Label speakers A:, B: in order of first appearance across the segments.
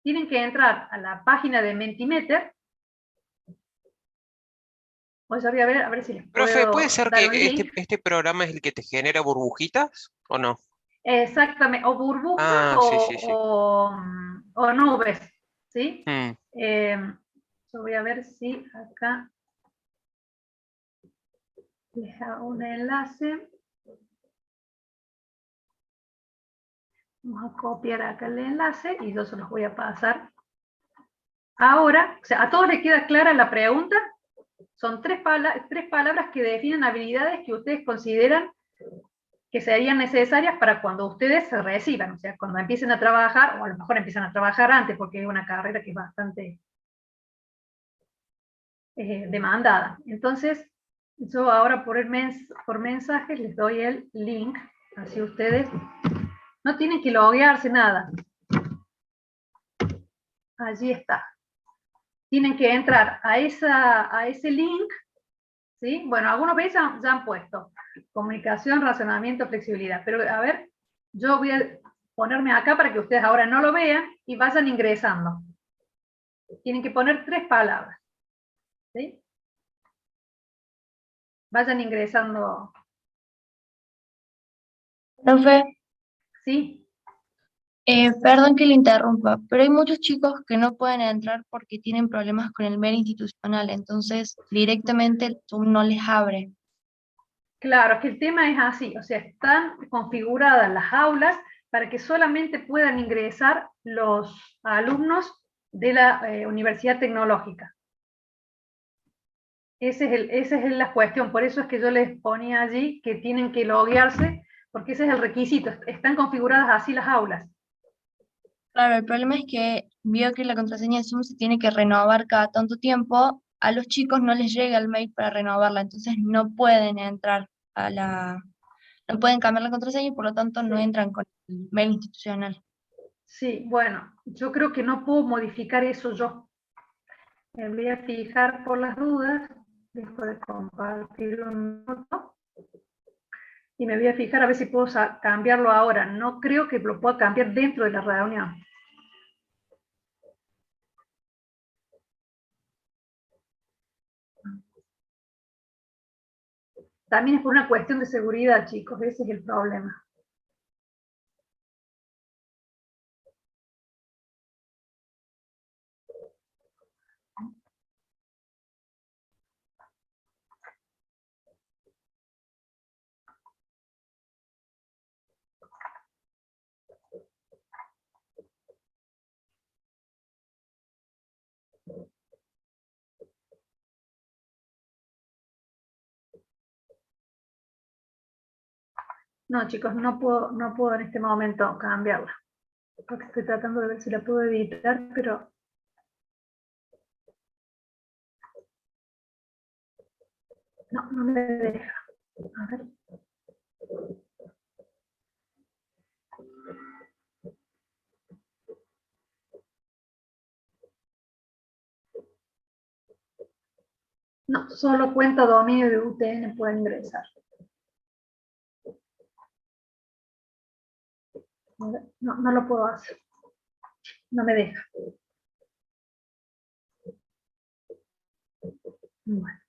A: tienen que entrar a la página de Mentimeter. Pues ya voy a ver si les
B: Profe,
A: puedo
B: ¿puede ser
A: dar un
B: que
A: link.
B: este programa es el que te genera burbujitas o no?
A: Exactamente, o burbujas
B: Ah, sí, sí, sí.
A: o nubes, ¿sí?
B: Mm.
A: Yo voy a ver si acá les hago un enlace. Vamos a copiar acá el enlace y yo se los voy a pasar. Ahora, o sea, ¿a todos les queda clara la pregunta? Son tres palabras que definen habilidades que ustedes consideran que serían necesarias para cuando ustedes se reciban, o sea, cuando empiecen a trabajar, o a lo mejor empiezan a trabajar antes, porque es una carrera que es bastante demandada. Entonces, yo ahora por mensaje les doy el link, así ustedes no tienen que loguearse nada. Allí está. Tienen que entrar a ese link, ¿sí? Bueno, algunos veces ya han puesto comunicación, razonamiento, flexibilidad, pero a ver, yo voy a ponerme acá para que ustedes ahora no lo vean y vayan ingresando. Tienen que poner 3 palabras, ¿sí? Vayan ingresando.
C: Profe,
A: ¿Sí?
C: perdón que le interrumpa, pero hay muchos chicos que no pueden entrar porque tienen problemas con el mail institucional, entonces directamente el Zoom no les abre.
A: Claro, que el tema es así, o sea, están configuradas las aulas para que solamente puedan ingresar los alumnos de la Universidad Tecnológica. Esa es la cuestión, por eso es que yo les ponía allí que tienen que loguearse, porque ese es el requisito, están configuradas así las aulas.
C: Claro, el problema es que vio que la contraseña de Zoom se tiene que renovar cada tanto tiempo, a los chicos no les llega el mail para renovarla, entonces no pueden entrar no pueden cambiar la contraseña y por lo tanto no
A: Sí,
C: entran con el mail institucional.
A: sí, bueno, yo creo que no puedo modificar eso yo. Me voy a fijar por las dudas, dejo de compartir un minuto, y me voy a fijar a ver si puedo cambiarlo ahora. No creo que lo pueda cambiar dentro de la reunión. También es por una cuestión de seguridad, chicos, ese es el problema. No, chicos, no puedo en este momento cambiarla. Porque estoy tratando de ver si la puedo editar, pero no me deja. A ver. No, solo cuenta dominio de UTN puede ingresar. No lo puedo hacer. No me deja. Bueno.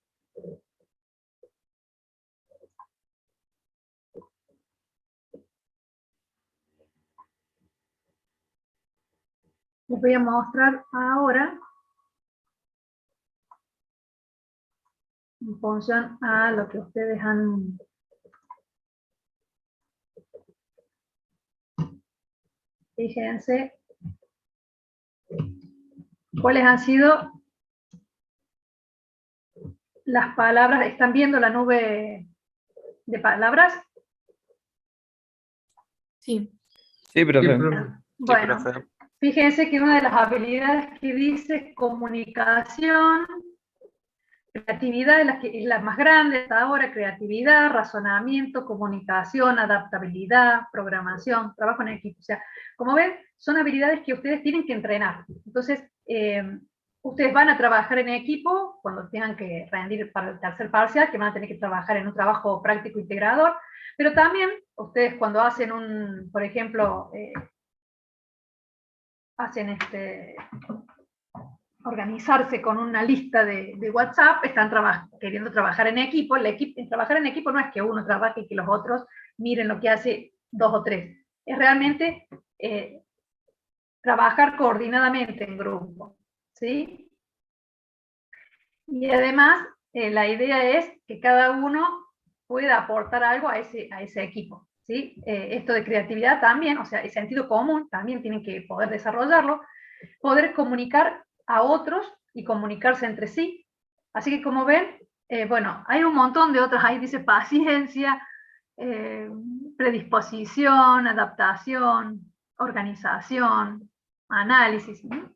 A: Les voy a mostrar ahora en función a lo que ustedes han... Fíjense cuáles han sido las palabras. ¿Están viendo la nube de palabras?
D: Sí.
E: Sí, profe.
B: Sí,
A: Bueno,
B: profe.
A: fíjense que una de las habilidades que dice comunicación, creatividad es la más grande hasta ahora, creatividad, razonamiento, comunicación, adaptabilidad, programación, trabajo en equipo. O sea, como ven, son habilidades que ustedes tienen que entrenar. Entonces, ustedes van a trabajar en equipo cuando tengan que rendir para el tercer parcial, que van a tener que trabajar en un trabajo práctico integrador, pero también ustedes cuando hacen por ejemplo, hacen organizarse con una lista de WhatsApp, están queriendo trabajar en equipo. Trabajar en equipo no es que uno trabaje y que los otros miren lo que hace 2 o 3. Es realmente trabajar coordinadamente en grupo, ¿sí? Y además, la idea es que cada uno pueda aportar algo a ese equipo, ¿sí? Esto de creatividad también, o sea, el sentido común, también tienen que poder desarrollarlo, poder comunicar a otros y comunicarse entre sí. Así que como ven, bueno, hay un montón de otras, ahí dice paciencia, predisposición, adaptación, organización, análisis, ¿no?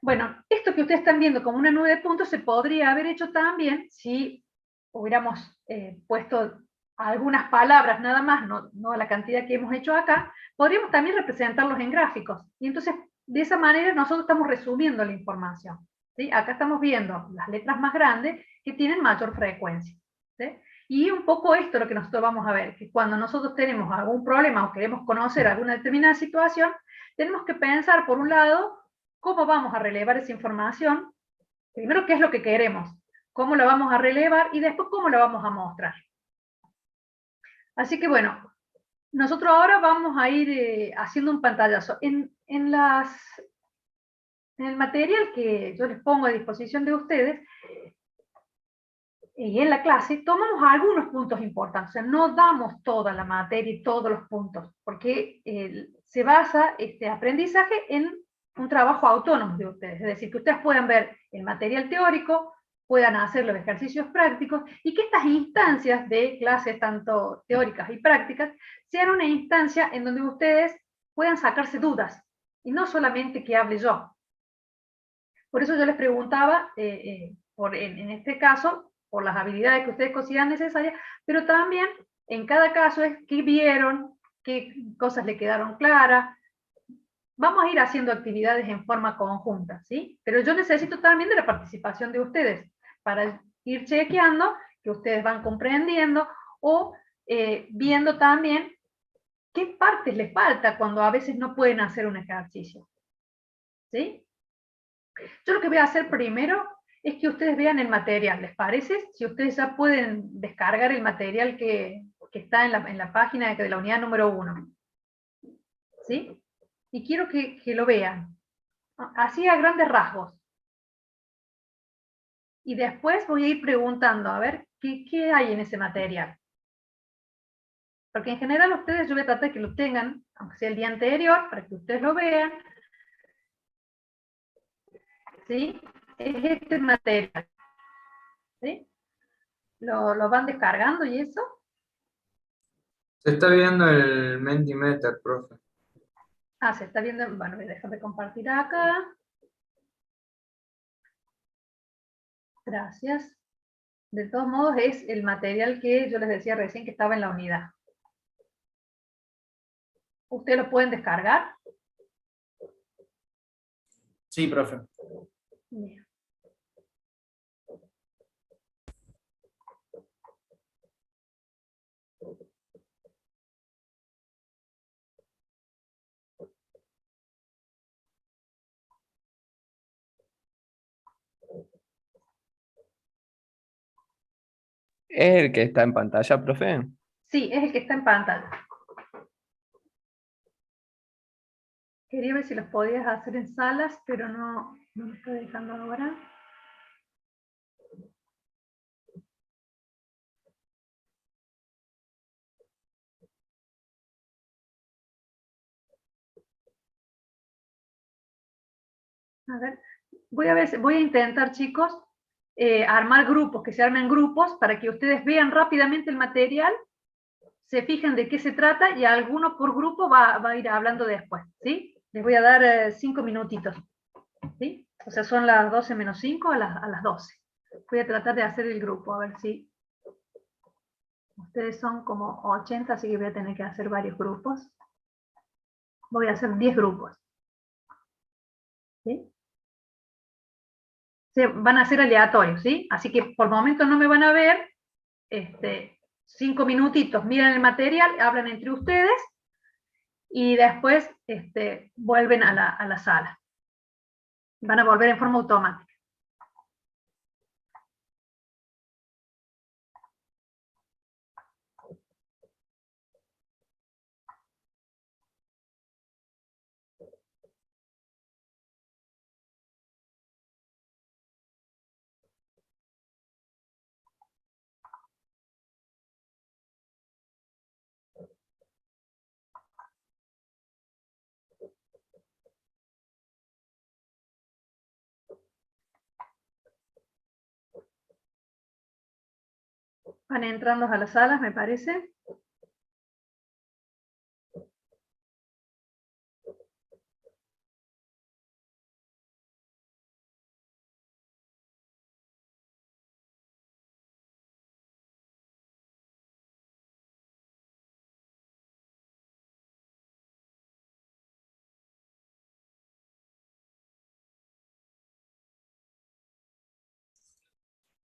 A: Bueno, esto que ustedes están viendo como una nube de puntos se podría haber hecho también si hubiéramos puesto algunas palabras nada más, no a la cantidad que hemos hecho acá. Podríamos también representarlos en gráficos. Y entonces, de esa manera, nosotros estamos resumiendo la información, ¿sí? Acá estamos viendo las letras más grandes que tienen mayor frecuencia, ¿sí? Y un poco esto es lo que nosotros vamos a ver, que cuando nosotros tenemos algún problema o queremos conocer alguna determinada situación, tenemos que pensar, por un lado, cómo vamos a relevar esa información. Primero, qué es lo que queremos, cómo la vamos a relevar y después cómo la vamos a mostrar. Así que bueno, nosotros ahora vamos a ir haciendo un pantallazo. En el material que yo les pongo a disposición de ustedes, y en la clase, tomamos algunos puntos importantes. O sea, no damos toda la materia y todos los puntos, porque se basa este aprendizaje en un trabajo autónomo de ustedes. Es decir, que ustedes puedan ver el material teórico, puedan hacer los ejercicios prácticos, y que estas instancias de clases, tanto teóricas y prácticas, sean una instancia en donde ustedes puedan sacarse dudas, y no solamente que hable yo. Por eso yo les preguntaba, en este caso, por las habilidades que ustedes consideran necesarias, pero también en cada caso es qué vieron, qué cosas le quedaron claras. Vamos a ir haciendo actividades en forma conjunta, ¿sí? Pero yo necesito también de la participación de ustedes para ir chequeando que ustedes van comprendiendo o viendo también qué partes les falta cuando a veces no pueden hacer un ejercicio, ¿sí? Yo lo que voy a hacer primero es que ustedes vean el material, ¿les parece? Si ustedes ya pueden descargar el material que está en la página de la unidad número 1. ¿Sí? Y quiero que lo vean. Así a grandes rasgos. Y después voy a ir preguntando, a ver, ¿qué hay en ese material? Porque en general ustedes, yo voy a tratar de que lo tengan, aunque sea el día anterior, para que ustedes lo vean. ¿Sí? Es este material. ¿Sí? ¿Lo van descargando y eso?
D: Se está viendo el Mentimeter, profe.
A: Ah, se está viendo. Bueno, voy a dejar de compartir acá. Gracias. De todos modos, es el material que yo les decía recién que estaba en la unidad. ¿Ustedes lo pueden descargar?
D: Sí, profe.
A: Bien.
E: ¿Es el que está en pantalla, profe?
A: Sí, es el que está en pantalla. Quería ver si los podías hacer en salas, pero no me estoy dejando ahora. A ver, voy a intentar, chicos, armar grupos, que se armen grupos, para que ustedes vean rápidamente el material, se fijen de qué se trata, y alguno por grupo va a ir hablando después, ¿sí? Les voy a dar 5 minutitos, ¿sí? O sea, son las 12 menos 5 a las 12. Voy a tratar de hacer el grupo, a ver si... Ustedes son como 80, así que voy a tener que hacer varios grupos. Voy a hacer 10 grupos. ¿Sí? Van a ser aleatorios, ¿sí? Así que por momento no me van a ver. 5 minutitos, miran el material, hablan entre ustedes, y después vuelven a la sala. Van a volver en forma automática. Van entrando a las salas, me parece.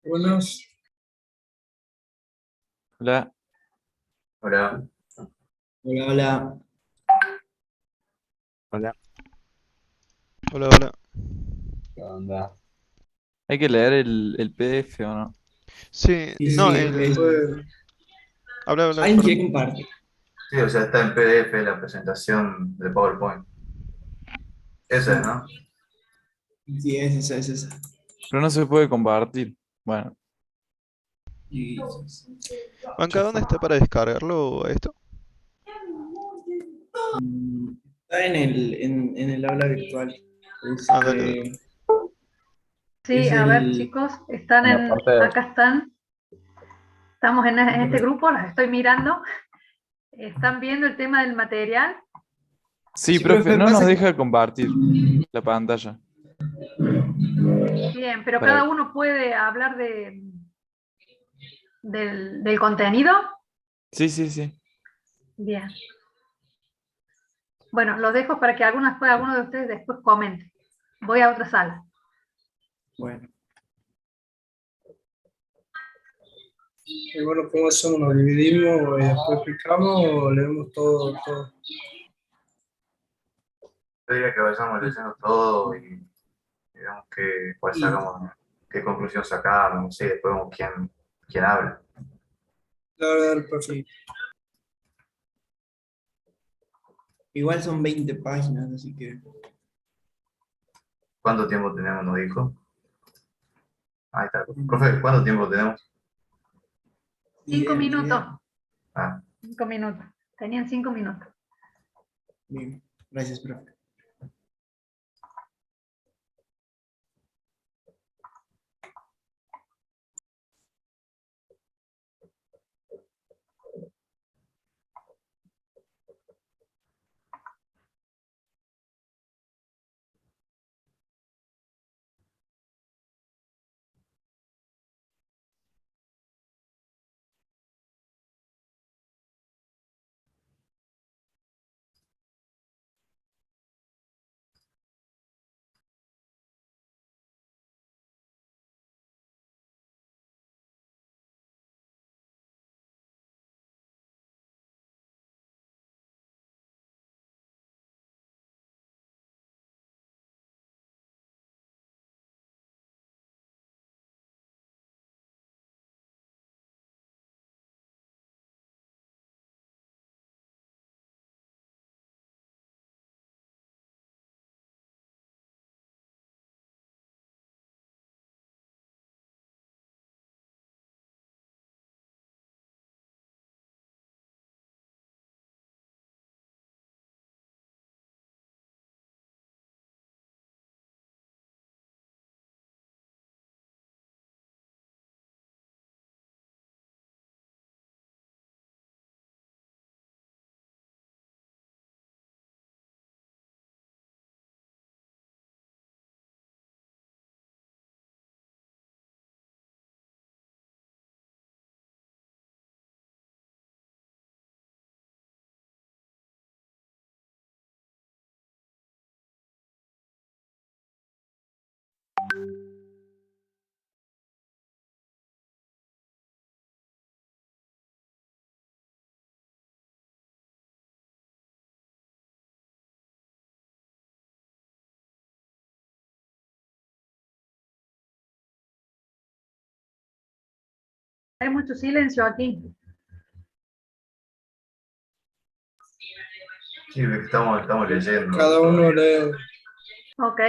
D: Buenos.
E: Hola.
D: Hola. Hola, hola.
E: Hola.
F: Hola, hola.
E: ¿Qué onda? Hay que leer el PDF, ¿o no?
F: Sí,
D: Sí,
F: no,
D: sí,
F: habla, habla,
D: ¿alguien
F: perdón.
D: quiere compartir? Sí, o sea, está en PDF la presentación de PowerPoint. Esa es, ¿no? Sí, es esa, es esa.
E: Pero no se puede compartir. Bueno,
D: Y-
F: ¿Banca dónde está para descargarlo esto?
D: Está en el aula virtual.
F: Ah, dale, dale.
A: Sí,
D: Es
A: a ver,
D: el...
A: chicos, están
E: en la parte de...
A: acá están. Estamos en este grupo, los estoy mirando. ¿Están viendo el tema del material?
E: Sí,
D: Sí,
E: profe,
D: profe,
E: no nos
D: pasa que...
E: deja compartir la pantalla.
A: Bien, pero
E: Para...
A: cada uno puede hablar del contenido.
E: Sí, sí, sí.
A: Bien. Bueno, los dejo para que alguno de ustedes después comente. Voy a otra sala.
D: Bueno. Y bueno, ¿cómo hacemos? ¿Nos dividimos y después explicamos o leemos todo? Yo diría que vayamos leyendo todo y digamos cuál sacamos, qué conclusión sacamos, no sé, después vemos quién habla. Claro, profe. Igual son 20 páginas, así que... ¿Cuánto tiempo tenemos? Nos dijo. Ahí está. Profe, ¿cuánto tiempo tenemos?
A: 5 minutos.
D: Ah,
A: 5 minutos. Tenían 5 minutos.
D: bien. Gracias, profe.
A: Hay mucho silencio aquí.
D: Sí, estamos leyendo.
G: Cada uno lee.
A: Ok.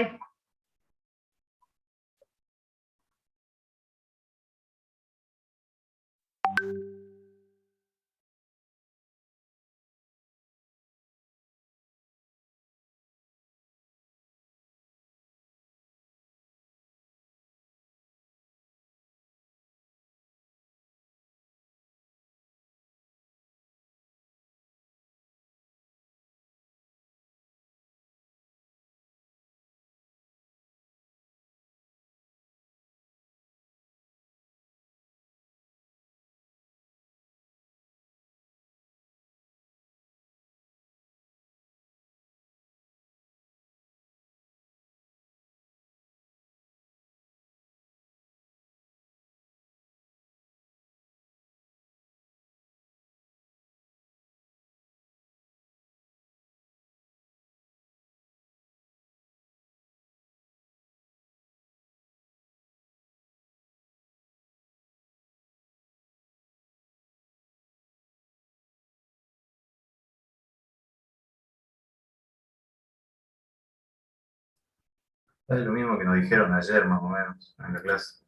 D: Es lo mismo que nos dijeron ayer, más o menos, en la clase.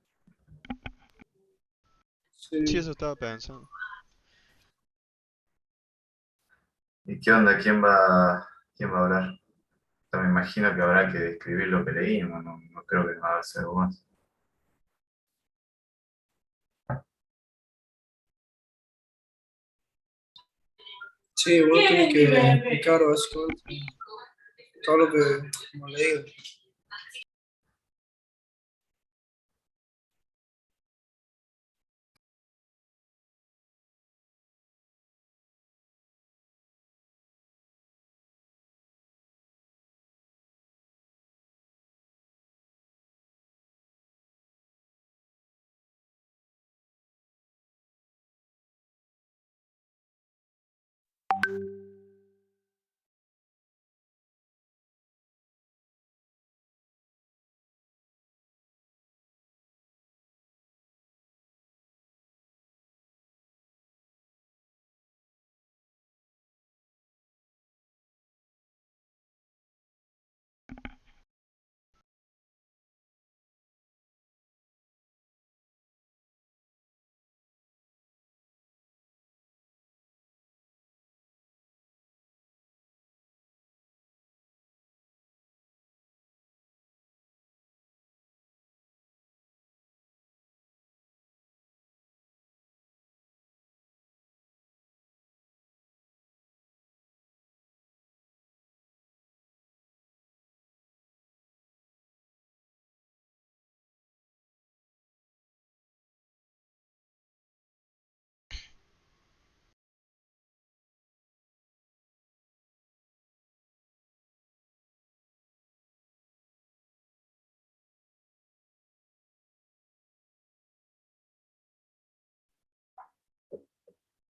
F: Sí,
G: Sí.
F: eso estaba pensando.
D: ¿Y qué onda? ¿Quién va a hablar? O sea, me imagino que habrá que describir lo que leímos, no creo que nos haga hacer algo más.
G: Sí, uno tiene que explicar básicamente todo lo que hemos leído.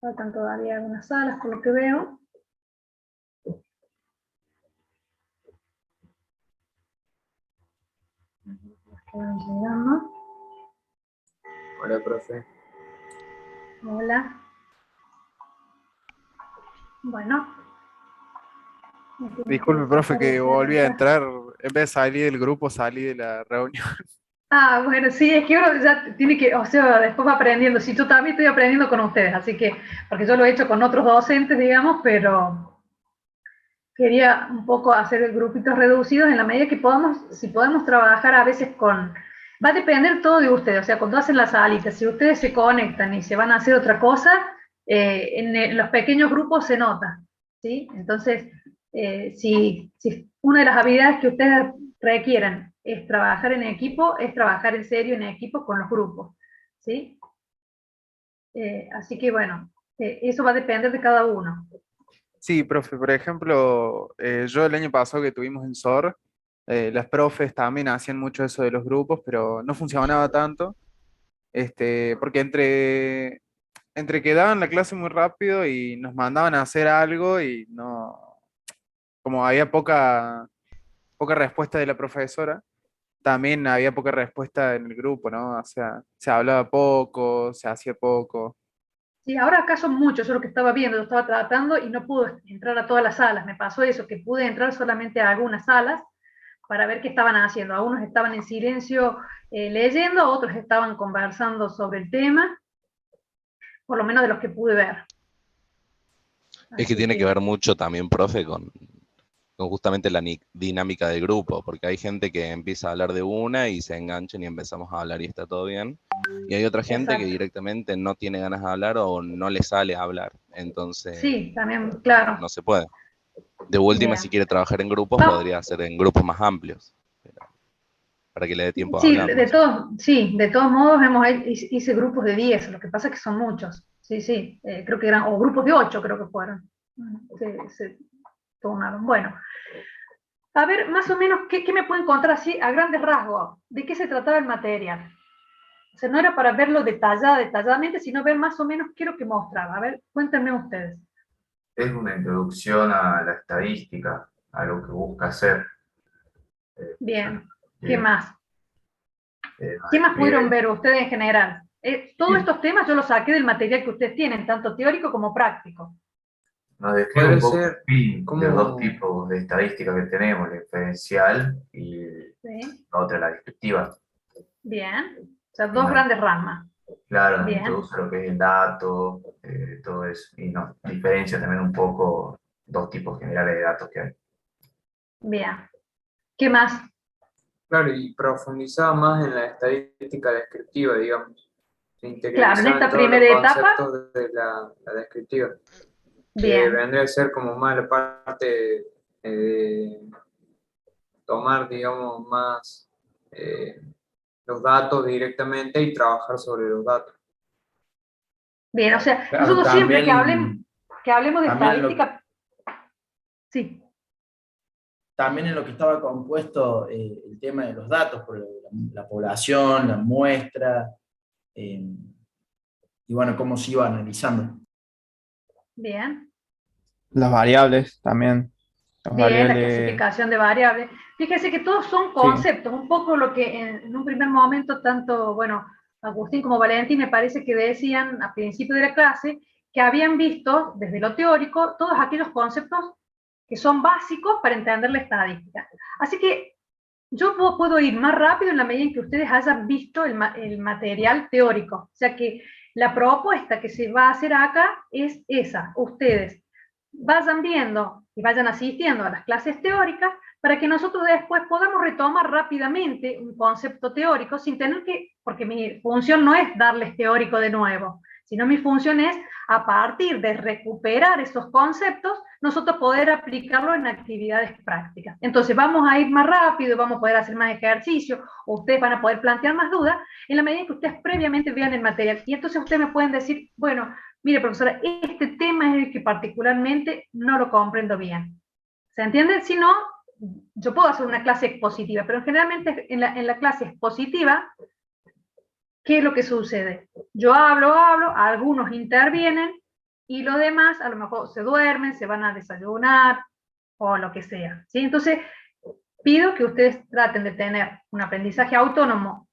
A: Faltan todavía algunas salas, por lo que veo. Quedan llegando.
H: Hola, profe.
A: Hola. Bueno.
I: Disculpe, profe, que volví a entrar. En vez de salir del grupo, salí de la reunión.
A: Ah, bueno, sí, es que uno ya tiene que, o sea, después va aprendiendo. Sí, yo también estoy aprendiendo con ustedes, así que, porque yo lo he hecho con otros docentes, digamos, pero quería un poco hacer grupitos reducidos en la medida que podamos, si podemos trabajar a veces con, va a depender todo de ustedes, o sea, cuando hacen la salita, si ustedes se conectan y se van a hacer otra cosa, en los pequeños grupos se nota, ¿sí? Entonces, si una de las habilidades que ustedes requieran es trabajar en equipo, es trabajar en serio en equipo con los grupos, ¿sí? Así que bueno, eso va a depender de cada uno.
I: Sí, profe, por ejemplo, yo el año pasado que tuvimos en SOR, las profes también hacían mucho eso de los grupos, pero no funcionaba tanto, porque entre que daban la clase muy rápido y nos mandaban a hacer algo y no, como había poca respuesta de la profesora, también había poca respuesta en el grupo, ¿no? O sea, se hablaba poco, se hacía poco.
A: Sí, ahora acá son muchos, yo lo que estaba viendo, lo estaba tratando y no pude entrar a todas las salas. Me pasó eso, que pude entrar solamente a algunas salas para ver qué estaban haciendo. Algunos estaban en silencio leyendo, otros estaban conversando sobre el tema, por lo menos de los que pude ver.
J: Es que
A: Así
J: tiene que ver mucho también, profe, con justamente la dinámica del grupo, porque hay gente que empieza a hablar de una y se enganchan y empezamos a hablar y está todo bien. Y hay otra gente que
A: Exacto.
J: directamente no tiene ganas de hablar o no le sale a hablar. Entonces,
A: Sí, también, claro.
J: no se puede. De última,
A: Bien.
J: si quiere trabajar en grupos, podría hacer en grupos más amplios, para que le dé tiempo a
A: Sí,
J: hablar.
A: de todos modos hice grupos de 10, lo que pasa es que son muchos. Sí, sí, creo que eran, o grupos de 8 creo que fueron. Se tornaron. Bueno, a ver, más o menos, ¿qué me puedo encontrar así a grandes rasgos? ¿De qué se trataba el material? O sea, no era para verlo detalladamente, sino ver más o menos qué es lo que mostraba. A ver, cuéntenme ustedes.
D: Es una introducción a la estadística, a lo que busca hacer.
A: Bien, ¿qué
D: Bien.
A: más?
D: Nos
A: ¿Qué más pudieron
D: describe-
A: ver ustedes en general? Todos
D: Bien.
A: estos temas yo los saqué del material que ustedes tienen, tanto teórico como práctico.
D: Nos describe
G: Puede
D: un poco
G: ser
D: de los dos
G: como,
D: tipos de estadística que tenemos, la inferencial y
A: ¿Sí?
D: la otra, la descriptiva.
A: Bien. O sea,
D: Y
A: dos
D: nos,
A: grandes ramas.
D: claro, nos
A: Bien.
D: introduce lo que es el dato, todo eso, y nos diferencia también un poco dos tipos generales de datos que hay.
A: Bien. ¿Qué más?
G: claro, y profundizaba más en la estadística descriptiva, digamos. Se
A: Claro, en
G: interiorizaba en
A: esta
G: todos los
A: primera etapa,
G: conceptos de la descriptiva, que
A: bien.
G: vendría a ser como más la parte de tomar, digamos, más los datos directamente y trabajar sobre los datos.
A: Bien, o sea,
K: Claro,
A: nosotros siempre
K: también,
A: que hablemos de
K: también,
A: estadística, sí,
K: también en lo que estaba compuesto el tema de los datos, por la población, la muestra, y bueno, cómo se iba analizando.
A: bien.
I: Las variables también. Las
A: Bien, la
I: variables.
A: clasificación de variables. Fíjese que todos son
I: Sí,
A: conceptos, un poco lo que en un primer momento tanto, bueno, Agustín como Valentín me parece que decían a principio de la clase que habían visto desde lo teórico todos aquellos conceptos que son básicos para entender la estadística. Así que yo puedo ir más rápido en la medida en que ustedes hayan visto el material teórico. O sea que la propuesta que se va a hacer acá es esa. Ustedes vayan viendo y vayan asistiendo a las clases teóricas para que nosotros después podamos retomar rápidamente un concepto teórico sin tener que, porque mi función no es darles teórico de nuevo, sino mi función es, a partir de recuperar esos conceptos, nosotros poder aplicarlo en actividades prácticas. Entonces vamos a ir más rápido, vamos a poder hacer más ejercicio, o ustedes van a poder plantear más dudas, en la medida que ustedes previamente vean el material. Y entonces ustedes me pueden decir, bueno, mire, profesora, este tema es el que particularmente no lo comprendo bien. ¿Se entiende? Si no, yo puedo hacer una clase expositiva, pero generalmente en la clase expositiva, ¿qué es lo que sucede? Yo hablo, algunos intervienen y los demás a lo mejor se duermen, se van a desayunar o lo que sea. ¿Sí? Entonces, pido que ustedes traten de tener un aprendizaje autónomo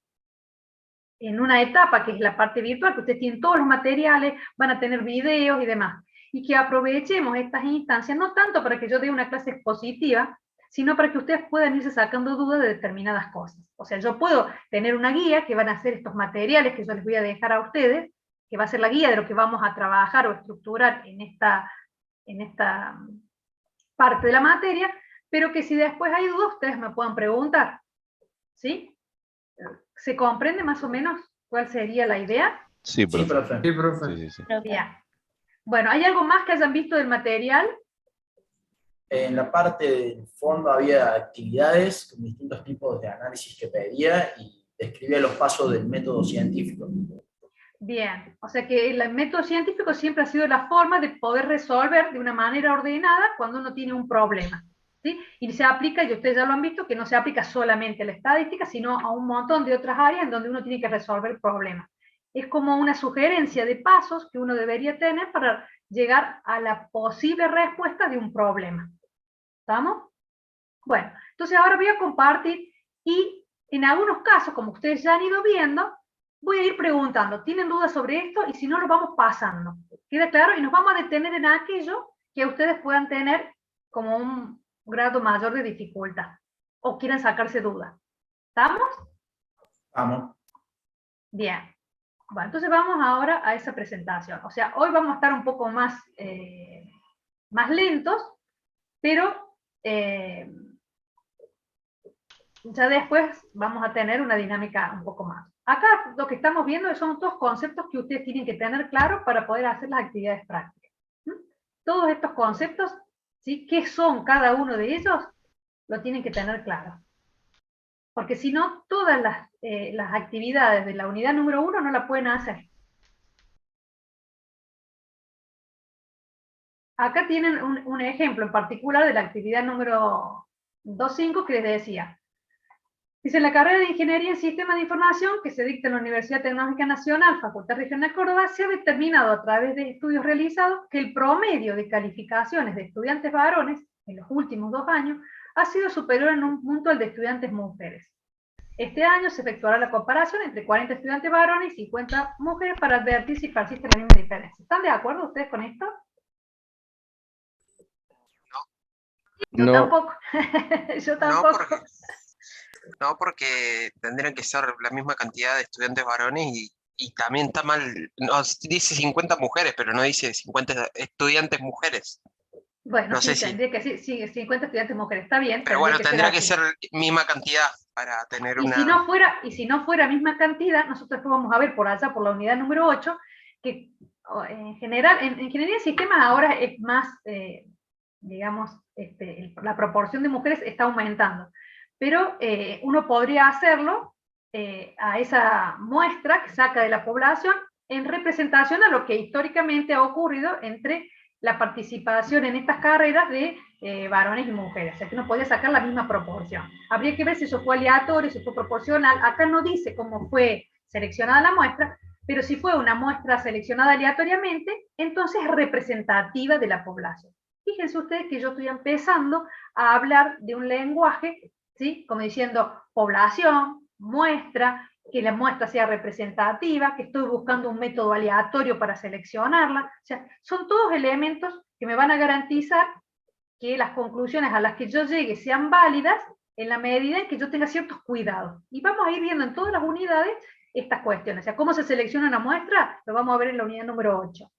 A: en una etapa que es la parte virtual, que ustedes tienen todos los materiales, van a tener videos y demás. Y que aprovechemos estas instancias, no tanto para que yo dé una clase expositiva, sino para que ustedes puedan irse sacando dudas de determinadas cosas. O sea, yo puedo tener una guía que van a ser estos materiales que yo les voy a dejar a ustedes, que va a ser la guía de lo que vamos a trabajar o estructurar en esta parte de la materia, pero que si después hay dudas, ustedes me puedan preguntar. ¿Sí? ¿Se comprende más o menos cuál sería la idea?
J: Sí,
K: sí,
J: profe.
K: profe.
G: Sí, profe.
J: Sí, sí, sí.
A: Bien. Bueno, ¿hay algo más que hayan visto del material?
K: En la parte del fondo había actividades con distintos tipos de análisis que pedía y describía los pasos del método científico.
A: Bien, o sea que el método científico siempre ha sido la forma de poder resolver de una manera ordenada cuando uno tiene un problema. ¿Sí? Y se aplica, y ustedes ya lo han visto, que no se aplica solamente a la estadística, sino a un montón de otras áreas en donde uno tiene que resolver problemas. Es como una sugerencia de pasos que uno debería tener para llegar a la posible respuesta de un problema. ¿Estamos? Bueno, entonces ahora voy a compartir y en algunos casos, como ustedes ya han ido viendo, voy a ir preguntando, ¿tienen dudas sobre esto? Y si no, lo vamos pasando. ¿Queda claro? Y nos vamos a detener en aquello que ustedes puedan tener como un grado mayor de dificultad, o quieran sacarse dudas. ¿Estamos?
K: Vamos.
A: Bien. Bueno, entonces vamos ahora a esa presentación. O sea, hoy vamos a estar un poco más, más lentos, pero ya después vamos a tener una dinámica un poco más. Acá lo que estamos viendo son todos conceptos que ustedes tienen que tener claros para poder hacer las actividades prácticas. Todos estos conceptos, ¿sí? ¿Qué son cada uno de ellos? Lo tienen que tener claro. Porque si no, todas las actividades de la unidad número 1 no la pueden hacer. Acá tienen un ejemplo en particular de la actividad número 2.5 que les decía. Dice, la carrera de Ingeniería en Sistemas de Información que se dicta en la Universidad Tecnológica Nacional, Facultad Regional Córdoba, se ha determinado a través de estudios realizados que el promedio de calificaciones de estudiantes varones en los últimos 2 años ha sido superior en un punto al de estudiantes mujeres. Este año se efectuará la comparación entre 40 estudiantes varones y 50 mujeres para advertir si persiste la misma diferencia. ¿Están de acuerdo ustedes con esto? Yo
E: No.
A: tampoco. Yo tampoco.
B: No, porque tendrían que ser la misma cantidad de estudiantes varones y también está mal, no, dice 50 mujeres, pero no dice 50 estudiantes mujeres.
A: Bueno,
B: no
A: sí,
B: sé
A: tendría que ser 50 estudiantes mujeres, está bien.
B: Pero bueno, tendría que
A: así.
B: ser misma cantidad para tener
A: Y
B: una...
A: si no fuera misma cantidad, nosotros vamos a ver por allá, por la unidad número 8, que en general, en ingeniería de sistemas ahora es más, digamos, la proporción de mujeres está aumentando. Pero uno podría hacerlo a esa muestra que saca de la población en representación a lo que históricamente ha ocurrido entre la participación en estas carreras de varones y mujeres. O sea que uno podría sacar la misma proporción. Habría que ver si eso fue aleatorio, si fue proporcional. Acá no dice cómo fue seleccionada la muestra, pero si fue una muestra seleccionada aleatoriamente, entonces es representativa de la población. Fíjense ustedes que yo estoy empezando a hablar de un lenguaje, ¿sí? Como diciendo población, muestra, que la muestra sea representativa, que estoy buscando un método aleatorio para seleccionarla. O sea, son todos elementos que me van a garantizar que las conclusiones a las que yo llegue sean válidas en la medida en que yo tenga ciertos cuidados. Y vamos a ir viendo en todas las unidades estas cuestiones. O sea, cómo se selecciona una muestra, lo vamos a ver en la unidad número 8.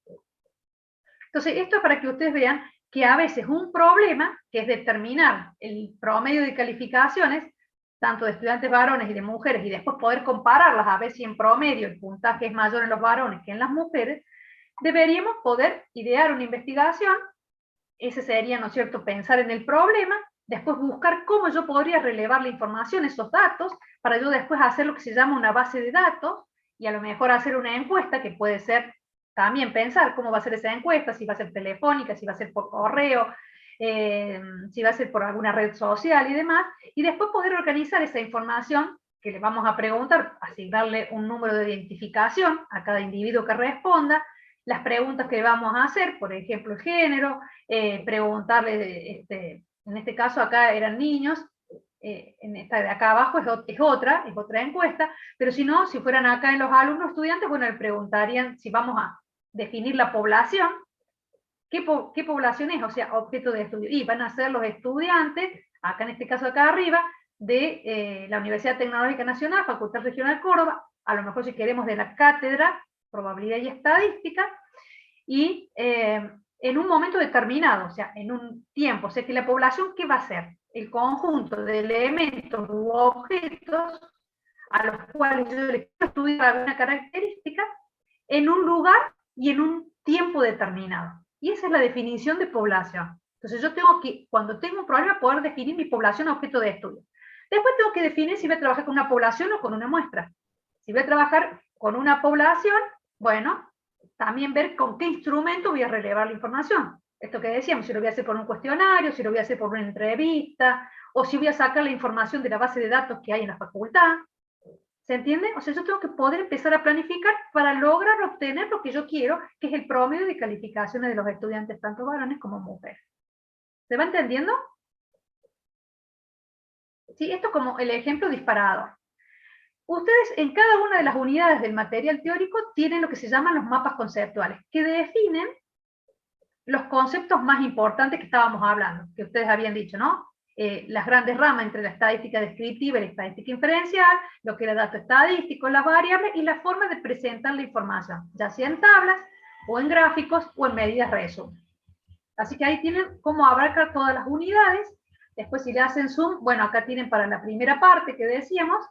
A: Entonces, esto es para que ustedes vean que a veces un problema, que es determinar el promedio de calificaciones, tanto de estudiantes varones y de mujeres, y después poder compararlas a ver si en promedio el puntaje es mayor en los varones que en las mujeres, deberíamos poder idear una investigación. Ese sería, ¿no es cierto?, pensar en el problema, después buscar cómo yo podría relevar la información, esos datos, para yo después hacer lo que se llama una base de datos, y a lo mejor hacer una encuesta, que puede ser también pensar cómo va a ser esa encuesta, si va a ser telefónica, si va a ser por correo, si va a ser por alguna red social y demás, y después poder organizar esa información que le vamos a preguntar, asignarle un número de identificación a cada individuo que responda, las preguntas que vamos a hacer, por ejemplo, el género, preguntarle, en este caso acá eran niños, en esta de acá abajo es otra encuesta, pero si no, si fueran acá en los alumnos estudiantes, bueno, le preguntarían si vamos a definir la población, ¿qué población es? O sea, objeto de estudio. Y van a ser los estudiantes, acá en este caso acá arriba, de la Universidad Tecnológica Nacional, Facultad Regional Córdoba, a lo mejor si queremos de la cátedra, probabilidad y estadística, y en un momento determinado, o sea, en un tiempo. O sea, que la población, ¿qué va a ser? El conjunto de elementos u objetos a los cuales yo le quiero estudiar alguna característica en un lugar y en un tiempo determinado. Y esa es la definición de población. Entonces yo tengo que, cuando tengo un problema, poder definir mi población objeto de estudio. Después tengo que definir si voy a trabajar con una población o con una muestra. Si voy a trabajar con una población, bueno, también ver con qué instrumento voy a relevar la información. Esto que decíamos, si lo voy a hacer por un cuestionario, si lo voy a hacer por una entrevista, o si voy a sacar la información de la base de datos que hay en la facultad. ¿Se entiende? O sea, yo tengo que poder empezar a planificar para lograr obtener lo que yo quiero, que es el promedio de calificaciones de los estudiantes, tanto varones como mujeres. ¿Se va entendiendo? ¿sí? Esto como el ejemplo disparador. Ustedes en cada una de las unidades del material teórico tienen lo que se llaman los mapas conceptuales, que definen los conceptos más importantes que estábamos hablando, que ustedes habían dicho, ¿no? Las grandes ramas entre la estadística descriptiva y la estadística inferencial, lo que era dato estadístico, las variables y la forma de presentar la información, ya sea en tablas, o en gráficos, o en medidas resumen. Así que ahí tienen cómo abarcar todas las unidades. Después si le hacen zoom, bueno, acá tienen para la primera parte que decíamos,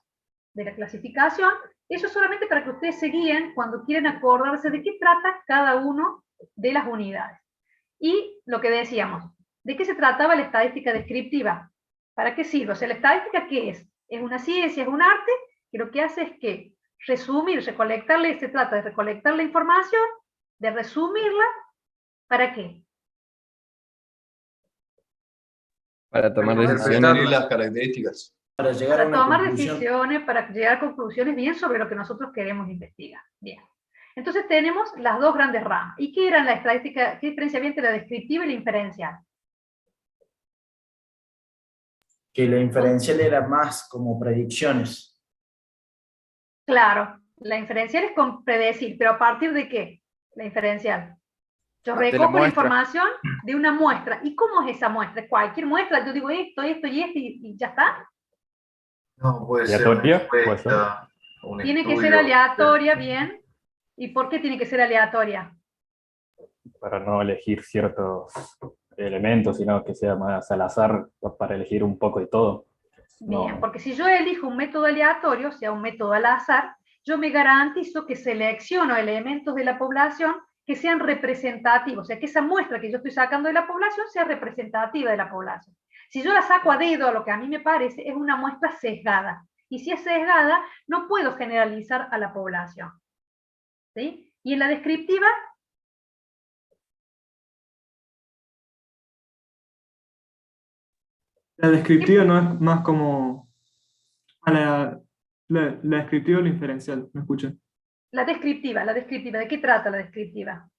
A: de la clasificación, eso solamente para que ustedes se guíen cuando quieren acordarse de qué trata cada uno de las unidades. Y lo que decíamos, ¿de qué se trataba la estadística descriptiva? ¿Para qué sirve? O sea, ¿la estadística qué es? Es una ciencia, es un arte, que lo que hace es que resumir, recolectarle, se trata de recolectar la información, de resumirla, ¿para qué?
E: Para tomar
L: Definir las características.
K: Para llegar a
A: Para
K: una
A: tomar
K: conclusión.
A: decisiones, para llegar a conclusiones bien sobre lo que nosotros queremos investigar. Bien. Entonces tenemos las dos grandes ramas. ¿Y qué eran la estadística? ¿Qué diferencia había entre la descriptiva y la inferencial?
K: Que la inferencial era más como predicciones.
A: Claro, la inferencial es con predecir, pero ¿a partir de qué? La inferencial. Yo
I: De la
A: recojo la
I: muestra.
A: información de una muestra. ¿Y cómo es esa muestra? ¿Es cualquier muestra? Yo digo esto y esto y ya está.
D: No, puede ser una
L: ¿Aleatoria? ¿Puede ser?
D: encuesta, un
A: Tiene que
D: estudio.
A: ser aleatoria, bien. ¿Y por qué tiene que ser aleatoria?
L: Para no elegir ciertos elementos, sino que sea más al azar para elegir un poco de todo.
A: Bien,
L: No.
A: porque si yo elijo un método aleatorio, o sea, un método al azar, yo me garantizo que selecciono elementos de la población que sean representativos, o sea, que esa muestra que yo estoy sacando de la población sea representativa de la población. Si yo la saco a dedo, a lo que a mí me parece, es una muestra sesgada. Y si es sesgada, no puedo generalizar a la población. ¿Sí? Y en la descriptiva,
M: La descriptiva no es más como la descriptiva o la inferencial, ¿me escuchan?
A: la descriptiva, ¿de qué trata la descriptiva?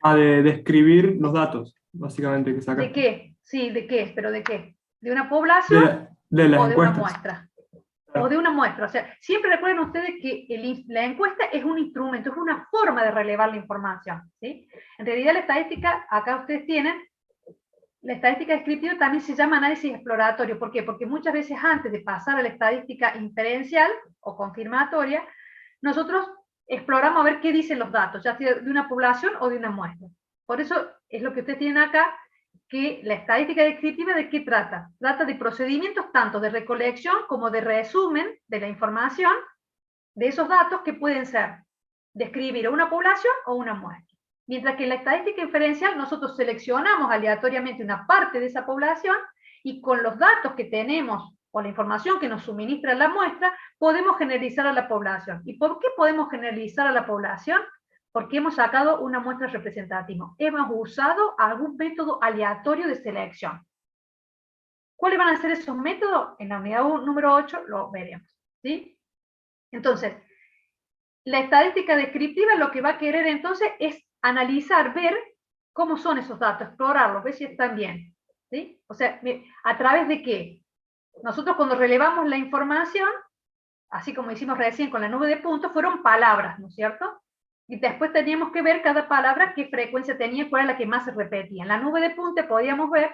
M: De describir los datos, básicamente, que
A: ¿De
M: sacan.
A: qué? Sí, ¿de qué? ¿Pero de qué? ¿De una población
M: De las
A: o de una
M: encuestas.
A: muestra? O de una muestra. O sea, siempre recuerden ustedes que la encuesta es un instrumento, es una forma de relevar la información, ¿sí? En realidad la estadística, acá ustedes tienen, la estadística descriptiva también se llama análisis exploratorio. ¿Por qué? Porque muchas veces antes de pasar a la estadística inferencial o confirmatoria, nosotros exploramos a ver qué dicen los datos, ya sea de una población o de una muestra. Por eso es lo que ustedes tienen acá, que la estadística descriptiva, ¿de qué trata? Trata de procedimientos tanto de recolección como de resumen de la información de esos datos que pueden ser describir a una población o una muestra. Mientras que en la estadística inferencial nosotros seleccionamos aleatoriamente una parte de esa población y con los datos que tenemos o la información que nos suministra la muestra, podemos generalizar a la población. ¿Y por qué podemos generalizar a la población? Porque hemos sacado una muestra representativa. Hemos usado algún método aleatorio de selección. ¿Cuáles van a ser esos métodos? En la unidad número 8 lo veremos. ¿Sí? Entonces, la estadística descriptiva lo que va a querer entonces es analizar, ver cómo son esos datos, explorarlos, ver si están bien. ¿Sí? O sea, ¿a través de qué? Nosotros cuando relevamos la información, así como hicimos recién con la nube de puntos, fueron palabras, ¿no es cierto? Y después teníamos que ver cada palabra qué frecuencia tenía, cuál era la que más se repetía. En la nube de puntos podíamos ver,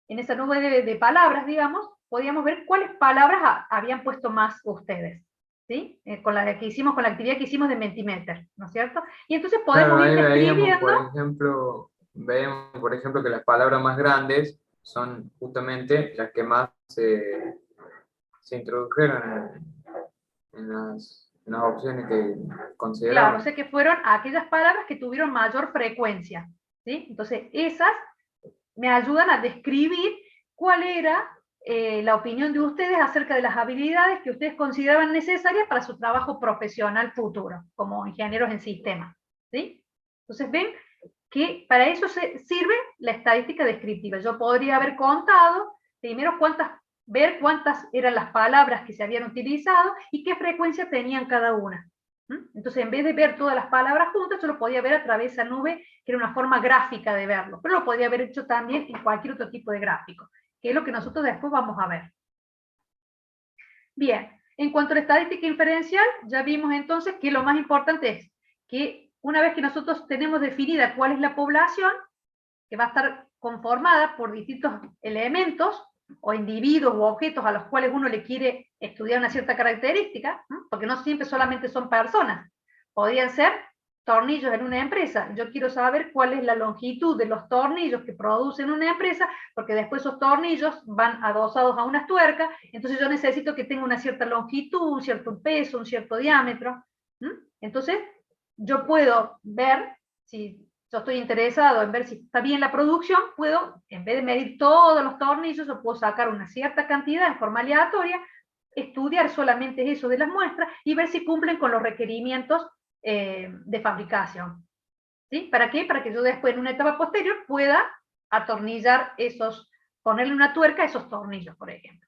A: en esa nube de palabras, digamos, podíamos ver cuáles palabras habían puesto más ustedes. ¿Sí? Con la que hicimos, con la actividad que hicimos de Mentimeter, ¿no es cierto? Y entonces podemos
G: Claro,
A: ir
G: ahí
A: describiendo.
G: veíamos, por ejemplo, que las palabras más grandes son justamente las que más se introdujeron en las opciones que consideramos.
A: Claro, o sea que fueron aquellas palabras que tuvieron mayor frecuencia, ¿sí? Entonces, esas me ayudan a describir cuál era la opinión de ustedes acerca de las habilidades que ustedes consideraban necesarias para su trabajo profesional futuro, como ingenieros en sistemas, ¿sí? Entonces, ven que para eso sirve la estadística descriptiva. Yo podría haber contado primero ver cuántas eran las palabras que se habían utilizado y qué frecuencia tenían cada una. Entonces, en vez de ver todas las palabras juntas, yo lo podía ver a través de esa nube, que era una forma gráfica de verlo, pero lo podía haber hecho también en cualquier otro tipo de gráfico, que es lo que nosotros después vamos a ver. Bien, en cuanto a la estadística inferencial, ya vimos entonces que lo más importante es que una vez que nosotros tenemos definida cuál es la población, que va a estar conformada por distintos elementos, o individuos u objetos a los cuales uno le quiere estudiar una cierta característica, ¿no? Porque no siempre solamente son personas, podrían ser tornillos en una empresa. Yo quiero saber cuál es la longitud de los tornillos que producen una empresa, porque después esos tornillos van adosados a unas tuercas, entonces yo necesito que tenga una cierta longitud, un cierto peso, un cierto diámetro. Entonces, yo puedo ver, si yo estoy interesado en ver si está bien la producción, puedo, en vez de medir todos los tornillos, yo puedo sacar una cierta cantidad en forma aleatoria, estudiar solamente eso de las muestras y ver si cumplen con los requerimientos de fabricación. ¿Sí? ¿Para qué? Para que yo después, en una etapa posterior, pueda atornillar esos, ponerle una tuerca a esos tornillos, por ejemplo.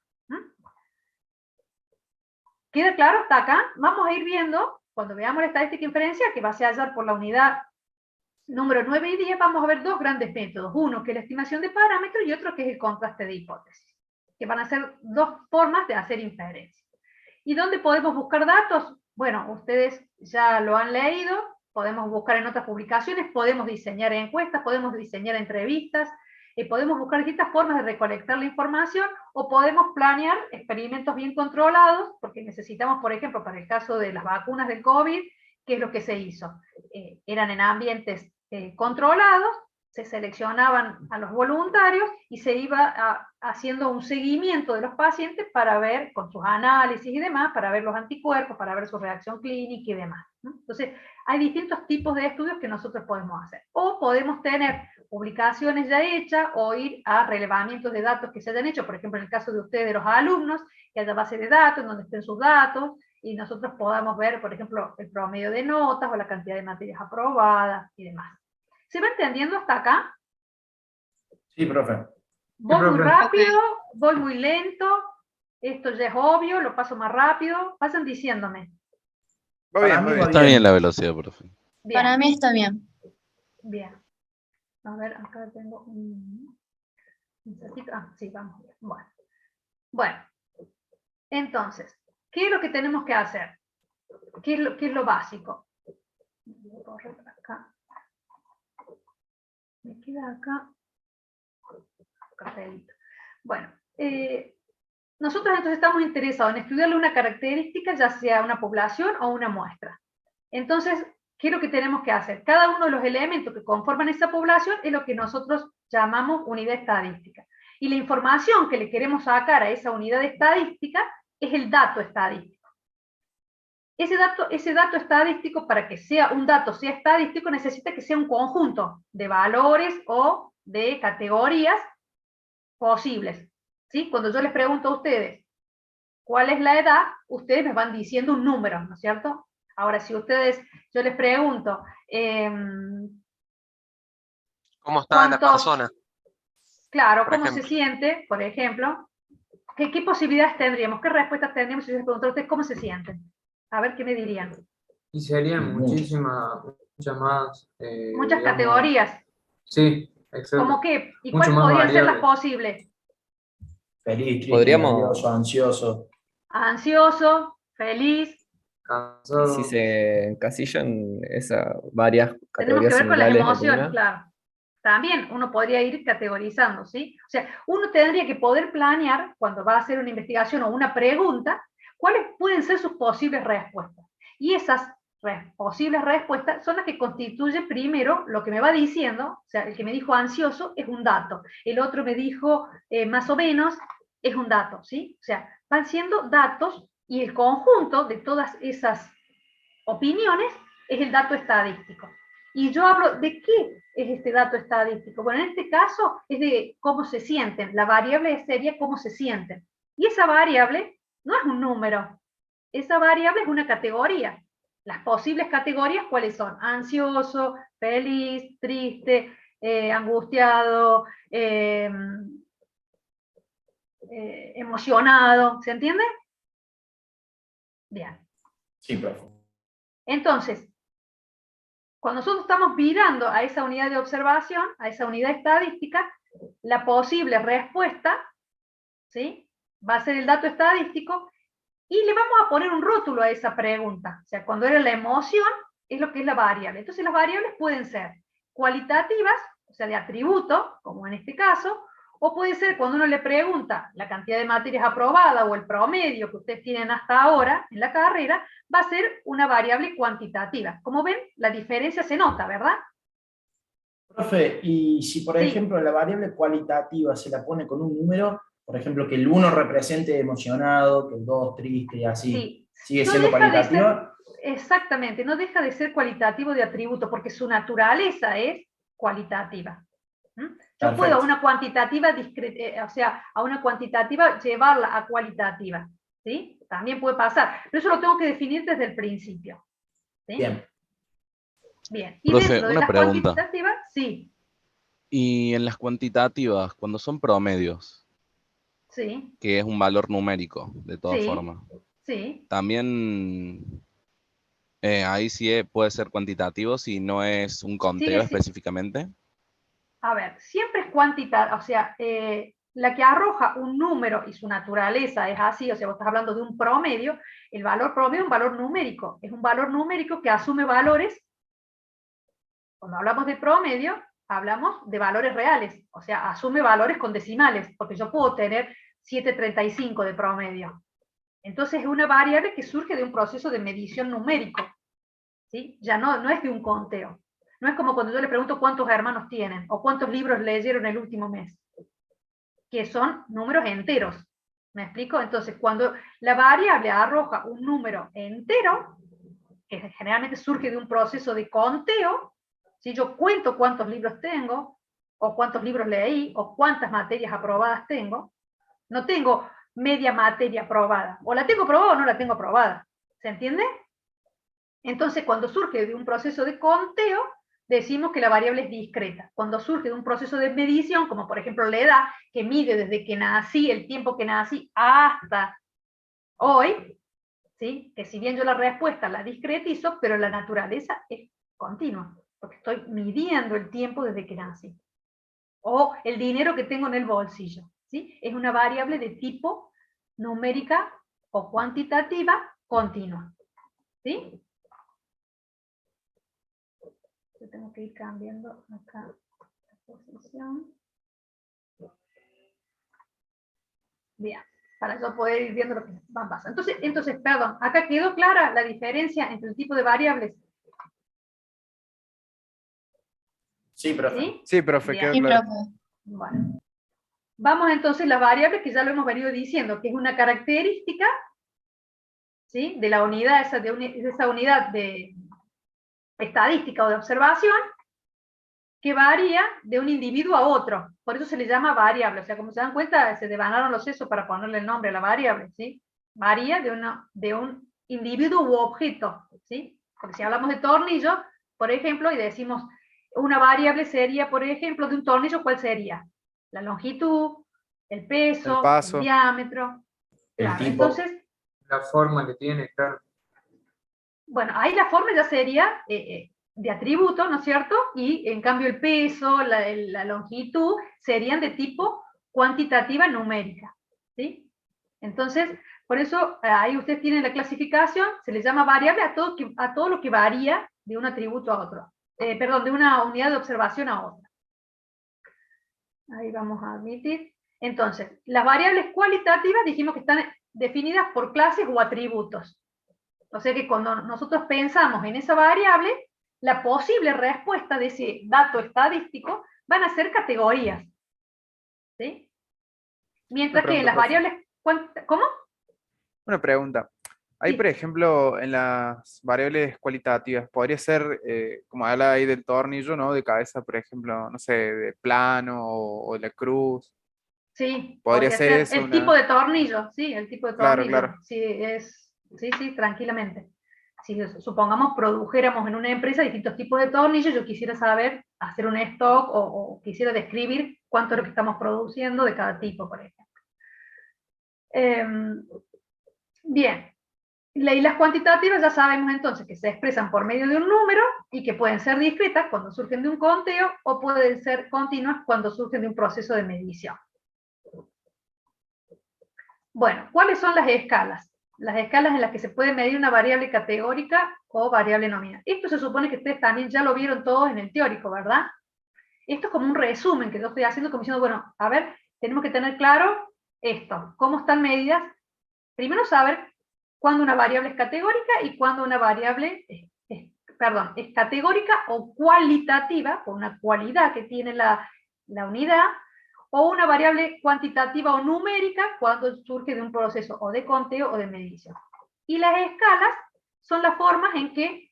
A: ¿Queda claro hasta acá? Vamos a ir viendo, cuando veamos la estadística inferencial, que va a ser hallar por la unidad número 9 y 10, vamos a ver dos grandes métodos. Uno que es la estimación de parámetros y otro que es el contraste de hipótesis, que van a ser dos formas de hacer inferencia. ¿Y dónde podemos buscar datos? Bueno, ustedes ya lo han leído, podemos buscar en otras publicaciones, podemos diseñar encuestas, podemos diseñar entrevistas, podemos buscar distintas formas de recolectar la información, o podemos planear experimentos bien controlados, porque necesitamos, por ejemplo, para el caso de las vacunas del COVID, ¿qué es lo que se hizo? Eran en ambientes controlados, se seleccionaban a los voluntarios y se iba haciendo un seguimiento de los pacientes para ver, con sus análisis y demás, para ver los anticuerpos, para ver su reacción clínica y demás, ¿no? Entonces, hay distintos tipos de estudios que nosotros podemos hacer. O podemos tener publicaciones ya hechas, o ir a relevamientos de datos que se hayan hecho, por ejemplo, en el caso de ustedes, de los alumnos, que haya base de datos, en donde estén sus datos, y nosotros podamos ver, por ejemplo, el promedio de notas, o la cantidad de materias aprobadas, y demás. ¿Se va entendiendo hasta acá?
K: Sí, profe.
A: Voy muy rápido, voy muy lento, esto ya es obvio, lo paso más rápido, pasan diciéndome.
J: Está bien la velocidad, profe.
A: Bien.
C: Para mí está bien.
A: Bien. A ver, acá tengo un mensajito. Ah, sí, vamos bien. Bueno, entonces, ¿qué es lo que tenemos que hacer? ¿Qué es lo básico? Voy a correr acá. Me queda acá. Cartelito. Bueno, nosotros entonces estamos interesados en estudiarle una característica, ya sea una población o una muestra. Entonces, ¿qué es lo que tenemos que hacer? Cada uno de los elementos que conforman esa población es lo que nosotros llamamos unidad estadística. Y la información que le queremos sacar a esa unidad estadística es el dato estadístico. Ese dato estadístico, para que sea un dato sea estadístico, necesita que sea un conjunto de valores o de categorías posibles. ¿Sí? Cuando yo les pregunto a ustedes cuál es la edad, ustedes me van diciendo un número, ¿no es cierto? Ahora, si yo les pregunto
B: ¿cómo está la persona?
A: Claro, ¿cómo se siente, por ejemplo? ¿Qué posibilidades tendríamos? ¿Qué respuestas tendríamos si yo les pregunto a ustedes cómo se sienten? A ver, ¿qué me dirían?
G: Y serían muchas más...
A: muchas
G: digamos,
A: categorías.
G: Sí, exacto.
A: ¿Cómo qué? ¿Y cuáles podrían ser las posibles?
K: Feliz, triste, nervioso, ansioso.
A: Ansioso, feliz.
G: Cansado.
E: Si se encasillan esas varias
A: Tenemos que
E: categorías
A: ver con las
E: similares
A: emociones,
E: alguna.
A: claro. También uno podría ir categorizando, ¿sí? O sea, uno tendría que poder planear, cuando va a hacer una investigación o una pregunta, cuáles pueden ser sus posibles respuestas. Y esas posibles respuestas son las que constituyen primero lo que me va diciendo. O sea, el que me dijo ansioso es un dato, el otro me dijo más o menos, es un dato, ¿sí? O sea, van siendo datos, y el conjunto de todas esas opiniones es el dato estadístico. Y yo hablo de qué es este dato estadístico. Bueno, en este caso es de cómo se sienten. La variable sería cómo se sienten. Y esa variable no es un número. Esa variable es una categoría. Las posibles categorías, ¿cuáles son? Ansioso, feliz, triste, angustiado, emocionado. ¿Se entiende? Bien.
K: Sí, profe.
A: Entonces, cuando nosotros estamos mirando a esa unidad de observación, a esa unidad estadística, la posible respuesta, ¿sí?, va a ser el dato estadístico, Y le vamos a poner un rótulo a esa pregunta. O sea, cuando era la emoción, es lo que es la variable. Entonces las variables pueden ser cualitativas, o sea, de atributo, como en este caso, o puede ser cuando uno le pregunta la cantidad de materias aprobadas o el promedio que ustedes tienen hasta ahora en la carrera, va a ser una variable cuantitativa. Como ven, la diferencia se nota, ¿verdad?
K: Profe, y si por
A: Sí.
K: ejemplo la variable cualitativa se la pone con un número, por ejemplo que el 1 represente emocionado, que el 2 triste y así,
A: Sí.
K: ¿sigue
A: No
K: siendo
A: deja de
K: cualitativa?
A: exactamente, no deja de ser cualitativo de atributo, porque su naturaleza es cualitativa. ¿Mm? Yo puedo a una cuantitativa, o sea, a una cuantitativa llevarla a cualitativa, ¿sí? También puede pasar, pero eso lo tengo que definir desde el principio. ¿Sí?
K: Bien.
A: Bien, y
J: Profe,
A: dentro de
J: una
A: las
J: pregunta.
A: cuantitativas, sí,
J: Y en las cuantitativas, cuando son promedios,
A: sí,
J: que es un valor numérico, de todas
A: sí,
J: formas,
A: sí.
J: también ahí sí puede ser cuantitativo si no es un conteo
A: Sigue,
J: específicamente.
A: a ver, siempre es cuantitativa, o sea, la que arroja un número y su naturaleza es así, o sea, vos estás hablando de un promedio, el valor promedio es un valor numérico, es un valor numérico que asume valores. Cuando hablamos de promedio, hablamos de valores reales, o sea, asume valores con decimales, porque yo puedo tener 7,35 de promedio. Entonces es una variable que surge de un proceso de medición numérico, ¿sí? Ya no es de un conteo. No es como cuando yo le pregunto cuántos hermanos tienen o cuántos libros leyeron el último mes, que son números enteros. ¿Me explico? Entonces, cuando la variable arroja un número entero, que generalmente surge de un proceso de conteo, si yo cuento cuántos libros tengo, o cuántos libros leí, o cuántas materias aprobadas tengo, no tengo media materia aprobada, o la tengo aprobada o no la tengo aprobada, ¿se entiende? Entonces, cuando surge de un proceso de conteo, decimos que la variable es discreta. Cuando surge de un proceso de medición, como por ejemplo la edad, que mide desde que nací, el tiempo que nací, hasta hoy, ¿sí? Que si bien yo la respuesta la discretizo, pero la naturaleza es continua, porque estoy midiendo el tiempo desde que nací. O el dinero que tengo en el bolsillo, ¿sí? Es una variable de tipo numérica o cuantitativa continua, ¿sí? Yo tengo que ir cambiando acá la posición. Bien, para yo poder ir viendo lo que va a pasar. Entonces, perdón, acá quedó clara la diferencia entre el tipo de variables.
K: Sí, profe.
A: ¿Sí?
I: Sí, profe,
A: Bien.
I: quedó claro.
A: Bueno. Vamos entonces a las variables que ya lo hemos venido diciendo, que es una característica, ¿sí? De la unidad, de esa unidad de estadística o de observación, que varía de un individuo a otro. Por eso se le llama variable. O sea, como se dan cuenta, se devanaron los sesos para ponerle el nombre a la variable, ¿sí? Varía de un individuo u objeto, ¿sí? Porque si hablamos de tornillo, por ejemplo, y decimos, una variable sería, por ejemplo, de un tornillo, ¿cuál sería? La longitud, el peso,
I: El paso.
A: el diámetro. Claro,
K: tipo.
A: entonces,
G: La forma que tiene, claro.
A: bueno, ahí la forma ya sería de atributo, ¿no es cierto? Y en cambio el peso, la longitud, serían de tipo cuantitativa numérica, ¿sí? Entonces, por eso ahí ustedes tienen la clasificación, se le llama variable a todo lo que varía de un atributo a otro. Perdón, de una unidad de observación a otra. Ahí vamos a admitir. Entonces, las variables cualitativas dijimos que están definidas por clases o atributos. O sea que cuando nosotros pensamos en esa variable, la posible respuesta de ese dato estadístico van a ser categorías. ¿Sí? Mientras que en las variables... ¿Cómo?
I: Una pregunta. Ahí,
A: Sí.
I: por ejemplo, en las variables cualitativas, podría ser, como habla ahí del tornillo, ¿no? De cabeza, por ejemplo, no sé, de plano o de la cruz.
A: Sí,
I: Podría
A: podría
I: ser
A: ser.
I: eso
A: El
I: una...
A: tipo de tornillo, sí, el tipo de
I: Claro,
A: tornillo.
I: claro.
A: Sí, tranquilamente. Si supongamos produjéramos en una empresa distintos tipos de tornillos, yo quisiera saber, hacer un stock o quisiera describir cuánto es lo que estamos produciendo de cada tipo, por ejemplo. Bien. Y las cuantitativas ya sabemos entonces que se expresan por medio de un número y que pueden ser discretas cuando surgen de un conteo o pueden ser continuas cuando surgen de un proceso de medición. Bueno, ¿cuáles son las escalas? las escalas en las que se puede medir una variable categórica o variable nominal. Esto se supone que ustedes también ya lo vieron todos en el teórico, ¿verdad? Esto es como un resumen que yo estoy haciendo, como diciendo, bueno, a ver, tenemos que tener claro esto, cómo están medidas. Primero saber cuándo una variable es categórica y cuándo una variable es categórica o cualitativa, por una cualidad que tiene la unidad, o una variable cuantitativa o numérica cuando surge de un proceso o de conteo o de medición. Y las escalas son las formas en que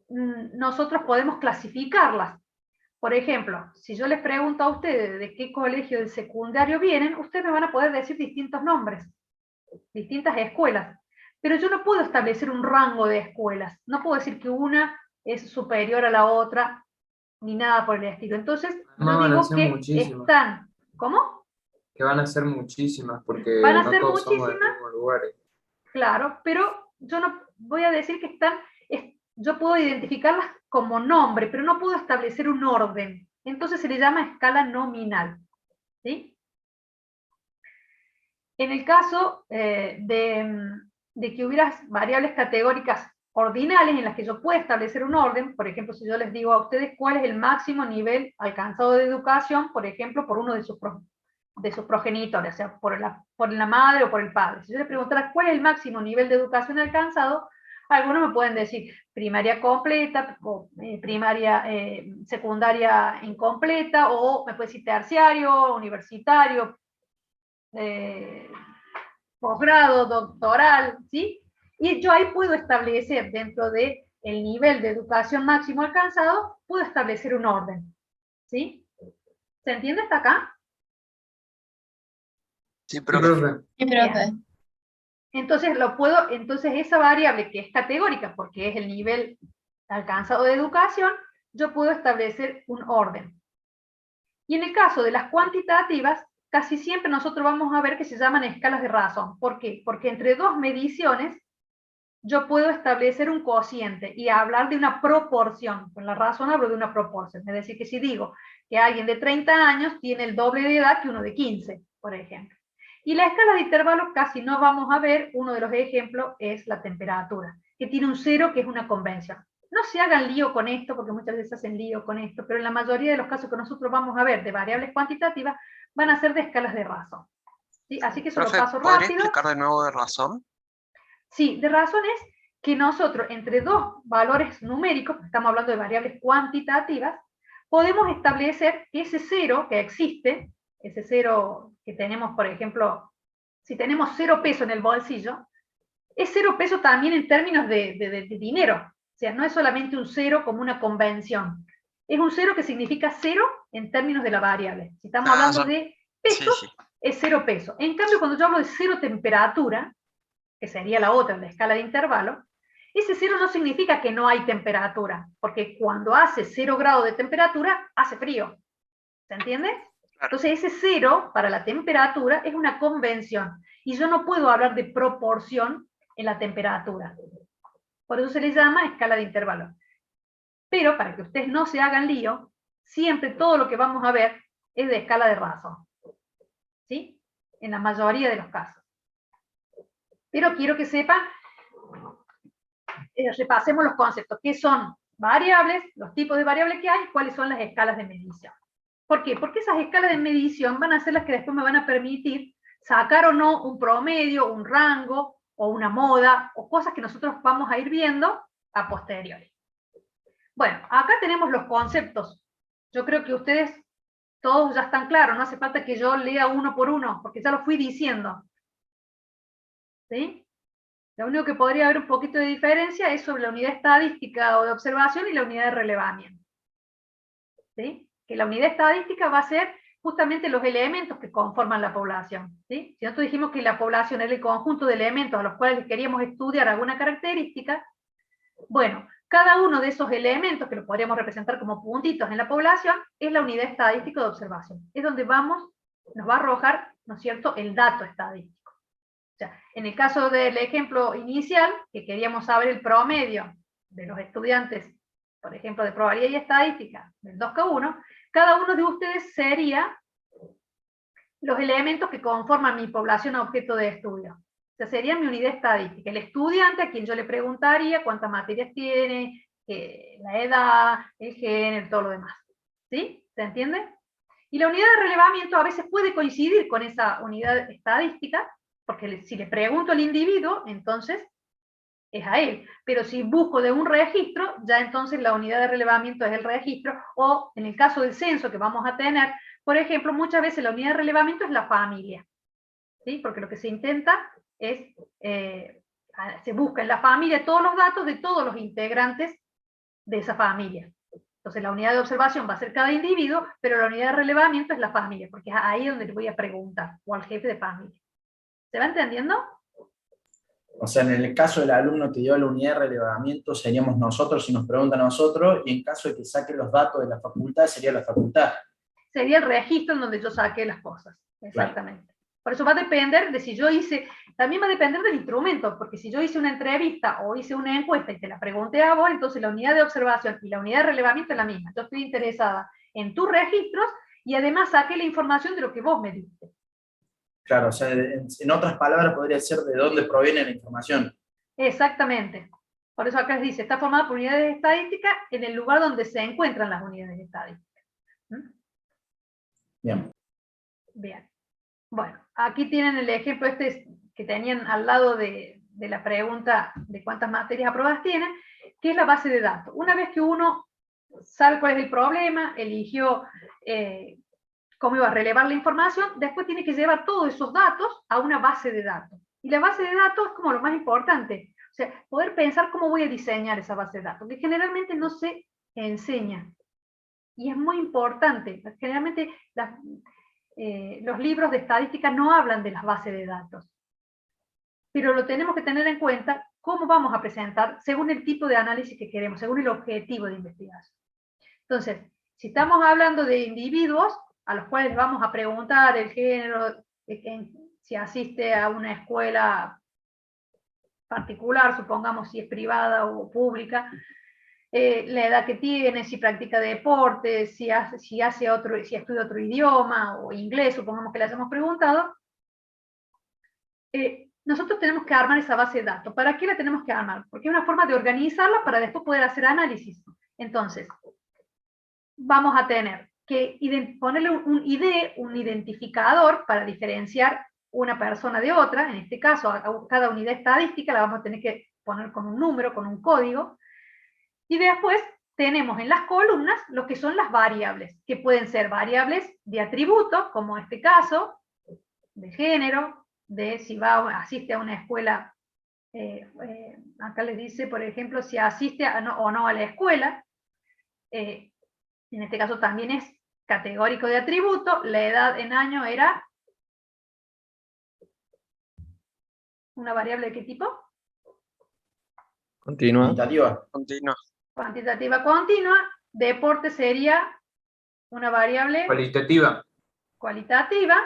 A: nosotros podemos clasificarlas. Por ejemplo, si yo les pregunto a ustedes de qué colegio del secundario vienen, ustedes me van a poder decir distintos nombres, distintas escuelas. Pero yo no puedo establecer un rango de escuelas. No puedo decir que una es superior a la otra, ni nada por el estilo. Entonces,
G: No,
A: yo
G: van a
A: digo
G: ser
A: que
G: muchísimas.
A: están... ¿Cómo?
G: Que van a ser muchísimas, porque
A: Van a
G: no
A: ser
G: todos somos
A: muchísimas,
G: del mismo lugar.
A: claro, pero yo no voy a decir que están... Yo puedo identificarlas como nombre, pero no puedo establecer un orden. Entonces se le llama escala nominal. ¿Sí? En el caso de que hubiera variables categóricas ordinales en las que yo pueda establecer un orden, por ejemplo, si yo les digo a ustedes cuál es el máximo nivel alcanzado de educación, por ejemplo, por uno de sus progenitores, o sea, por la madre o por el padre. Si yo les preguntara cuál es el máximo nivel de educación alcanzado, algunos me pueden decir primaria completa, o primaria secundaria incompleta, o me puede decir terciario, universitario, posgrado, doctoral, ¿sí? Y yo ahí puedo establecer dentro del nivel de educación máximo alcanzado, puedo establecer un orden, ¿sí? ¿Se entiende hasta acá?
B: Sí, profe.
C: Sí, profe.
A: Entonces esa variable que es categórica, porque es el nivel alcanzado de educación, yo puedo establecer un orden. Y en el caso de las cuantitativas, casi siempre nosotros vamos a ver que se llaman escalas de razón. ¿Por qué? Porque entre dos mediciones yo puedo establecer un cociente y hablar de una proporción. Con la razón hablo de una proporción. Es decir, que si digo que alguien de 30 años tiene el doble de edad que uno de 15, por ejemplo. Y la escala de intervalos casi no vamos a ver. Uno de los ejemplos es la temperatura, que tiene un 0, que es una convención. No se hagan lío con esto, porque muchas veces hacen lío con esto, pero en la mayoría de los casos que nosotros vamos a ver de variables cuantitativas, van a ser de escalas de razón. ¿Sí? Así que eso
B: Profe,
A: lo paso
B: ¿podría
A: rápido.
B: explicar de nuevo de razón?
A: Sí, de razón es que nosotros, entre dos valores numéricos, estamos hablando de variables cuantitativas, podemos establecer que ese 0 que existe, ese 0 que tenemos, por ejemplo, si tenemos 0 peso en el bolsillo, es 0 peso también en términos de dinero. O sea, no es solamente un 0 como una convención. Es un 0 que significa 0 en términos de la variable. Si estamos hablando de pesos, sí. Es 0 peso. En cambio, cuando yo hablo de 0 temperatura, que sería la otra en la escala de intervalo, ese 0 no significa que no hay temperatura, porque cuando hace 0 grados de temperatura, hace frío. ¿Se entiende? Entonces ese 0 para la temperatura es una convención, y yo no puedo hablar de proporción en la temperatura. Por eso se le llama escala de intervalo. Pero para que ustedes no se hagan lío, siempre todo lo que vamos a ver es de escala de razón. ¿Sí? En la mayoría de los casos. Pero quiero que sepan, repasemos los conceptos. ¿Qué son variables? Los tipos de variables que hay, cuáles son las escalas de medición. ¿Por qué? Porque esas escalas de medición van a ser las que después me van a permitir sacar o no un promedio, un rango, o una moda, o cosas que nosotros vamos a ir viendo a posteriori. Bueno, acá tenemos los conceptos. Yo creo que ustedes todos ya están claros, no hace falta que yo lea uno por uno, porque ya lo fui diciendo. ¿Sí? Lo único que podría haber un poquito de diferencia es sobre la unidad estadística o de observación y la unidad de relevamiento. ¿Sí? Que la unidad estadística va a ser justamente los elementos que conforman la población. ¿Sí? Si nosotros dijimos que la población era el conjunto de elementos a los cuales queríamos estudiar alguna característica, bueno, cada uno de esos elementos, que los podríamos representar como puntitos en la población, es la unidad estadística de observación. Es donde nos va a arrojar, ¿no es cierto?, el dato estadístico. O sea, en el caso del ejemplo inicial, que queríamos saber el promedio de los estudiantes, por ejemplo, de probabilidad y estadística del 2K1, cada uno de ustedes sería los elementos que conforman mi población objeto de estudio. sea, sería mi unidad estadística. El estudiante a quien yo le preguntaría cuántas materias tiene, la edad, el género, todo lo demás. ¿Sí? ¿Se entiende? Y la unidad de relevamiento a veces puede coincidir con esa unidad estadística, porque si le pregunto al individuo, entonces es a él. Pero si busco de un registro, ya entonces la unidad de relevamiento es el registro, o en el caso del censo que vamos a tener, por ejemplo, muchas veces la unidad de relevamiento es la familia, ¿sí? Porque lo que se intenta es, se busca en la familia todos los datos de todos los integrantes de esa familia. Entonces la unidad de observación va a ser cada individuo, pero la unidad de relevamiento es la familia, porque es ahí donde le voy a preguntar, o al jefe de familia. ¿Se va entendiendo?
K: O sea, en el caso del alumno que dio la unidad de relevamiento, seríamos nosotros si nos preguntan a nosotros, y en caso de que saque los datos de la facultad, sería la facultad.
A: Sería el registro en donde yo saqué las cosas, exactamente. Claro. Por eso va a depender de si yo hice, también va a depender del instrumento, porque si yo hice una entrevista o hice una encuesta y te la pregunté a vos, entonces la unidad de observación y la unidad de relevamiento es la misma. Yo estoy interesada en tus registros y además saqué la información de lo que vos me diste.
K: Claro, o sea, en otras palabras podría ser de dónde proviene la información.
A: Exactamente. Por eso acá dice, está formada por unidades estadísticas en el lugar donde se encuentran las unidades estadísticas. ¿Mm?
K: Bien.
A: Bien. Bueno, aquí tienen el ejemplo que tenían al lado de la pregunta de cuántas materias aprobadas tienen, que es la base de datos. Una vez que uno sabe cuál es el problema, eligió cómo iba a relevar la información, después tiene que llevar todos esos datos a una base de datos. Y la base de datos es como lo más importante. O sea, poder pensar cómo voy a diseñar esa base de datos, que generalmente no se enseña. Y es muy importante. Generalmente los libros de estadística no hablan de las bases de datos. Pero lo tenemos que tener en cuenta cómo vamos a presentar según el tipo de análisis que queremos, según el objetivo de investigación. Entonces, si estamos hablando de individuos a los cuales vamos a preguntar el género, si asiste a una escuela particular, supongamos si es privada o pública, la edad que tiene, si practica deporte, si estudia otro idioma o inglés, supongamos que le hayamos preguntado, nosotros tenemos que armar esa base de datos. ¿Para qué la tenemos que armar? Porque es una forma de organizarla para después poder hacer análisis. Entonces, vamos a tener que ponerle un ID, un identificador para diferenciar una persona de otra. En este caso, a cada unidad estadística la vamos a tener que poner con un número, con un código. Y después tenemos en las columnas lo que son las variables, que pueden ser variables de atributo, como en este caso, de género, de si asiste a una escuela, acá les dice, por ejemplo, si asiste o no a la escuela. En este caso también es categórico de atributo. La edad en año era una variable de qué tipo?
E: Continua.
K: Cuantitativa.
B: Continua.
A: Cuantitativa continua. Deporte sería una variable
G: Cualitativa.
A: Cualitativa.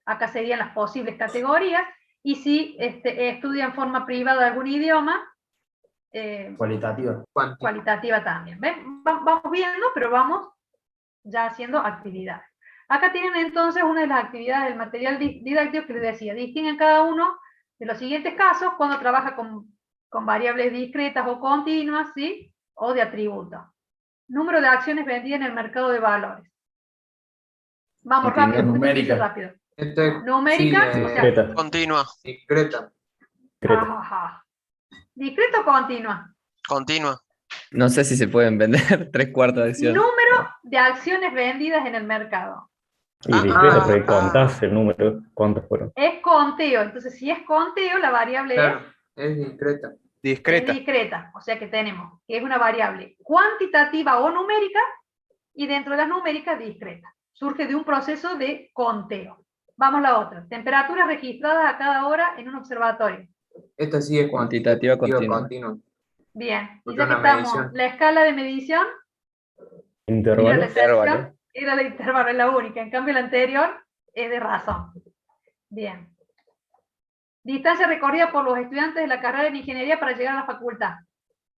A: Acá serían las posibles categorías. Y si estudia en forma privada algún idioma,
K: cualitativa.
A: Cualitativa también. ¿Ven? Vamos viendo, pero vamos ya haciendo actividades. Acá tienen entonces una de las actividades del material didáctico que les decía. Distinguen cada uno de los siguientes casos cuando trabaja con variables discretas o continuas, ¿sí? O de atributos. Número de acciones vendidas en el mercado de valores. Vamos rápido,
K: numérica.
A: Rápido.
G: Numérica,
A: sí, o sea,
B: Continua.
G: Discreta.
A: Ajá. ¿Discreta o continua?
B: Continua.
E: No sé si se pueden vender 3/4 de acción.
A: Número de acciones vendidas en el mercado.
L: Y discreta, porque contás el número, ¿cuántos fueron?
A: Es conteo, entonces si es conteo, la variable
G: es discreta.
A: Es discreta, o sea que tenemos que es una variable cuantitativa o numérica, y dentro de las numéricas discreta. Surge de un proceso de conteo. Vamos a la otra. Temperaturas registradas a cada hora en un observatorio.
G: Esta sí es
E: Cuantitativa continua.
A: Bien. Y
G: Porque
A: ya que
G: una
A: estamos,
G: medición.
A: la escala de medición
L: Intervalo.
A: era de intervalo, es la única. En cambio, la anterior es de razón. Bien. Distancia recorrida por los estudiantes de la carrera de ingeniería para llegar a la facultad.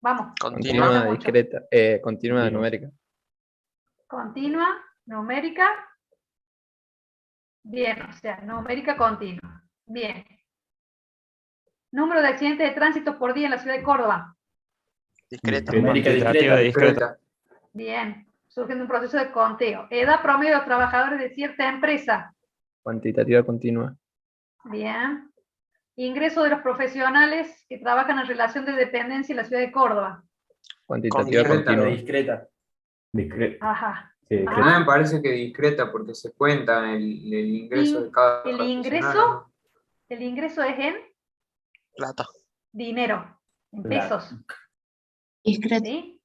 A: Vamos.
E: Continua, discreta, continua numérica.
A: Continua, numérica. Bien, o sea, numérica continua. Bien. Número de accidentes de tránsito por día en la ciudad de Córdoba.
B: Discreta.
K: Numérica
H: Cuantitativa
K: discreta.
H: discreta.
A: Bien, surge de un proceso de conteo. Edad promedio de los trabajadores de cierta empresa.
H: Cuantitativa continua.
A: Bien. Ingreso de los profesionales que trabajan en relación de dependencia en la ciudad de Córdoba.
H: Cuantitativa
G: Discreta.
H: continua.
K: Discreta.
A: Ajá.
L: Sí,
G: A mí me parece que discreta porque se cuenta el ingreso de cada
A: El
G: profesional,
A: ingreso,
G: ¿no?
A: el ingreso es en
B: Plata.
A: dinero, en
L: Plata.
A: pesos.
C: Discreto.
A: ¿Sí?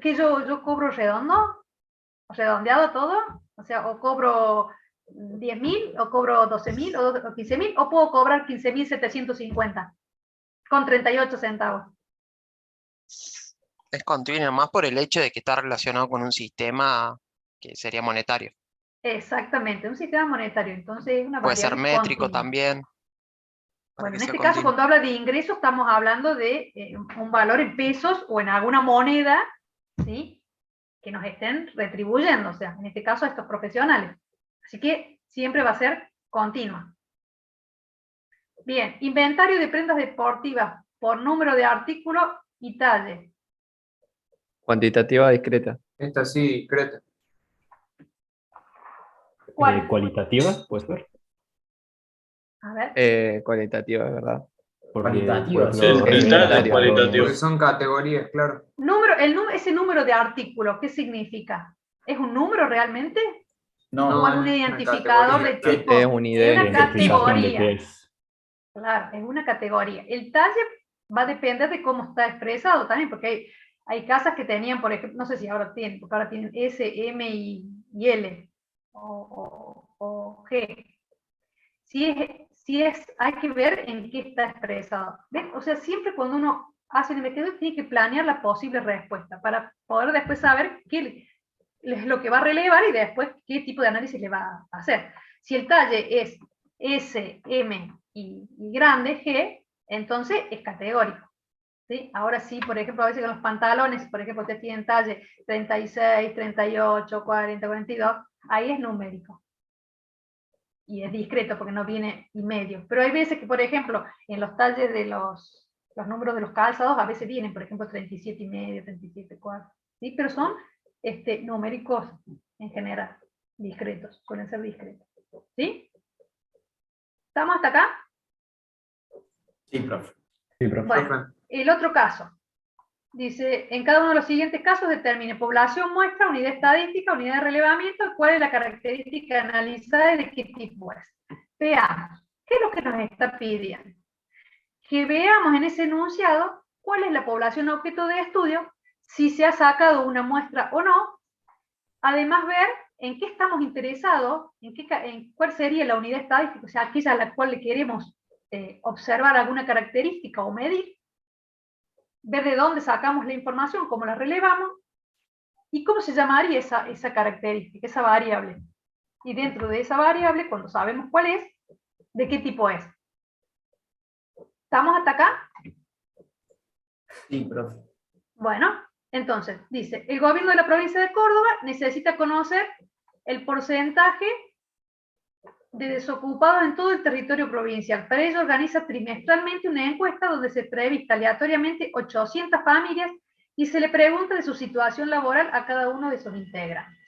A: ¿Que yo cobro redondo? ¿Redondeado todo? O sea, o cobro 10.000, o cobro 12.000, o 15.000, o puedo cobrar 15.750 con 38 centavos.
B: Es continuo, más por el hecho de que está relacionado con un sistema que sería monetario.
A: Exactamente, un sistema monetario. Entonces es una
B: Puede ser
A: variable
B: métrico
A: continua.
B: también. para
A: Bueno,
B: que
A: en
B: sea
A: este caso,
B: continuo.
A: cuando habla de ingresos, estamos hablando de un valor en pesos o en alguna moneda, ¿sí?, que nos estén retribuyendo, o sea, en este caso a estos profesionales. Así que siempre va a ser continua. Bien, inventario de prendas deportivas por número de artículo y talle.
H: Cuantitativa discreta.
G: Esta sí, discreta.
A: ¿Cuál?
L: Cualitativa, puede ser.
A: A ver.
H: Cualitativa, es verdad.
L: Porque,
K: Cualitativa,
L: por
K: sí.
L: ejemplo,
H: Es inventario.
G: Porque son categorías, claro.
A: Ese número de artículo, ¿qué significa? ¿Es un número realmente?
K: No,
A: ¿O es un
G: es una
A: identificador de
G: categoría,
A: tipo?
H: Es un
A: Es una
L: identificación de qué
A: categoría.
L: es.
A: Claro, es una categoría. El talle va a depender de cómo está expresado también, porque hay casas que tenían, por ejemplo, no sé si ahora tienen, porque ahora tienen S, M y L o G. Hay que ver en qué está expresado. ¿Ven? O sea, siempre cuando uno hace una investigación tiene que planear la posible respuesta para poder después saber qué es lo que va a relevar y después qué tipo de análisis le va a hacer. Si el talle es S, M y grande, G, entonces es categórico. ¿Sí? Ahora sí, por ejemplo, a veces con los pantalones, por ejemplo, ustedes tienen talle 36, 38, 40, 42, ahí es numérico. Y es discreto porque no viene y medio. Pero hay veces que, por ejemplo, en los talles de los números de los calzados, a veces vienen, por ejemplo, 37 y medio, 37, 4. ¿Sí? Pero son numéricos en general, discretos, suelen ser discretos. ¿Sí? ¿Estamos hasta acá?
K: Sí, profe.
L: Sí, profe.
A: Bueno, el otro caso. Dice, en cada uno de los siguientes casos determine población muestra, unidad estadística, unidad de relevamiento, cuál es la característica analizada y de qué tipo es. Veamos, ¿qué es lo que nos está pidiendo? Que veamos en ese enunciado cuál es la población objeto de estudio, si se ha sacado una muestra o no, además ver en qué estamos interesados, en cuál sería la unidad estadística, o sea, aquella a la cual le queremos observar alguna característica o medir, ver de dónde sacamos la información, cómo la relevamos, y cómo se llamaría esa característica, esa variable. Y dentro de esa variable, cuando sabemos cuál es, de qué tipo es. ¿Estamos hasta acá?
K: Sí, profe.
A: Bueno, entonces, dice, el gobierno de la provincia de Córdoba necesita conocer el porcentaje de desocupados en todo el territorio provincial. Para ello organiza trimestralmente una encuesta donde se entrevista aleatoriamente 800 familias y se le pregunta de su situación laboral a cada uno de sus integrantes.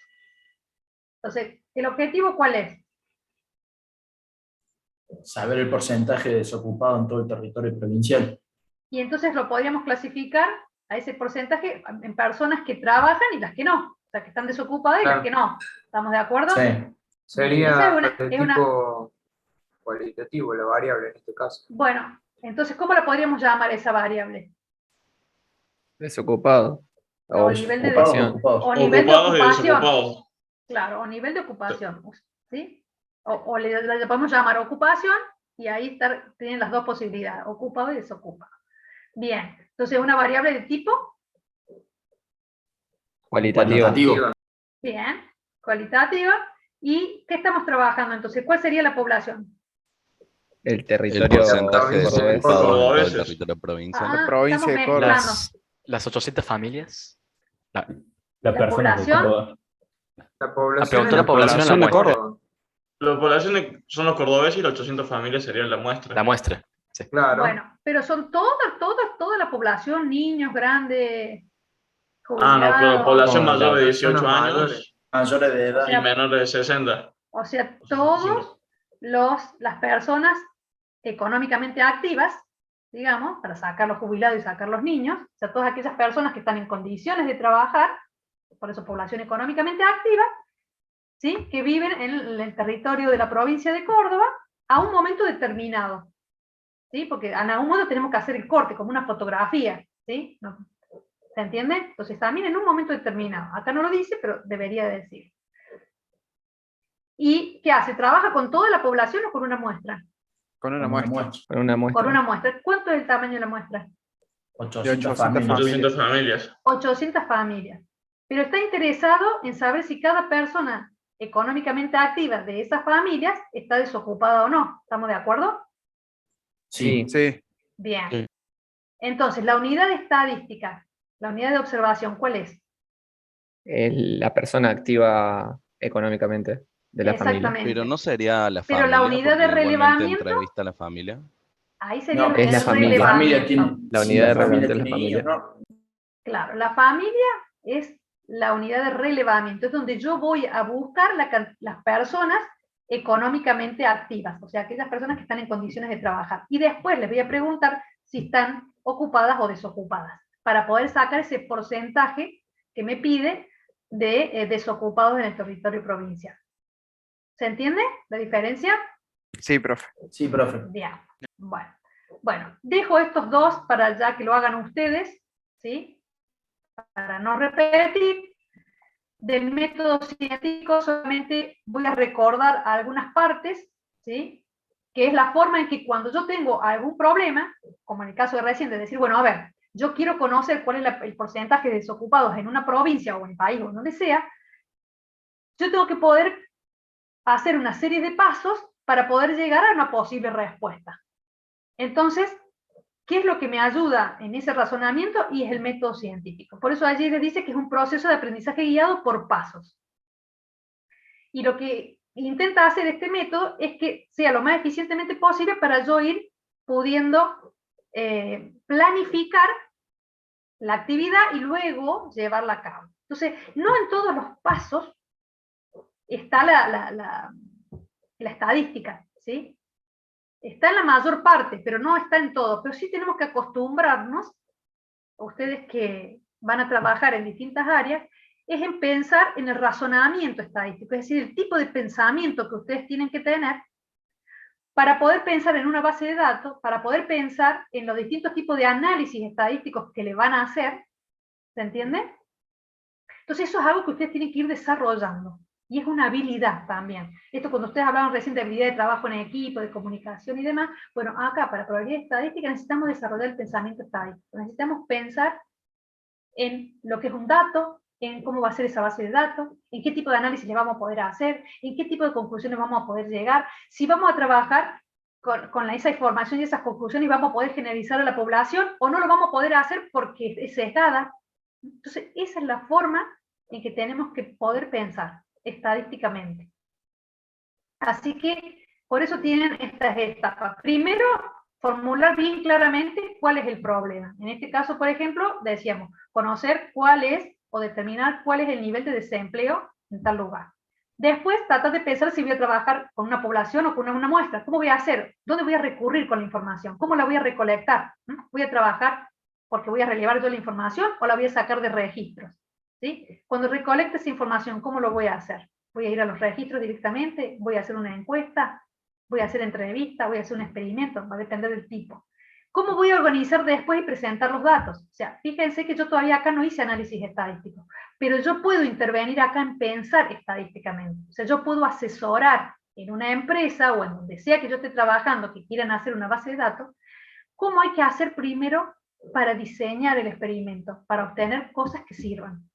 A: Entonces, ¿el objetivo cuál es?
K: Saber el porcentaje de desocupado en todo el territorio provincial.
A: Y entonces lo podríamos clasificar a ese porcentaje en personas que trabajan y las que no. O sea, que están desocupadas y
G: Claro.
A: las que no. ¿Estamos de acuerdo?
K: Sí.
G: Sería
A: Esa
G: de tipo cualitativo la variable en este caso.
A: Bueno, entonces, ¿cómo la podríamos llamar esa variable?
H: Desocupado.
A: O nivel de desocupados. O nivel de ocupación. Claro, o nivel de ocupación. ¿Sí? O le podemos llamar ocupación y ahí tienen las dos posibilidades, ocupado y desocupado. Bien, entonces una variable de tipo
H: Cualitativo.
A: Bien, cualitativa. ¿Y qué estamos trabajando entonces? ¿Cuál sería la población?
H: El territorio
J: El porcentaje de
H: cordobés.
J: desocupados en todo el territorio provincial.
A: Ah,
I: La provincia
A: estamos
I: de Córdoba.
A: mezclando.
N: Las 800 familias.
L: La persona de
A: población?
L: Córdoba.
G: La población,
N: preguntó la población en la muestra.
O: La población son los cordobeses y las 800 familias serían la muestra.
N: La muestra.
G: Claro.
A: Bueno, pero son toda la población, niños, grandes,
O: No, pero
A: jubilados.
O: población mayor de 18
G: Personas
O: años
K: Mayores de edad.
O: y menores de 60.
A: O sea, todos las personas económicamente activas, digamos, para sacar los jubilados y sacar los niños, o sea, todas aquellas personas que están en condiciones de trabajar, por eso población económicamente activa, ¿sí? Que viven en el territorio de la provincia de Córdoba a un momento determinado, ¿sí? Porque en algún modo tenemos que hacer el corte, como una fotografía, ¿sí? ¿Se entiende? Entonces también en un momento determinado. Acá no lo dice, pero debería decir. ¿Y qué hace? ¿Trabaja con toda la población o con una muestra?
I: Con una muestra.
H: Con una muestra.
A: Con una muestra. ¿Cuánto es el tamaño de la muestra?
K: 800
I: familias.
O: 800 familias.
A: 800 familias. Pero está interesado en saber si cada persona económicamente activa de esas familias está desocupada o no. ¿Estamos de acuerdo?
K: Sí.
I: Sí.
A: Bien.
N: Sí.
A: Entonces, la unidad de estadística, la unidad de observación, ¿cuál es?
H: La persona activa económicamente de la familia.
A: Exactamente.
J: Pero no sería la
A: Pero
J: familia.
A: la unidad de
J: porque igualmente
A: relevamiento,
J: entrevista a la familia.
A: ahí sería
K: No,
H: es la
A: el
H: familia.
K: La familia tiene,
A: relevamiento.
H: La
K: sí,
H: unidad de
K: familia
H: relevamiento es la
K: tiene
H: familia.
K: niños, ¿no?
A: Claro, la familia es la unidad de relevamiento, es donde yo voy a buscar las personas económicamente activas, o sea, aquellas personas que están en condiciones de trabajar. Y después les voy a preguntar si están ocupadas o desocupadas, para poder sacar ese porcentaje que me pide de desocupados en el territorio provincial. ¿Se entiende la diferencia?
I: Sí, profe.
K: Sí, profe.
A: Bien. Bueno, dejo estos dos para ya que lo hagan ustedes, ¿sí? Para no repetir. Del método científico solamente voy a recordar algunas partes, ¿sí? Que es la forma en que cuando yo tengo algún problema, como en el caso de recién, de decir, bueno, a ver, yo quiero conocer cuál es el porcentaje de desocupados en una provincia o en el país o donde sea, yo tengo que poder hacer una serie de pasos para poder llegar a una posible respuesta. Entonces, ¿qué es lo que me ayuda en ese razonamiento? Y es el método científico. Por eso allí les dice que es un proceso de aprendizaje guiado por pasos. Y lo que intenta hacer este método es que sea lo más eficientemente posible para yo ir pudiendo planificar la actividad y luego llevarla a cabo. Entonces, no en todos los pasos está la estadística, ¿sí? Está en la mayor parte, pero no está en todo. Pero sí tenemos que acostumbrarnos, ustedes que van a trabajar en distintas áreas, es en pensar en el razonamiento estadístico, es decir, el tipo de pensamiento que ustedes tienen que tener para poder pensar en una base de datos, para poder pensar en los distintos tipos de análisis estadísticos que le van a hacer, ¿se entiende? Entonces eso es algo que ustedes tienen que ir desarrollando. Y es una habilidad también. Esto cuando ustedes hablaban recién de habilidad de trabajo en equipo, de comunicación y demás, bueno, acá para probabilidad estadística necesitamos desarrollar el pensamiento estadístico. Necesitamos pensar en lo que es un dato, en cómo va a ser esa base de datos, en qué tipo de análisis le vamos a poder hacer, en qué tipo de conclusiones vamos a poder llegar, si vamos a trabajar con esa información y esas conclusiones y vamos a poder generalizar a la población, o no lo vamos a poder hacer porque es sesgada. Entonces, esa es la forma en que tenemos que poder pensar estadísticamente. Así que, por eso tienen estas etapas. Primero, formular bien claramente cuál es el problema. En este caso, por ejemplo, decíamos, conocer cuál es, o determinar cuál es el nivel de desempleo en tal lugar. Después, tratar de pensar si voy a trabajar con una población o con una muestra. ¿Cómo voy a hacer? ¿Dónde voy a recurrir con la información? ¿Cómo la voy a recolectar? ¿Voy a trabajar porque voy a relevar yo la información o la voy a sacar de registros? ¿Sí? Cuando recolecte esa información, ¿cómo lo voy a hacer? ¿Voy a ir a los registros directamente? ¿Voy a hacer una encuesta? ¿Voy a hacer entrevista? ¿Voy a hacer un experimento? Va a depender del tipo. ¿Cómo voy a organizar después y presentar los datos? O sea, fíjense que yo todavía acá no hice análisis estadístico, pero yo puedo intervenir acá en pensar estadísticamente. O sea, yo puedo asesorar en una empresa o en donde sea que yo esté trabajando que quieran hacer una base de datos, cómo hay que hacer primero para diseñar el experimento, para obtener cosas que sirvan.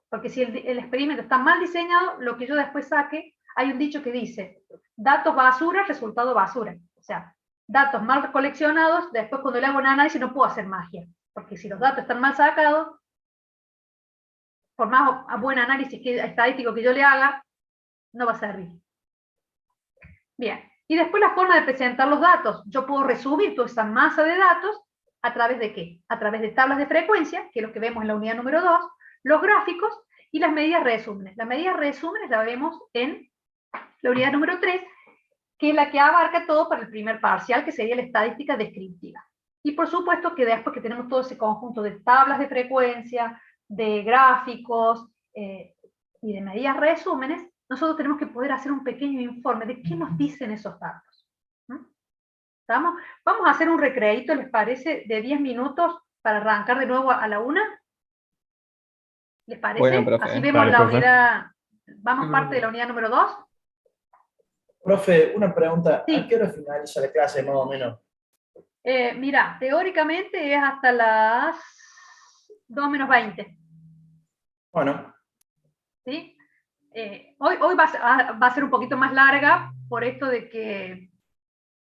A: Porque si el experimento está mal diseñado, lo que yo después saque, hay un dicho que dice, datos basura, resultado basura. O sea, datos mal coleccionados, después cuando le hago un análisis no puedo hacer magia. Porque si los datos están mal sacados, por más buen análisis estadístico que yo le haga, no va a servir. Bien, Y después la forma de presentar los datos. Yo puedo resumir toda esa masa de datos a través de ¿qué? A través de tablas de frecuencia, que es lo que vemos en la unidad número 2, los gráficos y las medidas resúmenes. Las medidas resúmenes las vemos en la unidad número 3, que es la que abarca todo para el primer parcial, que sería la estadística descriptiva. Y por supuesto que después que tenemos todo ese conjunto de tablas de frecuencia, de gráficos y de medidas resúmenes, nosotros tenemos que poder hacer un pequeño informe de qué nos dicen esos datos. ¿Estamos? Vamos a hacer un recreíto, ¿les parece? De 10 minutos para arrancar de nuevo a la 1. ¿Les parece?
H: Bueno, profe.
A: Así vemos
L: Dale,
A: la
L: profe.
A: unidad, vamos parte de la unidad número 2.
K: Profe, una pregunta.
A: Sí.
K: ¿A qué hora finaliza la clase, más o menos?
A: Mira, teóricamente es hasta las 2 menos 20.
K: Bueno.
A: ¿Sí? Hoy va a ser un poquito más larga por esto de que,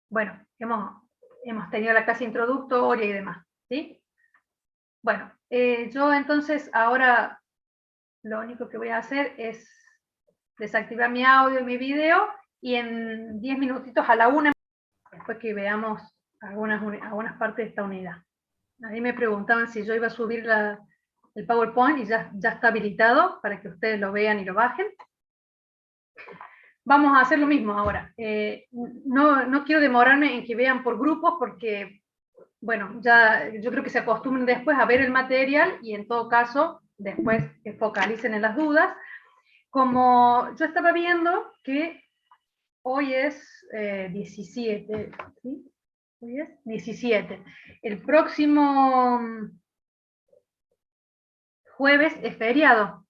A: bueno, hemos tenido la clase introductoria y demás. ¿Sí? Bueno, yo entonces ahora lo único que voy a hacer es desactivar mi audio y mi video y en 10 minutitos a la 1, después que veamos algunas partes de esta unidad. Ahí me preguntaban si yo iba a subir el PowerPoint y ya está habilitado para que ustedes lo vean y lo bajen. Vamos a hacer lo mismo ahora. No quiero demorarme en que vean por grupos porque, bueno, ya yo creo que se acostumbren después a ver el material y en todo caso después que focalicen en las dudas. Como yo estaba viendo que hoy es 17, ¿sí? Hoy es 17. El próximo jueves es feriado.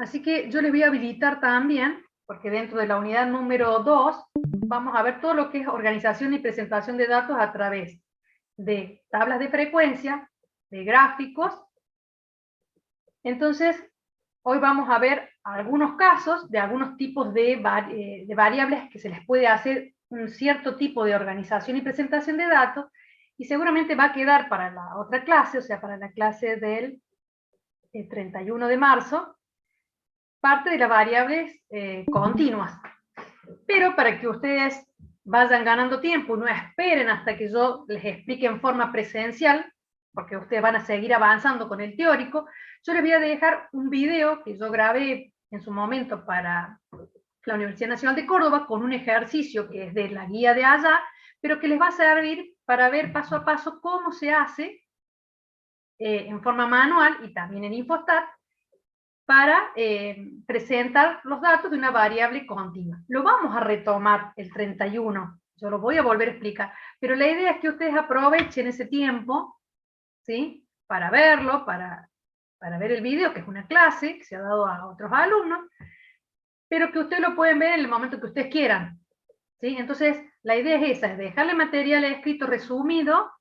A: Así que yo les voy a habilitar también, porque dentro de la unidad número 2 vamos a ver todo lo que es organización y presentación de datos a través de tablas de frecuencia, de gráficos. Entonces, hoy vamos a ver algunos casos de algunos tipos de variables que se les puede hacer un cierto tipo de organización y presentación de datos, y seguramente va a quedar para la otra clase, o sea, para la clase del 31 de marzo, parte de las variables continuas. Pero para que ustedes vayan ganando tiempo, no esperen hasta que yo les explique en forma presencial, porque ustedes van a seguir avanzando con el teórico, yo les voy a dejar un video que yo grabé en su momento para la Universidad Nacional de Córdoba, con un ejercicio que es de la guía de allá, pero que les va a servir para ver paso a paso cómo se hace en forma manual y también en Infostat, para presentar los datos de una variable continua. Lo vamos a retomar el 31, yo lo voy a volver a explicar, pero la idea es que ustedes aprovechen ese tiempo, ¿sí? Para verlo, para ver el video, que es una clase que se ha dado a otros alumnos, pero que ustedes lo pueden ver en el momento que ustedes quieran, ¿sí? Entonces, la idea es esa, es dejarle material escrito resumido.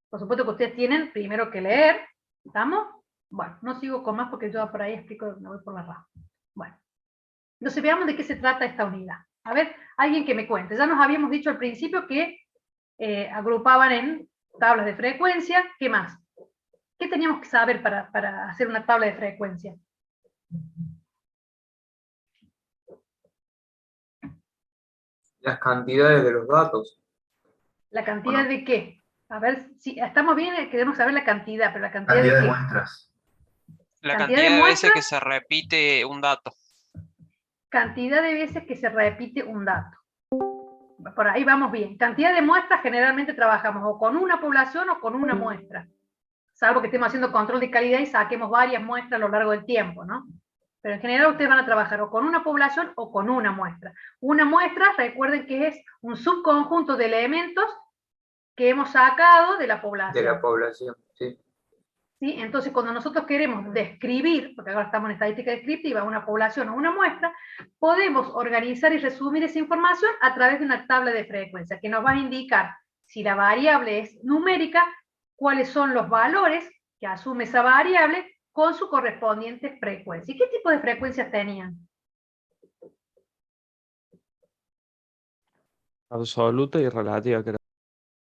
A: Por supuesto que ustedes tienen primero que leer, ¿estamos? Bueno, no sigo con más porque yo por ahí explico, me voy por la rama. Bueno, entonces veamos de qué se trata esta unidad. A ver, alguien que me cuente. Ya nos habíamos dicho al principio que agrupaban en tablas de frecuencia. ¿Qué más? ¿Qué teníamos que saber para hacer una tabla de frecuencia?
G: Las cantidades de los datos.
A: ¿La cantidad de qué? A ver, si estamos bien, queremos saber la cantidad, pero la cantidad de
D: Cantidad
A: qué.
D: de muestras.
B: La
A: ¿Cantidad de
B: cantidad de veces
A: muestras?
B: que se repite un dato.
A: Cantidad de veces que se repite un dato. Por ahí vamos bien. Cantidad de muestras, generalmente trabajamos o con una población o con una muestra. Salvo que estemos haciendo control de calidad y saquemos varias muestras a lo largo del tiempo, ¿no? Pero en general ustedes van a trabajar o con una población o con una muestra. Una muestra, recuerden que es un subconjunto de elementos que hemos sacado de la población.
G: De la población, sí.
A: ¿Sí? Entonces, cuando nosotros queremos describir, porque ahora estamos en estadística descriptiva, una población o una muestra, podemos organizar y resumir esa información a través de una tabla de frecuencia, que nos va a indicar si la variable es numérica, cuáles son los valores que asume esa variable con su correspondiente frecuencia. ¿Y qué tipo de frecuencias tenían?
E: Absoluta y relativa, creo.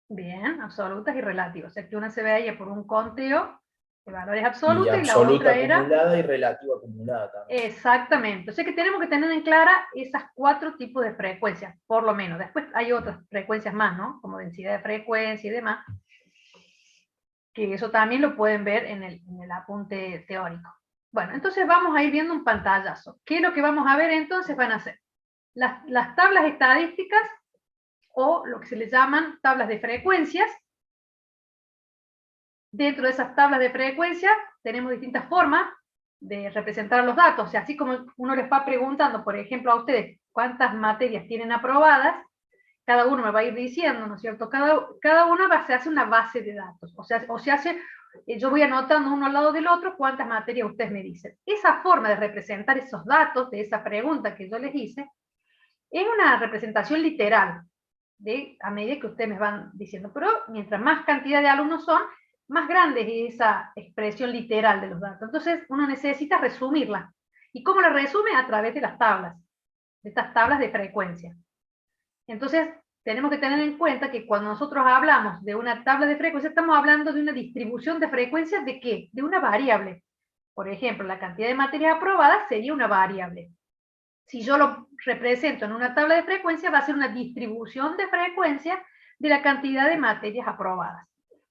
A: Bien, absolutas y relativas. O sea, que una se ve ahí por un conteo de valores
K: Y
A: absolutos, y la
K: absoluta
A: otra era...
K: acumulada y relativa acumulada también.
A: Exactamente. O sea que tenemos que tener en clara esas 4 tipos de frecuencias, por lo menos. Después hay otras frecuencias más, ¿no? Como densidad de frecuencia y demás, que eso también lo pueden ver en el apunte teórico. Bueno, entonces vamos a ir viendo un pantallazo. ¿Qué es lo que vamos a ver entonces? Van a ser las tablas estadísticas, o lo que se les llaman tablas de frecuencias. Dentro de esas tablas de frecuencia tenemos distintas formas de representar los datos. O sea, así como uno les va preguntando, por ejemplo, a ustedes, cuántas materias tienen aprobadas, cada uno me va a ir diciendo, ¿no es cierto? Cada uno se hace una base de datos. O sea, yo voy anotando uno al lado del otro cuántas materias ustedes me dicen. Esa forma de representar esos datos de esa pregunta que yo les hice, es una representación literal, a medida que ustedes me van diciendo. Pero mientras más cantidad de alumnos son, más grande es esa expresión literal de los datos. Entonces uno necesita resumirla. ¿Y cómo la resume? A través de las tablas, de estas tablas de frecuencia. Entonces tenemos que tener en cuenta que cuando nosotros hablamos de una tabla de frecuencia, estamos hablando de una distribución de frecuencias ¿de qué? De una variable. Por ejemplo, la cantidad de materias aprobadas sería una variable. Si yo lo represento en una tabla de frecuencia, va a ser una distribución de frecuencia de la cantidad de materias aprobadas.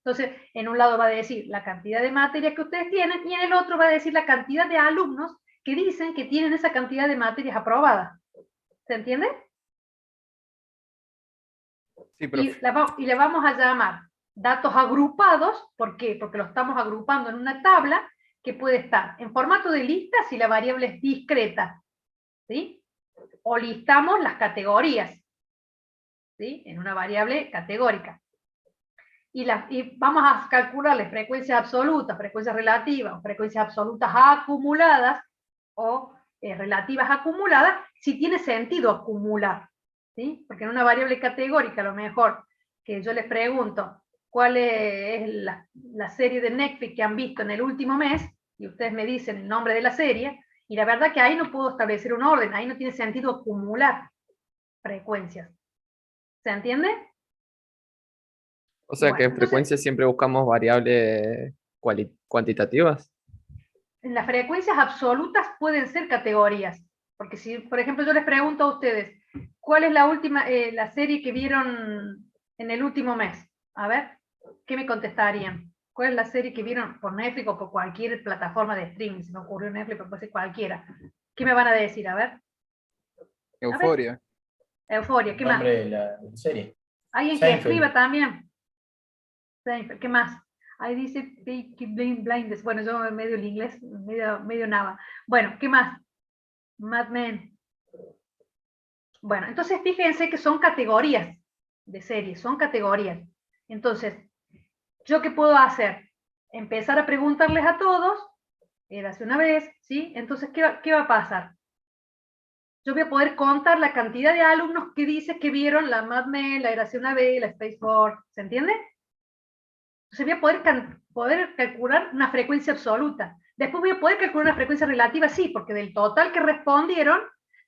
A: Entonces, en un lado va a decir la cantidad de materias que ustedes tienen, y en el otro va a decir la cantidad de alumnos que dicen que tienen esa cantidad de materias aprobadas. ¿Se entiende?
I: Sí, profe.
A: Y le vamos a llamar datos agrupados. ¿Por qué? Porque lo estamos agrupando en una tabla que puede estar en formato de lista si la variable es discreta, ¿sí? O listamos las categorías, ¿sí? En una variable categórica. Y vamos a calcularle frecuencias absolutas, frecuencias relativas, o frecuencias absolutas acumuladas, o relativas acumuladas, si tiene sentido acumular, ¿sí? Porque en una variable categórica, a lo mejor, que yo les pregunto, ¿cuál es la serie de Netflix que han visto en el último mes? Y ustedes me dicen el nombre de la serie, y la verdad que ahí no puedo establecer un orden, ahí no tiene sentido acumular frecuencias. ¿Se entiende?
H: O sea que en
A: Entonces,
H: frecuencia siempre buscamos variables cuantitativas.
A: en las frecuencias absolutas pueden ser categorías. Porque si, por ejemplo, yo les pregunto a ustedes, ¿cuál es la última, la serie que vieron en el último mes? A ver, ¿qué me contestarían? ¿Cuál es la serie que vieron por Netflix o por cualquier plataforma de streaming? Se me ocurrió Netflix, pero puede ser cualquiera. ¿Qué me van a decir? A ver.
I: Euforia.
A: Euforia, ¿qué más?
K: Nombre de la serie.
A: Alguien que
K: Seinfeld.
A: escriba también. Seinfeld, ¿qué más? Ahí dice Peaky Blinders. Bueno, yo medio el inglés, medio nada. Bueno, ¿qué más? Mad Men. Bueno, entonces fíjense que son categorías de series, son categorías. Entonces, ¿yo qué puedo hacer? Empezar a preguntarles a todos, érase una vez, ¿sí? Entonces, ¿qué va a pasar? Yo voy a poder contar la cantidad de alumnos que dice que vieron la Mad Men, la érase una vez, la Space Force, ¿se entiende? Entonces voy a poder calcular una frecuencia absoluta. Después voy a poder calcular una frecuencia relativa, sí, porque del total que respondieron,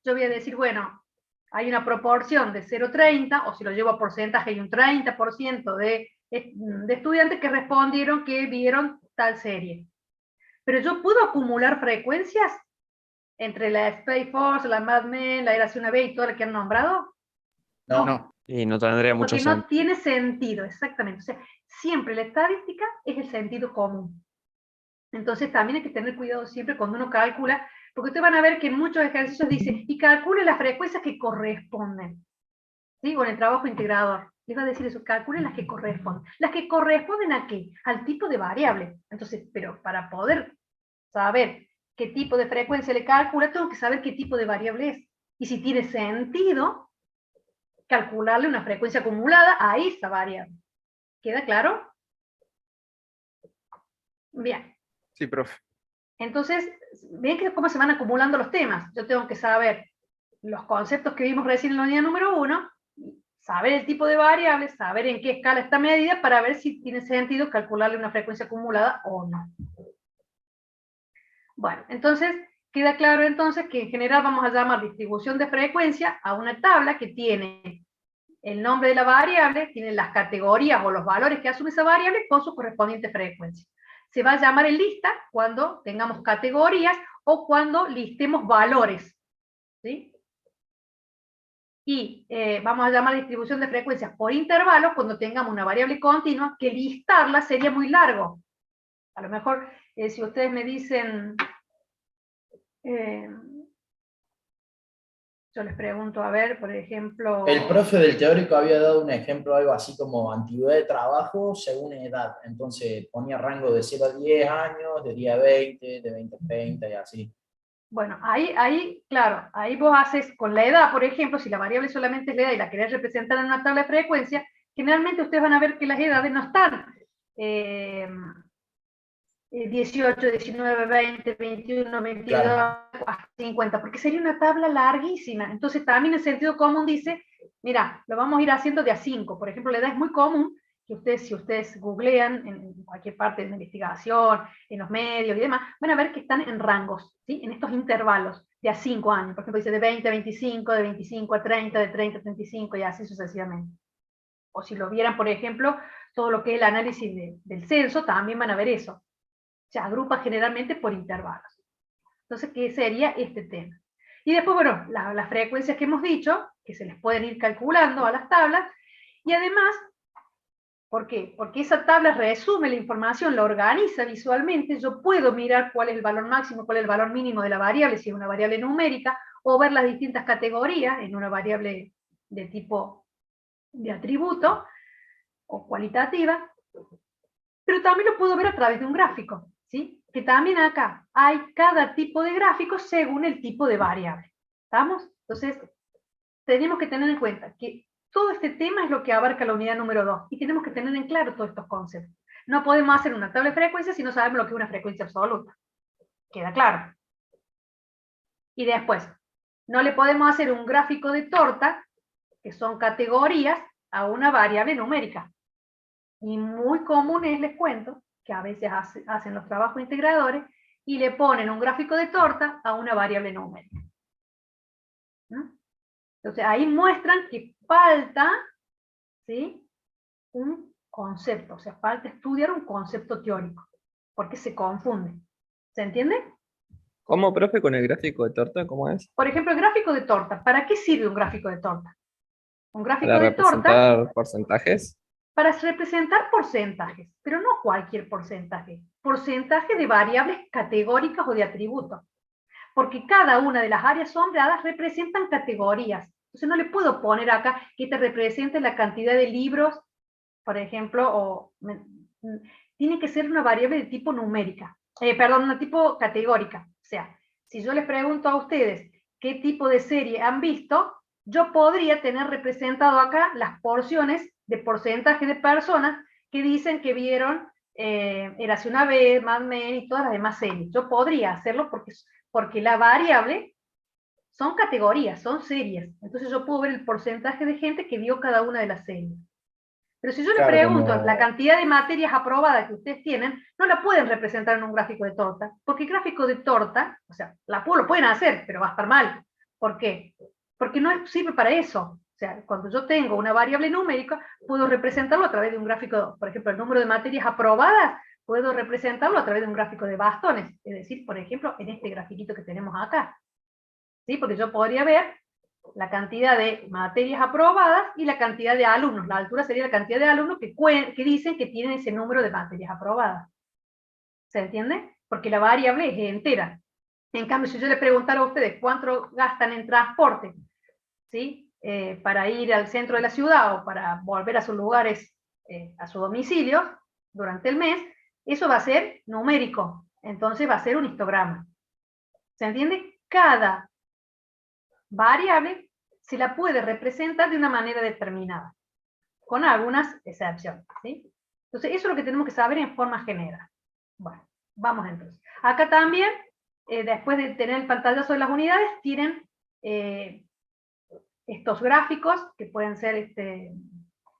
A: yo voy a decir, bueno, hay una proporción de 0,30, o si lo llevo a porcentaje, hay un 30% de estudiantes que respondieron que vieron tal serie. Pero yo puedo acumular frecuencias entre la Space Force, la Mad Men, la Érase una vez y todas las que han nombrado.
K: No.
H: Y no tendría mucho
A: Porque no
H: sentido.
A: tiene sentido, exactamente. O sea, siempre la estadística es el sentido común. Entonces también hay que tener cuidado siempre cuando uno calcula, porque ustedes van a ver que en muchos ejercicios dice, y calcule las frecuencias que corresponden. ¿Sí? Con el trabajo integrador. Les va a decir eso, calculen las que corresponden. ¿Las que corresponden a qué? Al tipo de variable. Entonces, pero para poder saber qué tipo de frecuencia le calcula, tengo que saber qué tipo de variable es. Y si tiene sentido calcularle una frecuencia acumulada a esa variable. ¿Queda claro? Bien.
I: Sí, profe.
A: Entonces, ven cómo se van acumulando los temas. Yo tengo que saber los conceptos que vimos recién en la unidad número 1, saber el tipo de variable, saber en qué escala está medida, para ver si tiene sentido calcularle una frecuencia acumulada o no. Bueno, entonces, queda claro entonces que en general vamos a llamar distribución de frecuencia a una tabla que tiene el nombre de la variable, tiene las categorías o los valores que asume esa variable con su correspondiente frecuencia. se va a llamar en lista cuando tengamos categorías o cuando listemos valores, ¿sí? Y vamos a llamar distribución de frecuencias por intervalos cuando tengamos una variable continua, que listarla sería muy largo. A lo mejor, si ustedes me dicen, yo les pregunto, a ver, por ejemplo...
K: El profe del teórico había dado un ejemplo, algo así como antigüedad de trabajo según edad. Entonces ponía rango de 0 a 10 años, de 10 a 20, de 20 a 30 y así.
A: Bueno, ahí, claro, ahí vos haces con la edad, por ejemplo, si la variable solamente es la edad y la querés representar en una tabla de frecuencia, generalmente ustedes van a ver que las edades no están 18, 19, 20, 21, 22, hasta 50, porque sería una tabla larguísima. Entonces también el sentido común dice, mira, lo vamos a ir haciendo de a 5. Por ejemplo, la edad es muy común, que ustedes, si ustedes googlean en cualquier parte de la investigación, en los medios y demás, van a ver que están en rangos, ¿sí? En estos intervalos de a 5 años. Por ejemplo, dice de 20 a 25, de 25 a 30, de 30 a 35 y así sucesivamente. O si lo vieran, por ejemplo, todo lo que es el análisis del censo, también van a ver eso. Se agrupa generalmente por intervalos. Entonces, ¿qué sería este tema? Y después, bueno, las frecuencias que hemos dicho, que se les pueden ir calculando a las tablas, y además, ¿por qué? Porque esa tabla resume la información, la organiza visualmente, yo puedo mirar cuál es el valor máximo, cuál es el valor mínimo de la variable, si es una variable numérica, o ver las distintas categorías en una variable de tipo de atributo, o cualitativa, pero también lo puedo ver a través de un gráfico, ¿sí? Que también acá hay cada tipo de gráfico según el tipo de variable. ¿Estamos? Entonces, tenemos que tener en cuenta que todo este tema es lo que abarca la unidad número 2, y tenemos que tener en claro todos estos conceptos. No podemos hacer una tabla de frecuencias si no sabemos lo que es una frecuencia absoluta. ¿Queda claro? Y después, no le podemos hacer un gráfico de torta, que son categorías, a una variable numérica. Y muy común es, les cuento, que a veces hacen los trabajos integradores y le ponen un gráfico de torta a una variable numérica. ¿No? Entonces ahí muestran que falta, ¿sí?, un concepto, o sea, falta estudiar un concepto teórico, porque se confunde. ¿Se entiende?
H: ¿Cómo, profe, con el gráfico de torta? ¿Cómo es?
A: Por ejemplo, el gráfico de torta. ¿Para qué sirve un gráfico de torta? Un gráfico
H: ¿Para
A: de torta
H: representar porcentajes?
A: para representar porcentajes, pero no cualquier porcentaje. Porcentaje de variables categóricas o de atributos. Porque cada una de las áreas sombreadas representan categorías. Entonces no le puedo poner acá que te represente la cantidad de libros, por ejemplo, o tiene que ser una variable de tipo numérica, perdón, una tipo categórica. O sea, si yo les pregunto a ustedes qué tipo de serie han visto, yo podría tener representado acá las porciones de porcentaje de personas que dicen que vieron Érase una vez, Mad Men y todas las demás series. Yo podría hacerlo porque la variable son categorías, son series. Entonces yo puedo ver el porcentaje de gente que vio cada una de las series. Pero si yo
K: Claro,
A: le pregunto
K: como-
A: la cantidad de materias aprobadas que ustedes tienen, no la pueden representar en un gráfico de torta, porque el gráfico de torta, o sea, lo pueden hacer, pero va a estar mal. ¿Por qué? Porque no sirve para eso. O sea, cuando yo tengo una variable numérica, puedo representarlo a través de un gráfico, por ejemplo, el número de materias aprobadas, puedo representarlo a través de un gráfico de bastones, es decir, por ejemplo, en este grafiquito que tenemos acá. ¿Sí? Porque yo podría ver la cantidad de materias aprobadas y la cantidad de alumnos. La altura sería la cantidad de alumnos que dicen que tienen ese número de materias aprobadas. ¿Se entiende? Porque la variable es entera. En cambio, si yo le preguntara a ustedes cuánto gastan en transporte, ¿sí?, para ir al centro de la ciudad o para volver a sus lugares, a su domicilio, durante el mes, eso va a ser numérico. Entonces va a ser un histograma. ¿Se entiende? Cada variable se la puede representar de una manera determinada, con algunas excepciones, ¿sí? Entonces, eso es lo que tenemos que saber en forma general. Bueno, vamos entonces. Acá también, después de tener el pantallazo de las unidades, tienen estos gráficos, que pueden ser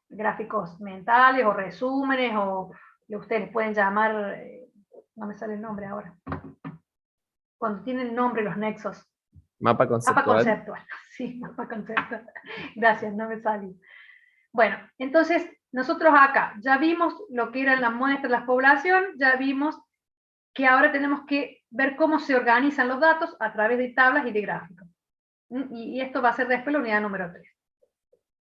A: gráficos mentales, o resúmenes, o que ustedes pueden llamar, no me sale el nombre ahora, cuando tienen nombre los nexos.
H: Mapa conceptual.
A: Mapa conceptual, sí, mapa conceptual. Gracias, no me salió. Bueno, entonces, nosotros acá ya vimos lo que eran las muestras de la población, ya vimos que ahora tenemos que ver cómo se organizan los datos a través de tablas y de gráficos. Y esto va a ser después la unidad número 3.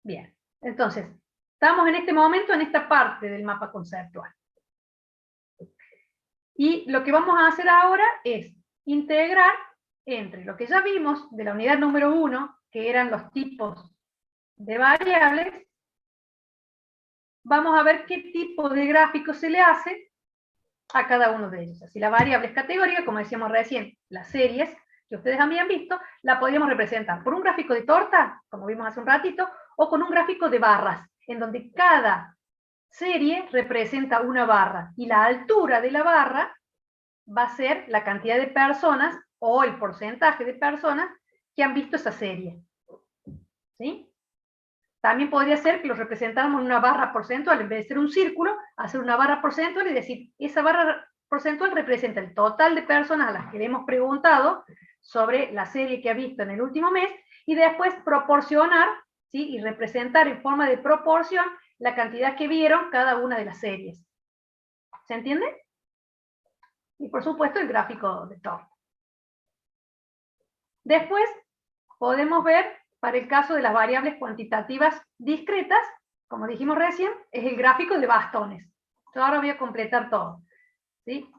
A: Bien, entonces, estamos en este momento en esta parte del mapa conceptual. Y lo que vamos a hacer ahora es integrar entre lo que ya vimos de la unidad número 1, que eran los tipos de variables, vamos a ver qué tipo de gráfico se le hace a cada uno de ellos. Si la variable es categórica, como decíamos recién, las series que ustedes habían visto, la podríamos representar por un gráfico de torta, como vimos hace un ratito, o con un gráfico de barras, en donde cada serie representa una barra, y la altura de la barra va a ser la cantidad de personas, o el porcentaje de personas que han visto esa serie. ¿Sí? También podría ser que lo representáramos en una barra porcentual, en vez de ser un círculo, hacer una barra porcentual y decir, esa barra porcentual representa el total de personas a las que le hemos preguntado sobre la serie que ha visto en el último mes, y después proporcionar, ¿sí? Y representar en forma de proporción la cantidad que vieron cada una de las series. ¿Se entiende? Y por supuesto el gráfico de torta. Después podemos ver, para el caso de las variables cuantitativas discretas, como dijimos recién, es el gráfico de bastones. Yo ahora voy a completar todo. ¿Sí?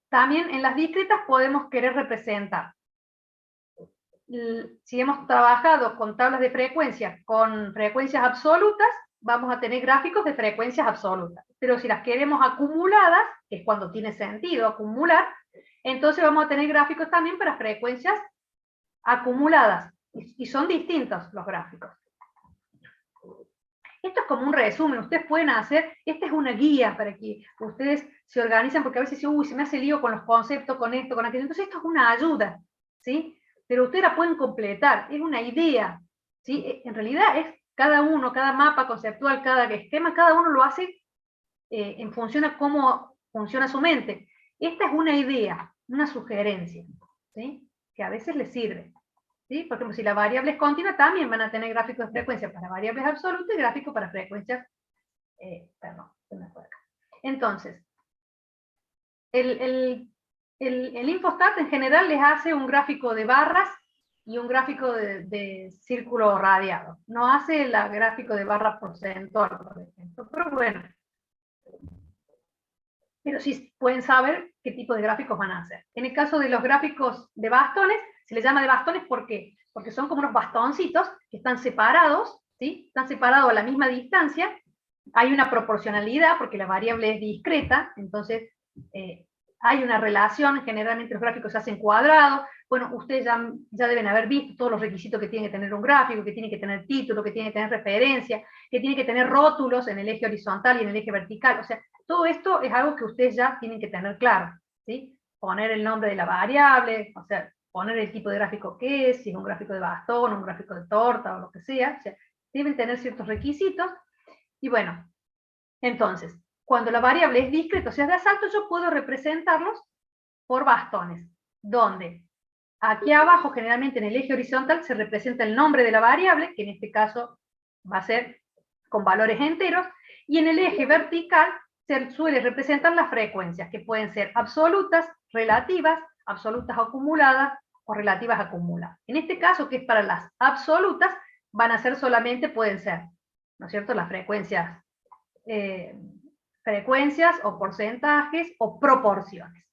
A: También en las discretas podemos querer representar. Si hemos trabajado con tablas de frecuencia, con frecuencias absolutas, vamos a tener gráficos de frecuencias absolutas. Pero si las queremos acumuladas, que es cuando tiene sentido acumular, entonces vamos a tener gráficos también para frecuencias acumuladas. Y son distintos los gráficos. Esto es como un resumen, ustedes pueden hacer, esta es una guía para que ustedes se organicen, porque a veces dicen, uy, se me hace lío con los conceptos, con esto, con aquello. Entonces esto es una ayuda, ¿sí? Pero ustedes la pueden completar, es una idea, ¿sí? En realidad es cada uno, cada mapa conceptual, cada esquema, cada uno lo hace en función a cómo funciona su mente. Esta es una idea, una sugerencia, ¿sí? Que a veces les sirve. ¿Sí? Por ejemplo, si la variable es continua, también van a tener gráficos de frecuencia para variables absolutas y gráficos para frecuencias, perdón, se me fue acá. Entonces, el Infostat en general les hace un gráfico de barras y un gráfico de círculo radiado. No hace el gráfico de barra porcentual, por ejemplo. Pero bueno, pero sí pueden saber qué tipo de gráficos van a hacer. En el caso de los gráficos de bastones, se les llama de bastones ¿por qué? Porque son como unos bastoncitos que están separados, ¿sí? Están separados a la misma distancia. Hay una proporcionalidad porque la variable es discreta, entonces hay una relación, generalmente los gráficos se hacen cuadrados. Bueno, ustedes ya deben haber visto todos los requisitos que tiene que tener un gráfico, que tiene que tener título, que tiene que tener referencia, que tiene que tener rótulos en el eje horizontal y en el eje vertical. O sea, todo esto es algo que ustedes ya tienen que tener claro, ¿sí? Poner el nombre de la variable, o sea, poner el tipo de gráfico que es, si es un gráfico de bastón, un gráfico de torta o lo que sea. O sea, deben tener ciertos requisitos. Y bueno, entonces, cuando la variable es discreta, o sea, de asalto, yo puedo representarlos por bastones, donde aquí abajo, generalmente en el eje horizontal, se representa el nombre de la variable, que en este caso va a ser con valores enteros, y en el eje vertical se suele representar las frecuencias, que pueden ser absolutas, relativas acumuladas, o relativas acumuladas. En este caso, que es para las absolutas, van a ser solamente, pueden ser, ¿no es cierto?, las frecuencias o porcentajes o proporciones.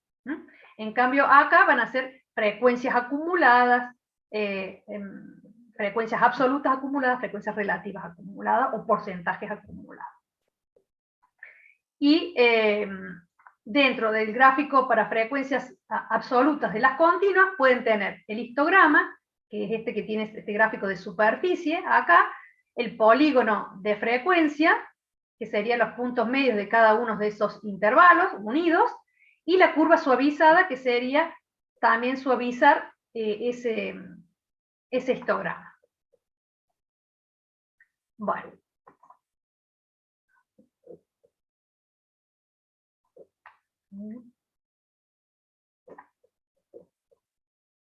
A: En cambio, acá van a ser frecuencias acumuladas, frecuencias absolutas acumuladas, frecuencias relativas acumuladas o porcentajes acumulados. Y dentro del gráfico para frecuencias absolutas de las continuas pueden tener el histograma, que es este que tiene este gráfico de superficie acá, el polígono de frecuencia, que serían los puntos medios de cada uno de esos intervalos unidos, y la curva suavizada, que sería también suavizar ese histograma. Bueno.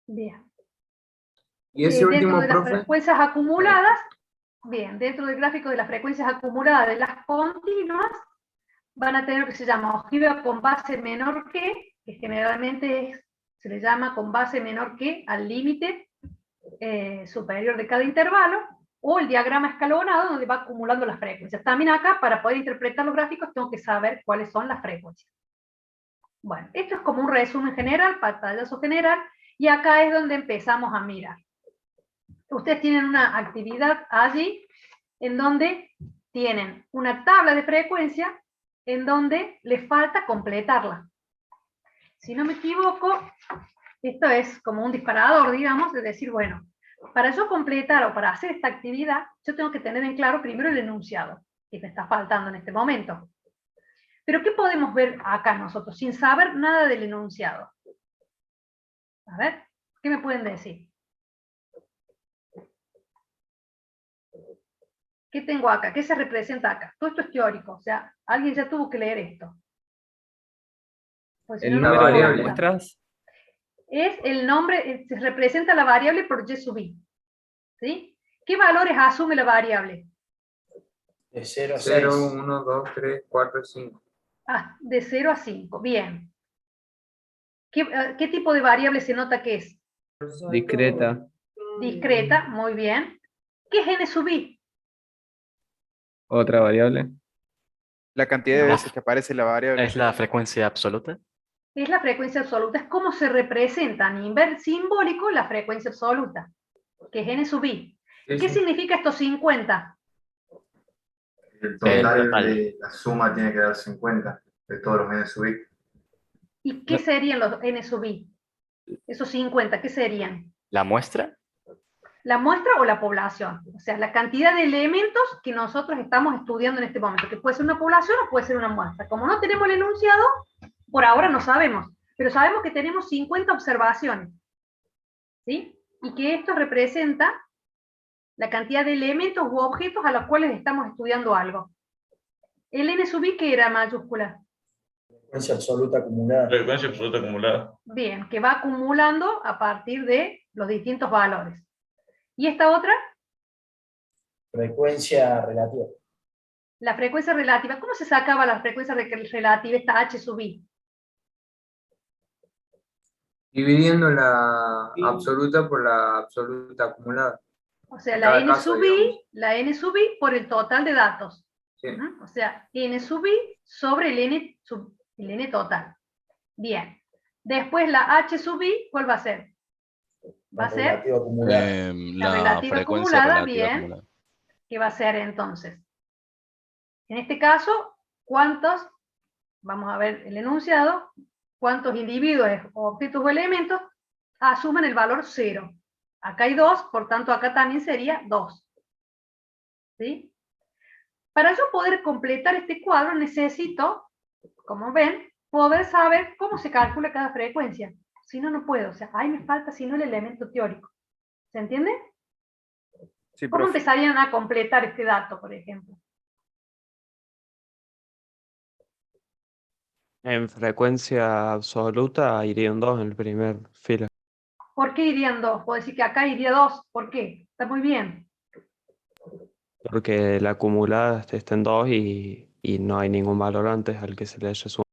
A: Bien.
G: Y ese último,
A: dentro de las
G: profe.
A: frecuencias acumuladas, Bien, dentro del gráfico de las frecuencias acumuladas de las continuas, van a tener lo que se llama ojiva con base menor que generalmente se le llama con base menor que al límite superior de cada intervalo, o el diagrama escalonado donde va acumulando las frecuencias. También acá, para poder interpretar los gráficos, tengo que saber cuáles son las frecuencias. Bueno, esto es como un resumen general, pantallazo general, y acá es donde empezamos a mirar. Ustedes tienen una actividad allí en donde tienen una tabla de frecuencia en donde les falta completarla. Si no me equivoco, esto es como un disparador, digamos, de decir, bueno, para yo completar o para hacer esta actividad, yo tengo que tener en claro primero el enunciado, que me está faltando en este momento. Pero ¿qué podemos ver acá nosotros, sin saber nada del enunciado? A ver, ¿qué me pueden decir? ¿Qué tengo acá? ¿Qué se representa acá? Todo esto es teórico, o sea, alguien ya tuvo que leer esto. Pues si
H: El
A: no, no
H: número
A: puedo
H: de
A: calcular.
H: muestras,
A: Es el nombre, se representa la variable por y sub i. ¿Sí? ¿Qué valores asume la variable?
K: De 0 a
G: 0,
K: 6.
G: 1, 2, 3, 4, 5.
A: Ah, de 0 a 5. Bien. ¿Qué tipo de variable se nota que es?
H: discreta,
A: Discreta, muy bien. ¿Qué es n sub i?
H: otra variable.
I: La cantidad de
N: No.
I: veces que aparece la variable.
N: ¿Es la frecuencia absoluta?
A: Es la frecuencia absoluta, es cómo se representa a nivel simbólico la frecuencia absoluta, que es n sub i.
G: Sí,
A: ¿Qué
G: sí.
A: significa estos 50?
D: El total
N: total.
D: de la suma tiene que dar 50 de todos los n sub i.
A: ¿Y qué serían los n sub i? Esos 50, ¿qué serían?
N: ¿La muestra?
A: La muestra o la población, o sea, la cantidad de elementos que nosotros estamos estudiando en este momento, que puede ser una población o puede ser una muestra. Como no tenemos el enunciado, por ahora no sabemos, pero sabemos que tenemos 50 observaciones, ¿sí? Y que esto representa la cantidad de elementos u objetos a los cuales estamos estudiando algo. El n sub i, ¿qué era mayúscula?
K: Frecuencia absoluta acumulada.
O: Frecuencia absoluta acumulada.
A: Bien, que va acumulando a partir de los distintos valores. ¿Y esta otra?
K: Frecuencia relativa.
A: La frecuencia relativa. ¿Cómo se sacaba la frecuencia relativa, esta h sub i?
G: Dividiendo la absoluta por la absoluta acumulada.
A: O sea,
G: En
A: la
G: cada
A: n
G: caso,
A: sub i,
G: digamos.
A: la n sub i por el total de datos.
G: Sí.
A: ¿Mm? O sea, n sub i sobre el n total. Bien. Después la h sub i, ¿cuál va a ser? Va a ser
K: Relativa acumulada.
A: la
J: La
A: relativa
J: frecuencia
A: acumulada,
J: relativa
A: bien.
J: acumulada.
A: ¿Qué va a ser entonces? En este caso, ¿cuántos? Vamos a ver el enunciado. ¿Cuántos individuos, objetos o elementos asumen el valor 0? Acá hay 2, por tanto acá también sería 2. ¿Sí? Para yo poder completar este cuadro necesito, como ven, poder saber cómo se calcula cada frecuencia. Si no, no puedo. O sea, ahí me falta si no el elemento teórico. ¿Se entiende?
I: Sí,
A: ¿Cómo
I: profe.
A: empezarían a completar este dato, por ejemplo?
E: En frecuencia absoluta irían 2 en el primer fila.
A: ¿Por qué irían 2? Puedo decir que acá iría 2. ¿Por qué? Está muy bien.
E: Porque la acumulada está en 2 y no hay ningún valor antes al que se le haya sumado.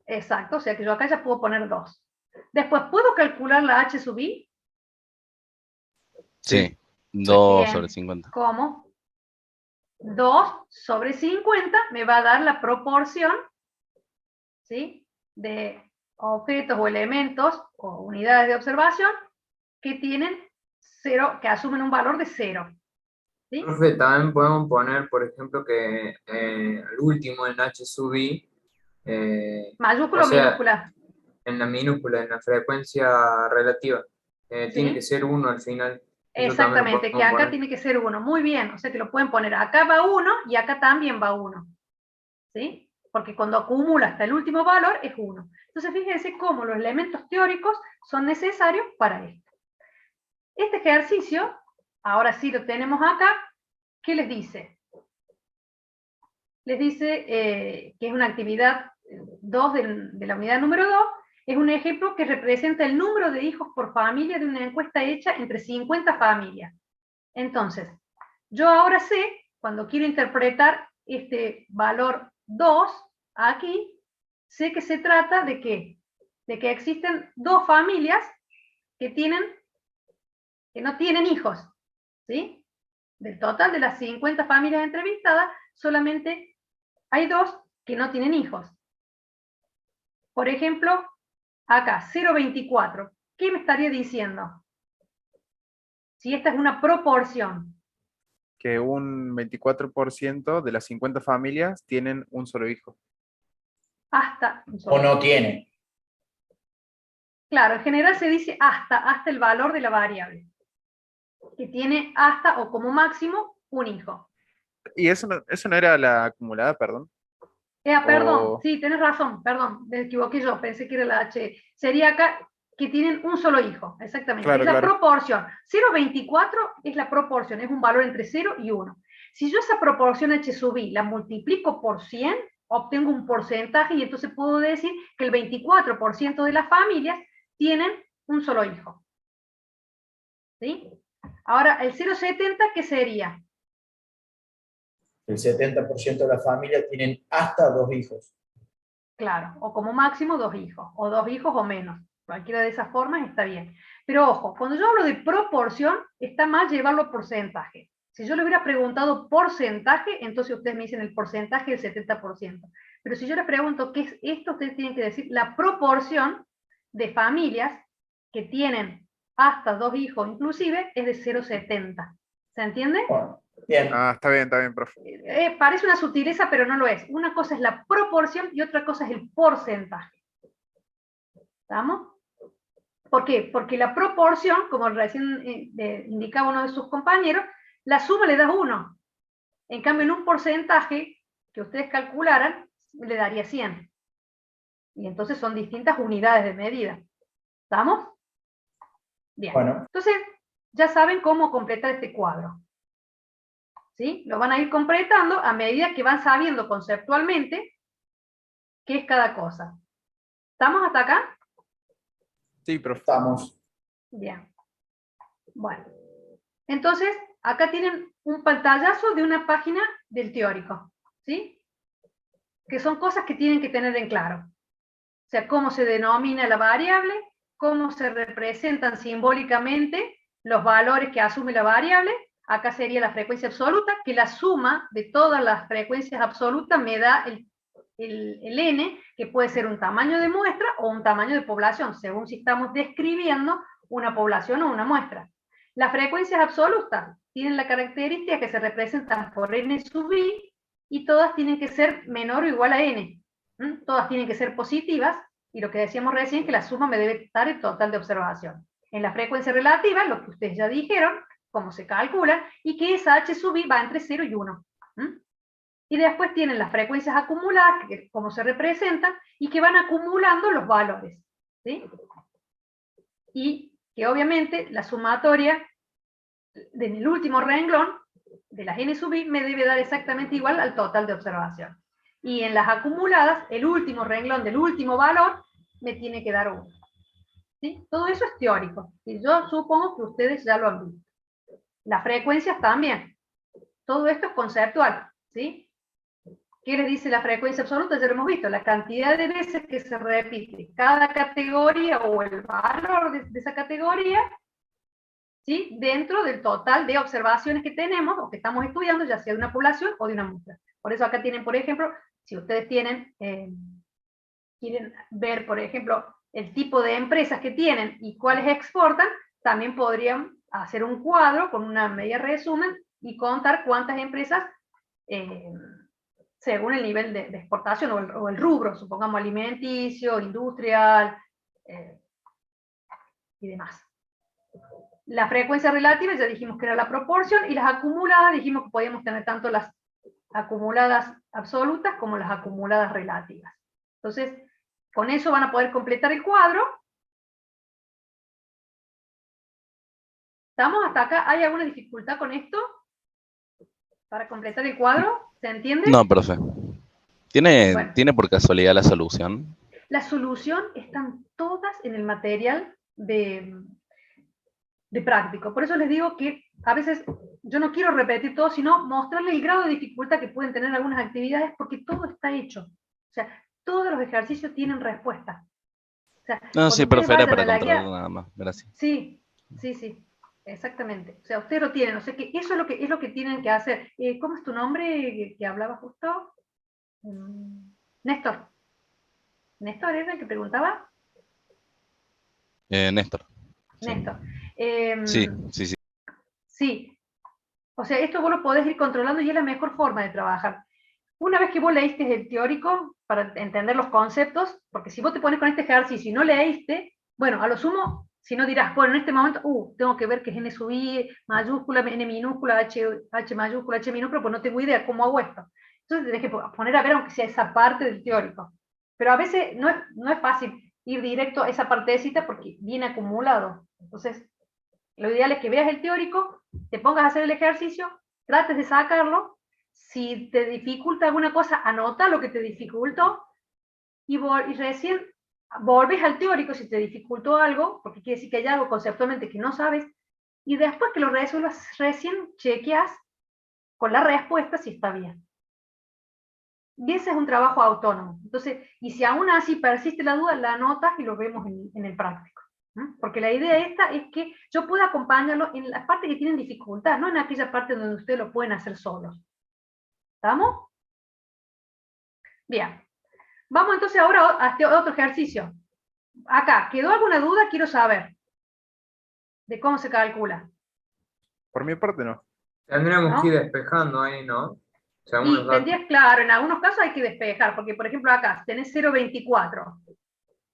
A: Exacto, o sea que yo acá ya puedo poner 2. Después, ¿puedo calcular la h sub i?
J: Sí, 2
A: Bien.
J: sobre 50.
A: ¿Cómo? 2 sobre 50 me va a dar la proporción, ¿sí?, de objetos o elementos o unidades de observación que tienen 0, que asumen un valor de 0. ¿Sí?
G: Profe, también podemos poner, por ejemplo, que al último en h sub i,
A: ¿Mayúscula
G: o
A: o
G: sea,
A: minúscula?
G: en la minúscula, en la frecuencia relativa, tiene
A: ¿Sí?
G: que ser 1 al final. Eso también lo
A: Exactamente, que
G: podemos
A: acá
G: poner.
A: tiene que ser 1. Muy bien, o sea que lo pueden poner, acá va 1 y acá también va 1. ¿Sí? Porque cuando acumula hasta el último valor es 1. Entonces fíjense cómo los elementos teóricos son necesarios para esto. Este ejercicio, ahora sí lo tenemos acá, ¿qué les dice? Les dice que es una actividad 2 de la unidad número 2, es un ejemplo que representa el número de hijos por familia de una encuesta hecha entre 50 familias. Entonces, Yo ahora sé, cuando quiero interpretar este valor 2 aquí, sé que se trata de ¿qué? De que existen dos familias que no tienen hijos, ¿sí? Del total de las 50 familias entrevistadas, solamente hay dos que no tienen hijos. Por ejemplo, acá, 0,24. ¿Qué me estaría diciendo? Si esta es una proporción.
I: Que un 24% de las 50 familias tienen un solo hijo.
A: Hasta.
K: O no tiene.
A: Claro, en general se dice hasta el valor de la variable. Que tiene hasta o como máximo un hijo.
I: ¿Y eso no era la acumulada, perdón?
A: Perdón,
I: O-
A: sí, tenés razón, perdón, me equivoqué yo, pensé que era la H. Sería acá que tienen un solo hijo, exactamente.
I: Claro,
A: es la
I: claro.
A: proporción. 0,24 es la proporción, es un valor entre 0 y 1. Si yo esa proporción H sub I la multiplico por 100, obtengo un porcentaje y entonces puedo decir que el 24% de las familias tienen un solo hijo. ¿Sí? Ahora, el 0,70, ¿qué sería?
K: El 70% de la familia tienen hasta 2 hijos.
A: Claro, o como máximo 2 hijos, o 2 hijos o menos. Cualquiera de esas formas está bien. Pero ojo, cuando yo hablo de proporción, está mal llevarlo a porcentaje. Si yo le hubiera preguntado porcentaje, entonces ustedes me dicen el porcentaje del 70%. Pero si yo les pregunto qué es esto, ustedes tienen que decir la proporción de familias que tienen hasta 2 hijos inclusive es de 0,70. ¿Se entiende?
K: Bien.
I: Ah, está bien, profe.
A: Parece una sutileza, pero no lo es. Una cosa es la proporción y otra cosa es el porcentaje. ¿Estamos? ¿Por qué? Porque la proporción, como recién indicaba uno de sus compañeros, la suma le da 1. En cambio, en un porcentaje que ustedes calcularan, le daría 100. Y entonces son distintas unidades de medida. ¿Estamos? Bien.
K: Bueno.
A: Entonces, ya saben cómo completar este cuadro. ¿Sí? Lo van a ir completando a medida que van sabiendo conceptualmente qué es cada cosa. ¿Estamos hasta acá?
I: Sí, profe.
K: Estamos.
A: Bien. Bueno. Entonces, acá tienen un pantallazo de una página del teórico. ¿Sí? Que son cosas que tienen que tener en claro. O sea, cómo se denomina la variable, cómo se representan simbólicamente los valores que asume la variable. Acá sería la frecuencia absoluta, que la suma de todas las frecuencias absolutas me da el n, que puede ser un tamaño de muestra o un tamaño de población, según si estamos describiendo una población o una muestra. Las frecuencias absolutas tienen la característica que se representan por n sub i, y todas tienen que ser menor o igual a n. Todas tienen que ser positivas, y lo que decíamos recién, que la suma me debe dar el total de observación. En la frecuencia relativa, lo que ustedes ya dijeron, cómo se calcula, y que esa h sub i va entre 0 y 1. Y después tienen las frecuencias acumuladas, que cómo se representan, y que van acumulando los valores. ¿Sí? Y que obviamente la sumatoria en el último renglón de las n sub i me debe dar exactamente igual al total de observación. Y en las acumuladas, el último renglón del último valor me tiene que dar 1. ¿Sí? Todo eso es teórico. Y yo supongo que ustedes ya lo han visto. Las frecuencias también. Todo esto es conceptual. ¿Sí? ¿Qué les dice la frecuencia absoluta? Ya lo hemos visto. La cantidad de veces que se repite cada categoría o el valor de esa categoría, ¿sí? Dentro del total de observaciones que tenemos o que estamos estudiando, ya sea de una población o de una muestra. Por eso acá tienen, por ejemplo, si ustedes quieren ver, por ejemplo, el tipo de empresas que tienen y cuáles exportan, también podrían hacer un cuadro con una media resumen y contar cuántas empresas, según el nivel de exportación o el rubro, supongamos alimenticio, industrial y demás. La frecuencia relativa ya dijimos que era la proporción, y las acumuladas dijimos que podíamos tener tanto las acumuladas absolutas como las acumuladas relativas. Entonces, con eso van a poder completar el cuadro. ¿Estamos hasta acá? ¿Hay alguna dificultad con esto? ¿Para completar el cuadro? ¿Se entiende?
J: No, profe. ¿Tiene,
A: Bueno.
J: ¿Tiene por casualidad la solución?
A: La solución están todas en el material de práctico. Por eso les digo que a veces yo no quiero repetir todo, sino mostrarle el grado de dificultad que pueden tener algunas actividades, porque todo está hecho. O sea, todos los ejercicios tienen respuesta. O sea,
J: No, sí,
A: cuando ustedes
J: profe, era
A: vayan
J: para
A: a la guía,
J: controlar nada más. Gracias.
A: sí, exactamente. O sea, ustedes lo tienen, o sea que eso es lo que tienen que hacer. ¿Cómo es tu nombre que hablaba justo? Néstor. ¿Néstor era el que preguntaba?
J: Néstor.
A: Néstor.
J: Sí, sí, sí.
A: Sí. O sea, esto vos lo podés ir controlando y es la mejor forma de trabajar. Una vez que vos leíste el teórico, para entender los conceptos, porque si vos te pones con este ejercicio y no leíste, bueno, a lo sumo, si no dirás, bueno, en este momento, tengo que ver que es N sub I, mayúscula, N minúscula, H mayúscula, H minúscula, pues no tengo idea cómo hago esto. Entonces tenés que poner a ver, aunque sea esa parte del teórico. Pero a veces no es fácil ir directo a esa partecita porque viene acumulado. Entonces, lo ideal es que veas el teórico, te pongas a hacer el ejercicio, trates de sacarlo. Si te dificulta alguna cosa, anota lo que te dificultó y recién volves al teórico si te dificultó algo, porque quiere decir que hay algo conceptualmente que no sabes, y después que lo resuelvas, recién chequeas con la respuesta si está bien. Y ese es un trabajo autónomo. Entonces, y si aún así persiste la duda, la anotas y lo vemos en el práctico. Porque la idea esta es que yo pueda acompañarlo en las partes que tienen dificultad, no en aquella parte donde ustedes lo pueden hacer solos. ¿Estamos? Bien. Vamos entonces ahora a este otro ejercicio. Acá, ¿quedó alguna duda? Quiero saber de cómo se calcula.
I: Por mi parte no.
G: Tendríamos
A: ¿No?
G: que ir despejando ahí, ¿no? Según
A: Y
G: los datos.
A: tendrías, claro, en algunos casos hay que despejar, porque por ejemplo acá tenés 0,24.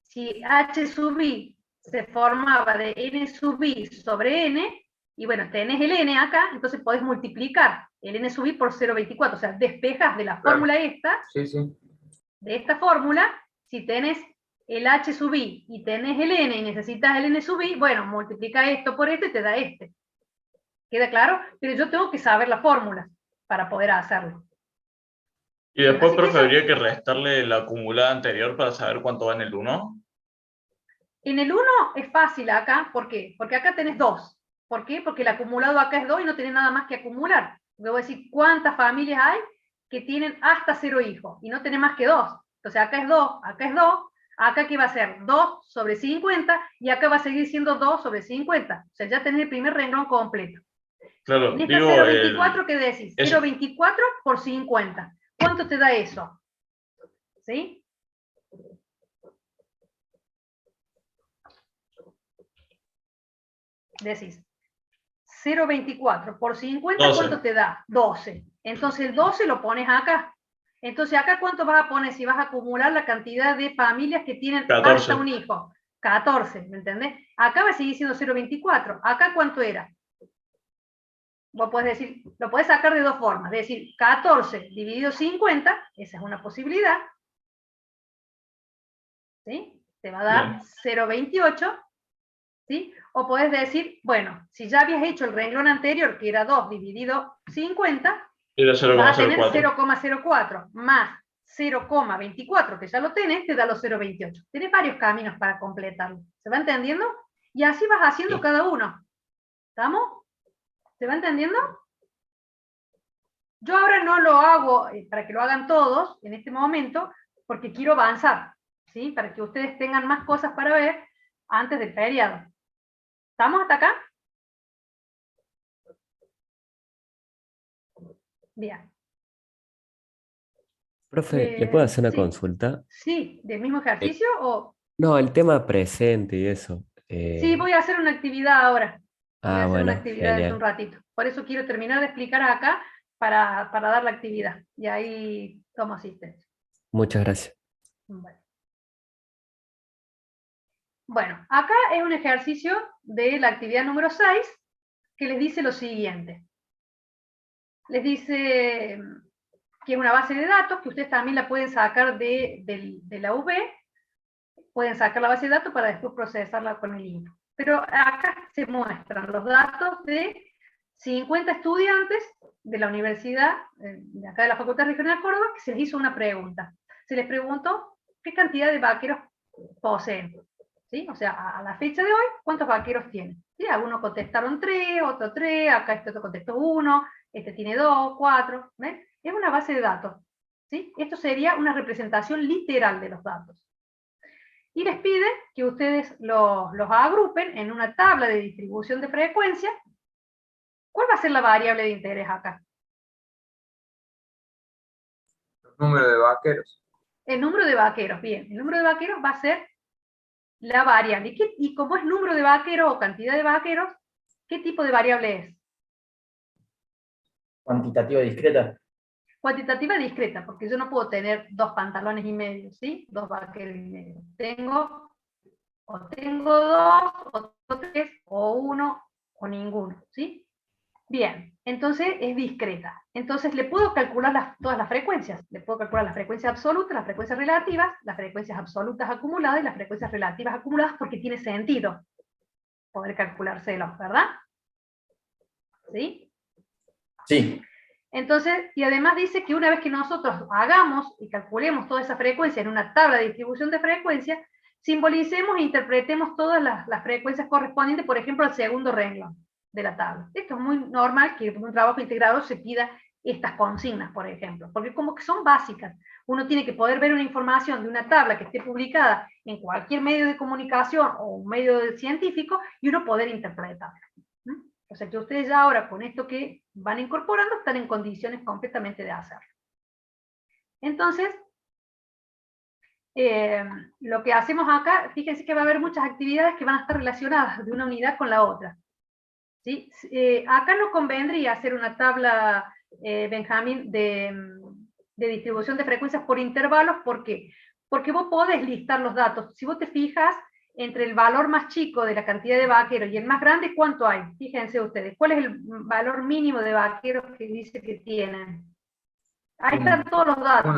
A: Si H sub I se formaba de N sub I sobre N, y bueno, tenés el N acá, entonces podés multiplicar el N sub I por 0,24, o sea, despejas de la fórmula esta,
G: Sí, sí.
A: de esta fórmula, si tenés el H sub I y tenés el N y necesitas el N sub I, bueno, multiplica esto por este y te da este. ¿Queda claro? Pero yo tengo que saber la fórmula para poder hacerlo.
O: Y después,
A: Así que
O: profe,
A: eso,
O: habría que restarle la acumulada anterior para saber cuánto va en el 1.
A: en el 1 es fácil acá, ¿por qué? Porque acá tenés 2. ¿Por qué? Porque el acumulado acá es 2 y no tenés nada más que acumular. Porque voy a decir cuántas familias hay que tienen hasta 0 hijos y no tenés más que 2. Entonces acá es 2, acá es 2, acá ¿qué va a ser? 2 sobre 50 y acá va a seguir siendo 2 sobre 50. O sea, ya tenés el primer renglón completo.
O: Claro,
A: En esta
O: digo,
A: 0,24, ¿qué decís?
O: eso.
A: 0,24 por 50. ¿Cuánto te da eso? ¿Sí? Decís 0,24 por 50,
O: 12.
A: ¿cuánto te da? 12. Entonces el 12 lo pones acá. Entonces acá ¿cuánto vas a poner si vas a acumular la cantidad de familias que tienen
O: 14.
A: hasta un hijo? 14, ¿me entendés? Acá va a seguir siendo 0,24. ¿Acá cuánto era? Vos podés decir, lo podés sacar de dos formas. Es decir, 14 dividido 50, esa es una posibilidad. ¿Sí? Te va a dar 0,28. ¿Sí? O podés decir, bueno, si ya habías hecho el renglón anterior, que era 2 dividido 50,
O: Era
A: vas a tener
O: 0,04.
A: 0,04 más 0,24, que ya lo tenés, te da los 0,28. Tenés varios caminos para completarlo. ¿Se va entendiendo? Y así vas haciendo cada uno. ¿Estamos? ¿Se va entendiendo? Yo ahora no lo hago para que lo hagan todos en este momento, porque quiero avanzar, ¿sí? Para que ustedes tengan más cosas para ver antes del feriado. ¿Estamos hasta acá? Bien.
P: Profe, ¿le puedo hacer una
A: Sí.
P: consulta?
A: Sí, ¿del mismo ejercicio o...?
P: No, el tema presente y eso.
A: Sí, voy a hacer una actividad ahora. Voy a hacer una
P: Bueno,
A: actividad dentro de un
P: genial.
A: ratito. Por eso quiero terminar de explicar acá para dar la actividad. Y ahí tomo asistencia.
P: Muchas gracias.
A: Bueno, acá es un ejercicio de la actividad número 6 que les dice lo siguiente. Les dice que es una base de datos, que ustedes también la pueden sacar de la UB, pueden sacar la base de datos para después procesarla con el INCO. Pero acá se muestran los datos de 50 estudiantes de la universidad, de acá de la Facultad Regional de Córdoba, que se les hizo una pregunta. Se les preguntó qué cantidad de vaqueros poseen. ¿sí? O sea, a la fecha de hoy, ¿cuántos vaqueros tienen? ¿Sí? Algunos contestaron 3, otro 3, acá este otro contestó 1, este tiene 2, 4, ¿ven? Es una base de datos, ¿sí? Esto sería una representación literal de los datos. Y les pide que ustedes los agrupen en una tabla de distribución de frecuencia. ¿Cuál va a ser la variable de interés acá?
G: El número de vaqueros.
A: El número de vaqueros, bien. El número de vaqueros va a ser la variable. Y como es número de vaqueros o cantidad de vaqueros, ¿qué tipo de variable es?
K: Cuantitativa discreta.
A: Cuantitativa discreta, porque yo no puedo tener 2 pantalones y medio, ¿sí? 2 vaqueros y medio. Tengo 2, o 3, o 1, o ninguno, ¿sí? Bien, entonces es discreta. Entonces le puedo calcular todas las frecuencias. Le puedo calcular las frecuencias absolutas, las frecuencias relativas, las frecuencias absolutas acumuladas y las frecuencias relativas acumuladas, porque tiene sentido poder calculárselos, ¿verdad? ¿Sí?
K: Sí.
A: Entonces, y además dice que una vez que nosotros hagamos y calculemos toda esa frecuencia en una tabla de distribución de frecuencias, simbolicemos e interpretemos todas las frecuencias correspondientes, por ejemplo, al segundo renglón de la tabla. Esto es muy normal que en un trabajo integrado se pida estas consignas, por ejemplo, porque como que son básicas. Uno tiene que poder ver una información de una tabla que esté publicada en cualquier medio de comunicación o un medio científico y uno poder interpretarla. O sea que ustedes ya ahora con esto que van incorporando están en condiciones completamente de hacerlo. Entonces, lo que hacemos acá, fíjense que va a haber muchas actividades que van a estar relacionadas de una unidad con la otra. ¿Sí? Acá no convendría hacer una tabla, Benjamín, de distribución de frecuencias por intervalos. ¿Por qué? Porque vos podés listar los datos. Si vos te fijas, entre el valor más chico de la cantidad de vaqueros y el más grande, ¿cuánto hay? Fíjense ustedes, ¿cuál es el valor mínimo de vaqueros que dice que tienen? Ahí están todos los datos,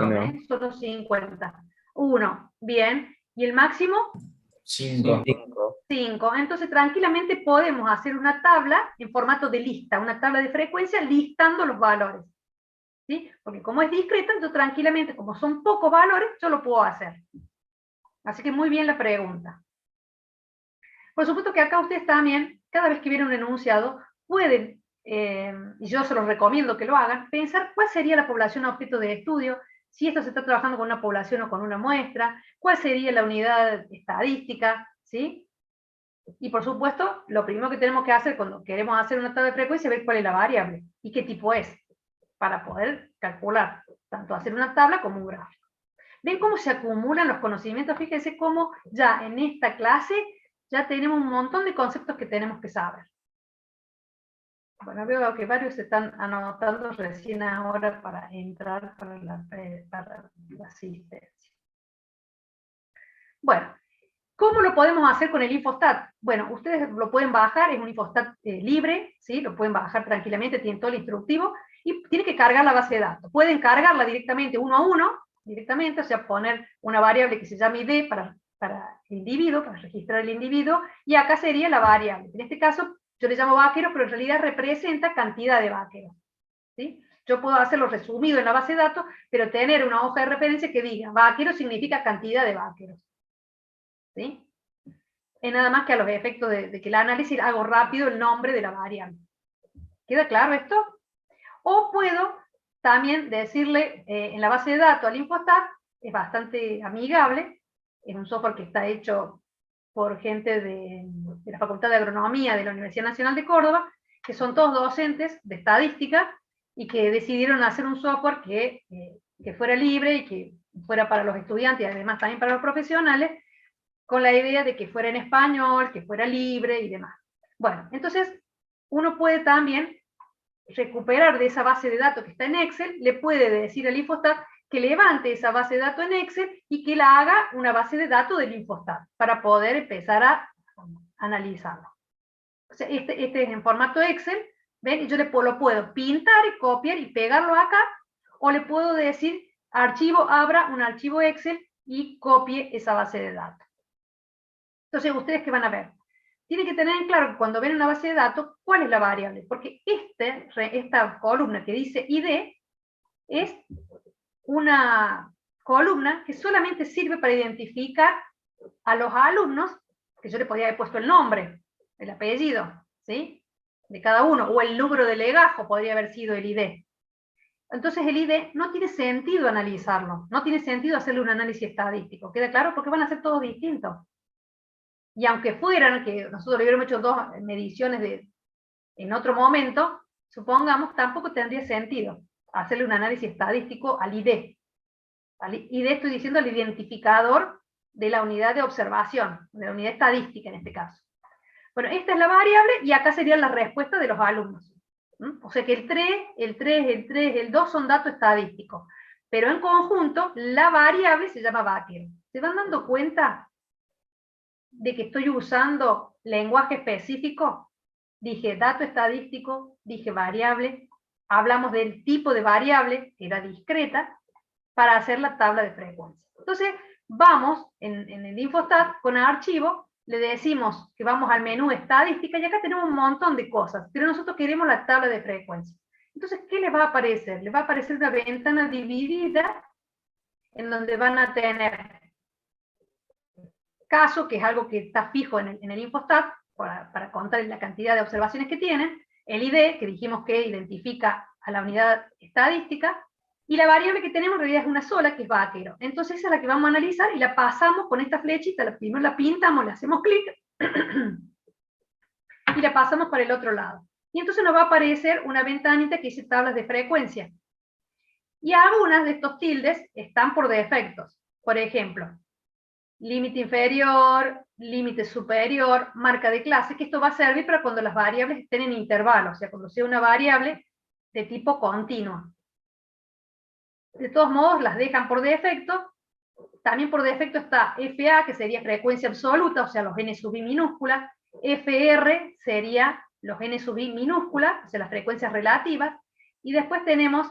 A: son los 50. 1, bien. ¿Y el máximo?
K: 5.
A: 5. Entonces tranquilamente podemos hacer una tabla en formato de lista, una tabla de frecuencia listando los valores. ¿Sí? Porque como es discreta, yo tranquilamente, como son pocos valores, yo lo puedo hacer. Así que muy bien la pregunta. Por supuesto que acá ustedes también, cada vez que viene un enunciado, pueden, y yo se los recomiendo que lo hagan, pensar cuál sería la población objeto de estudio, si esto se está trabajando con una población o con una muestra, cuál sería la unidad estadística, ¿sí? Y por supuesto, lo primero que tenemos que hacer cuando queremos hacer una tabla de frecuencia es ver cuál es la variable y qué tipo es, para poder calcular, tanto hacer una tabla como un gráfico. ¿Ven cómo se acumulan los conocimientos? Fíjense cómo ya en esta clase ya tenemos un montón de conceptos que tenemos que saber. Bueno, veo que varios se están anotando recién ahora para entrar para la asistencia. Bueno, ¿cómo lo podemos hacer con el Infostat? Bueno, ustedes lo pueden bajar, es un Infostat libre, ¿sí? Lo pueden bajar tranquilamente, tienen todo el instructivo, y tienen que cargar la base de datos. Pueden cargarla directamente uno a uno, directamente, o sea, poner una variable que se llame ID para el individuo, para registrar el individuo, y acá sería la variable. En este caso, yo le llamo vaquero, pero en realidad representa cantidad de vaqueros. ¿Sí? Yo puedo hacerlo resumido en la base de datos, pero tener una hoja de referencia que diga, vaquero significa cantidad de vaqueros. ¿Sí? Es nada más que a los efectos de que el análisis hago rápido el nombre de la variable. ¿Queda claro esto? O puedo también decirle en la base de datos al Infostat, es bastante amigable, es un software que está hecho por gente de la Facultad de Agronomía de la Universidad Nacional de Córdoba, que son todos docentes de estadística, y que decidieron hacer un software que fuera libre y que fuera para los estudiantes y además también para los profesionales, con la idea de que fuera en español, que fuera libre y demás. Bueno, entonces uno puede también recuperar de esa base de datos que está en Excel, le puede decir al Infostat que levante esa base de datos en Excel y que la haga una base de datos del Infostat, para poder empezar a analizarlo. O sea, este es en formato Excel, ¿ven? Yo lo puedo pintar y copiar y pegarlo acá, o le puedo decir, archivo, abra un archivo Excel y copie esa base de datos. Entonces, ¿ustedes qué van a ver? Tienen que tener en claro que cuando ven una base de datos, ¿cuál es la variable? Porque esta columna que dice ID es una columna que solamente sirve para identificar a los alumnos que yo le podía haber puesto el nombre, el apellido, ¿sí? De cada uno, o el número de legajo podría haber sido el ID. Entonces el ID no tiene sentido analizarlo, no tiene sentido hacerle un análisis estadístico, ¿queda claro? Porque van a ser todos distintos. Y aunque fueran, que nosotros le hubiéramos hecho 2 mediciones en otro momento, supongamos, tampoco tendría sentido hacerle un análisis estadístico al ID. Al ID estoy diciendo el identificador de la unidad de observación, de la unidad estadística en este caso. Bueno, esta es la variable y acá serían las respuestas de los alumnos. O sea que el 3, el 2 son datos estadísticos. Pero en conjunto, la variable se llama vaquero. ¿Se van dando cuenta de que estoy usando lenguaje específico? Dije dato estadístico, dije variable, hablamos del tipo de variable, que era discreta, para hacer la tabla de frecuencia. Entonces, vamos en el Infostat con el archivo, le decimos que vamos al menú estadística, y acá tenemos un montón de cosas, pero nosotros queremos la tabla de frecuencia. Entonces, ¿qué les va a aparecer? Les va a aparecer una ventana dividida, en donde van a tener caso, que es algo que está fijo en el Infostat, para contar la cantidad de observaciones que tienen, el ID, que dijimos que identifica a la unidad estadística, y la variable que tenemos en realidad es una sola, que es vaquero. Entonces esa es la que vamos a analizar, y la pasamos con esta flechita, primero la pintamos, le hacemos clic, y la pasamos para el otro lado. Y entonces nos va a aparecer una ventanita que dice tablas de frecuencia. Y algunas de estos tildes están por defectos. Por ejemplo, límite inferior, límite superior, marca de clase, que esto va a servir para cuando las variables estén en intervalos, o sea, cuando sea una variable de tipo continuo. De todos modos, las dejan por defecto. También por defecto está FA, que sería frecuencia absoluta, o sea, los n sub i minúscula. FR sería los n sub i minúscula, o sea, las frecuencias relativas. Y después tenemos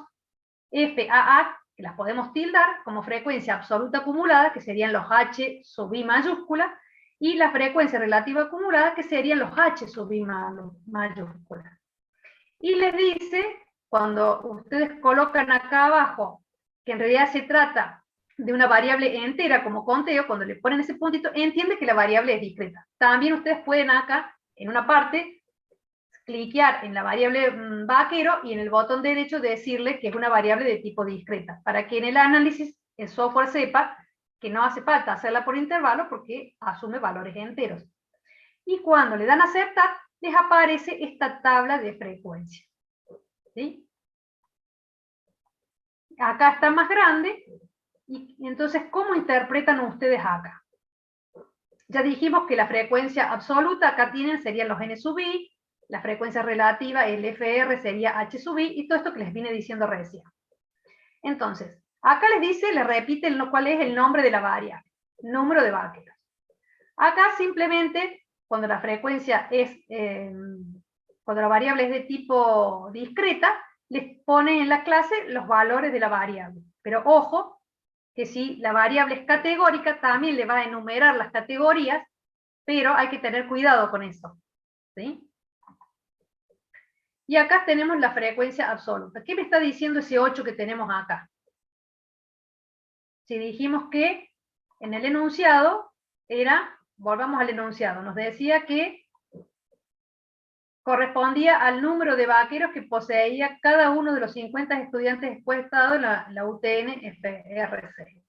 A: FAA, que las podemos tildar como frecuencia absoluta acumulada, que serían los h sub i mayúscula, y la frecuencia relativa acumulada, que serían los h sub i mayúscula. Y les dice, cuando ustedes colocan acá abajo, que en realidad se trata de una variable entera como conteo, cuando le ponen ese puntito, entiende que la variable es discreta. También ustedes pueden acá, en una parte, cliquear en la variable vaquero y en el botón derecho decirle que es una variable de tipo discreta, para que en el análisis el software sepa que no hace falta hacerla por intervalo porque asume valores enteros. Y cuando le dan a aceptar, les aparece esta tabla de frecuencia. ¿Sí? Acá está más grande, y entonces, ¿cómo interpretan ustedes acá? Ya dijimos que la frecuencia absoluta acá tienen, serían los n sub i, la frecuencia relativa, el FR sería h sub i, y todo esto que les vine diciendo recién. Entonces, acá les dice, les repite cuál es el nombre de la variable, número de vaqueros. Acá simplemente, cuando la frecuencia es, cuando la variable es de tipo discreta, les pone en la clase los valores de la variable. Pero ojo, que si la variable es categórica, también le va a enumerar las categorías, pero hay que tener cuidado con eso. ¿Sí? Y acá tenemos la frecuencia absoluta. ¿Qué me está diciendo ese 8 que tenemos acá? Si dijimos que en el enunciado era, volvamos al enunciado, nos decía que correspondía al número de vaqueros que poseía cada uno de los 50 estudiantes encuestados en la UTN FRC.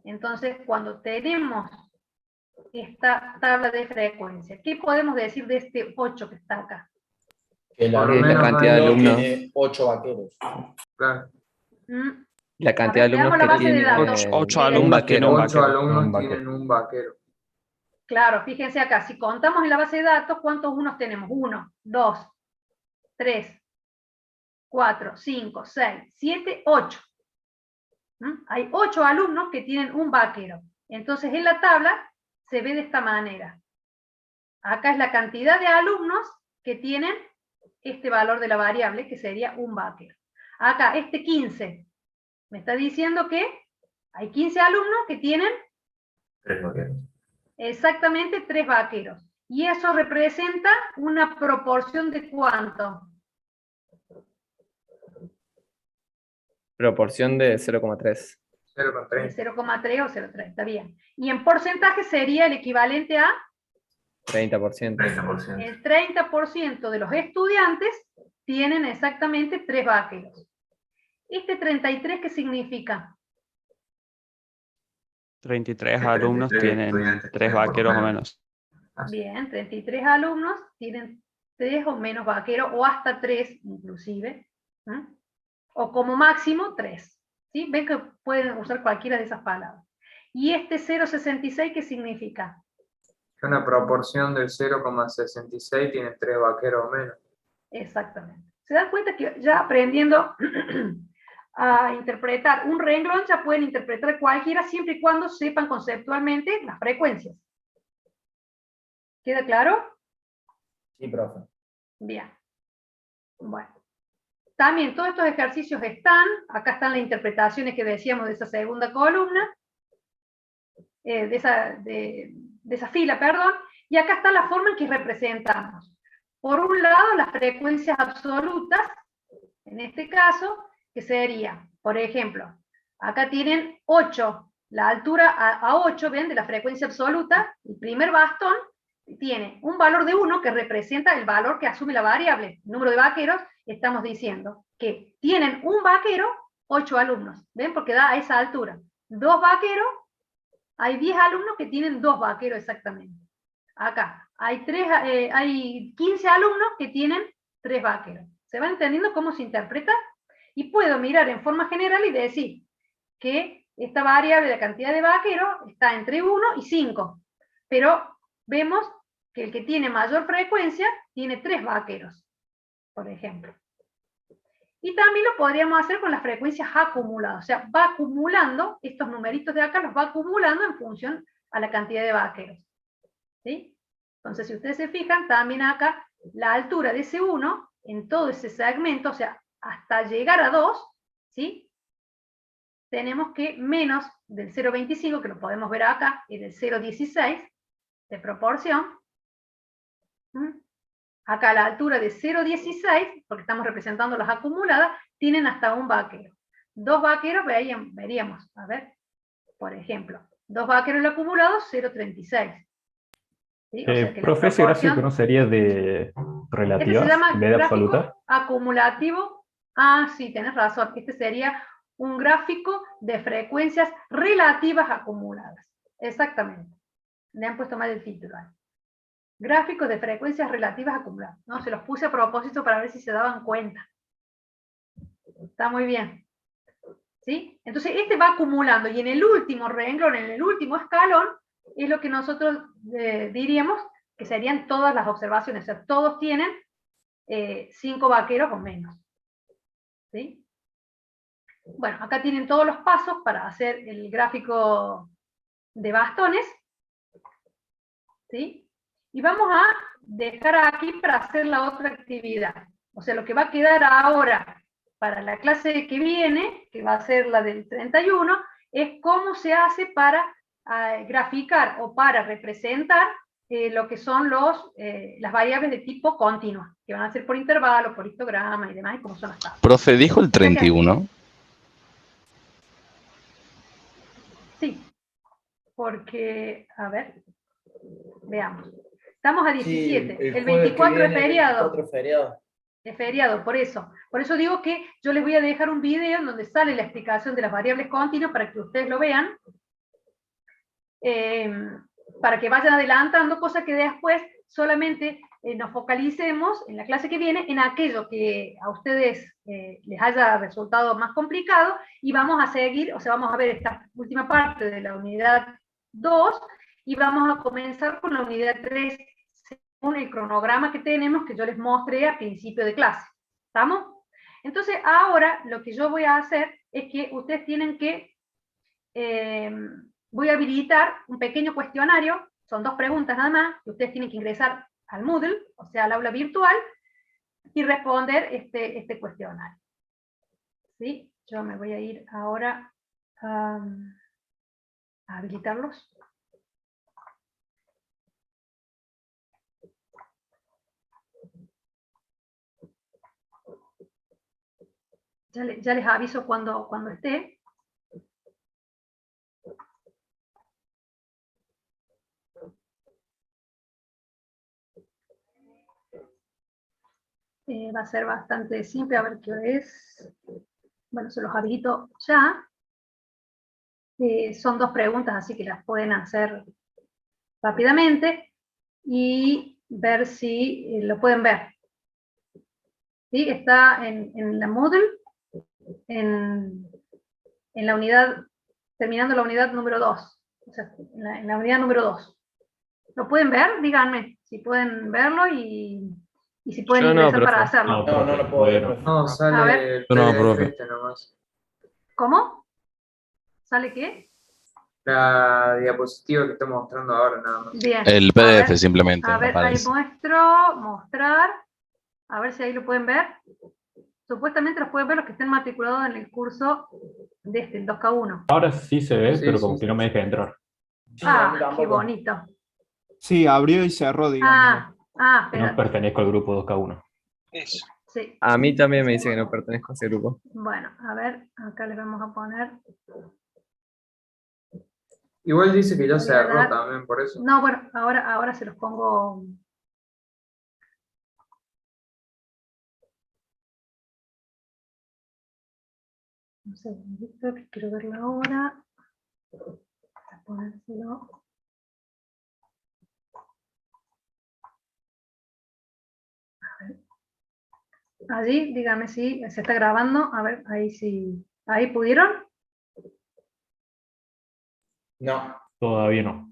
A: Entonces, cuando tenemos esta tabla de frecuencia, ¿qué podemos decir de este 8 que está acá?
K: Que
H: la cantidad de alumnos
K: tiene 8 vaqueros.
G: Claro.
H: La cantidad de alumnos que tienen
G: 8
H: un
G: alumnos tienen
H: vaquero.
G: 8 alumnos tienen un vaquero.
A: Claro, fíjense acá, si contamos en la base de datos, ¿cuántos unos tenemos? 1, 2, 3, 4, 5, 6, 7, 8. Hay 8 alumnos que tienen un vaquero. Entonces en la tabla se ve de esta manera. Acá es la cantidad de alumnos que tienen este valor de la variable, que sería un vaquero. Acá, este 15, me está diciendo que hay 15 alumnos que tienen
D: 3 vaqueros.
A: Exactamente 3 vaqueros. Y eso representa una proporción de ¿cuánto?
H: Proporción de 0,3.
G: 0,3.
A: 0,3 o 0,3, está bien. Y en porcentaje sería el equivalente a
H: 30%.
D: 30%.
A: el 30% de los estudiantes tienen exactamente 3 vaqueros. ¿Este 33 qué significa?
E: 33 alumnos
D: 33
E: tienen
D: estudiantes
E: 3
D: tienen por
E: vaqueros o
D: menos.
E: menos.
A: Bien, 33 alumnos tienen 3 o menos vaqueros, o hasta 3 inclusive, ¿eh? O como máximo 3. ¿Sí? Ven que pueden usar cualquiera de esas palabras. ¿Y este 0,66 qué significa?
G: Que una proporción del 0,66 tiene 3 vaqueros o menos.
A: Exactamente. ¿Se dan cuenta que ya aprendiendo a interpretar un renglón ya pueden interpretar cualquiera siempre y cuando sepan conceptualmente las frecuencias? ¿Queda claro?
K: Sí, profe.
A: Bien. Bueno. También todos estos ejercicios están, acá están las interpretaciones que decíamos de esa segunda columna, de esa fila, perdón, y acá está la forma en que representamos. Por un lado, las frecuencias absolutas, en este caso, que sería, por ejemplo, acá tienen 8, la altura a 8, ¿ven? De la frecuencia absoluta, el primer bastón tiene un valor de 1 que representa el valor que asume la variable, el número de vaqueros. Estamos diciendo que tienen un vaquero, 8 alumnos, ¿ven? Porque da a esa altura. 2 vaqueros, hay 10 alumnos que tienen 2 vaqueros exactamente. Acá hay 15 alumnos que tienen 3 vaqueros. ¿Se va entendiendo cómo se interpreta? Y puedo mirar en forma general y decir que esta variable, la cantidad de vaqueros, está entre 1 y 5. Pero vemos que el que tiene mayor frecuencia tiene 3 vaqueros, por ejemplo. Y también lo podríamos hacer con las frecuencias acumuladas. O sea, va acumulando, estos numeritos de acá los va acumulando en función a la cantidad de vaqueros. ¿Sí? Entonces, si ustedes se fijan, también acá la altura de ese 1, en todo ese segmento, o sea, hasta llegar a 2, ¿sí? Tenemos que menos del 0,25, que lo podemos ver acá, y del 0,16 de proporción. Acá la altura de 0,16, porque estamos representando las acumuladas, tienen hasta un vaquero. 2 vaqueros, veríamos, a ver, por ejemplo, 2 vaqueros en el acumulado, 0,36. ¿Sí? O sea que
L: Profe, ese gráfico no sería de
A: este
L: relativas
A: se llama
L: en vez de
A: gráfico
L: absoluta.
A: acumulativo. Ah, sí, tenés razón. Este sería un gráfico de frecuencias relativas acumuladas. Exactamente. Le han puesto mal el título. Gráficos de frecuencias relativas acumuladas. No, se los puse a propósito para ver si se daban cuenta. Está muy bien. ¿Sí? Entonces, este va acumulando. Y en el último renglón, en el último escalón, es lo que nosotros diríamos que serían todas las observaciones. O sea, todos tienen 5 vaqueros o menos. ¿Sí? Bueno, acá tienen todos los pasos para hacer el gráfico de bastones. ¿Sí? Y vamos a dejar aquí para hacer la otra actividad. O sea, lo que va a quedar ahora para la clase que viene, que va a ser la del 31, es cómo se hace para graficar o para representar lo que son las variables de tipo continua, que van a ser por intervalo, por histograma y demás, y cómo son las tablas.
J: Profe, ¿dijo el 31?
A: Sí, porque, a ver, veamos. Estamos a 17,
K: Sí,
A: el 24 es feriado.
K: 24 es feriado.
A: Es feriado, por eso. Por eso digo que yo les voy a dejar un video en donde sale la explicación de las variables continuas para que ustedes lo vean. Para que vayan adelantando, cosa que después solamente nos focalicemos en la clase que viene en aquello que a ustedes les haya resultado más complicado, y vamos a seguir, o sea, vamos a ver esta última parte de la unidad 2 y vamos a comenzar con la unidad 3 según el cronograma que tenemos, que yo les mostré a principio de clase. ¿Estamos? Entonces, ahora lo que yo voy a hacer es que ustedes tienen que voy a habilitar un pequeño cuestionario, son 2 preguntas nada más, que ustedes tienen que ingresar al Moodle, o sea, al aula virtual, y responder este cuestionario. ¿Sí? Yo me voy a ir ahora a habilitarlos. Ya les aviso cuando esté. Va a ser bastante simple, a ver qué hora es. Bueno, se los habilito ya. Son 2 preguntas, así que las pueden hacer rápidamente y ver si lo pueden ver. ¿Sí? Está en la Moodle, en la unidad, terminando la unidad número 2. O sea, en la unidad número 2. ¿Lo pueden ver? Díganme si pueden verlo y si pueden
P: Yo no,
A: ingresar para
P: profe.
A: hacerlo.
K: No lo puedo ver.
G: No,
A: A ver.
G: sale el
E: Yo no,
G: PDF
E: profe.
G: este nomás.
A: ¿Cómo? ¿Sale qué?
G: La diapositiva que estoy mostrando ahora nada más.
A: Bien.
J: El
A: A
J: PDF
A: ver,
J: simplemente
A: a ver, ahí
J: aparece.
A: muestro, mostrar. A ver si ahí lo pueden ver. Supuestamente los pueden ver los que estén matriculados en el curso de el 2K1.
L: Ahora sí se ve,
G: Sí,
L: pero
G: sí,
L: como
G: sí.
L: que no me deja entrar.
K: Sí, a mí
A: Ah, qué
K: tampoco.
A: bonito.
I: Sí, abrió y cerró, digamos.
A: Ah,
L: Que no
A: espérate.
L: pertenezco al grupo 2K1.
B: Eso.
A: Sí.
E: A mí también me dice que no pertenezco a ese grupo.
A: Bueno, a ver, acá les vamos a poner.
G: Igual dice que ya
A: Voy a
G: cerró
A: dar-
G: también, por eso.
A: No, bueno, ahora se los pongo. Un segundito, que quiero verlo ahora. Para ponérselo. A ver. Allí, dígame si se está grabando. A ver, ahí sí. ¿Ahí pudieron?
K: No.
L: Todavía no.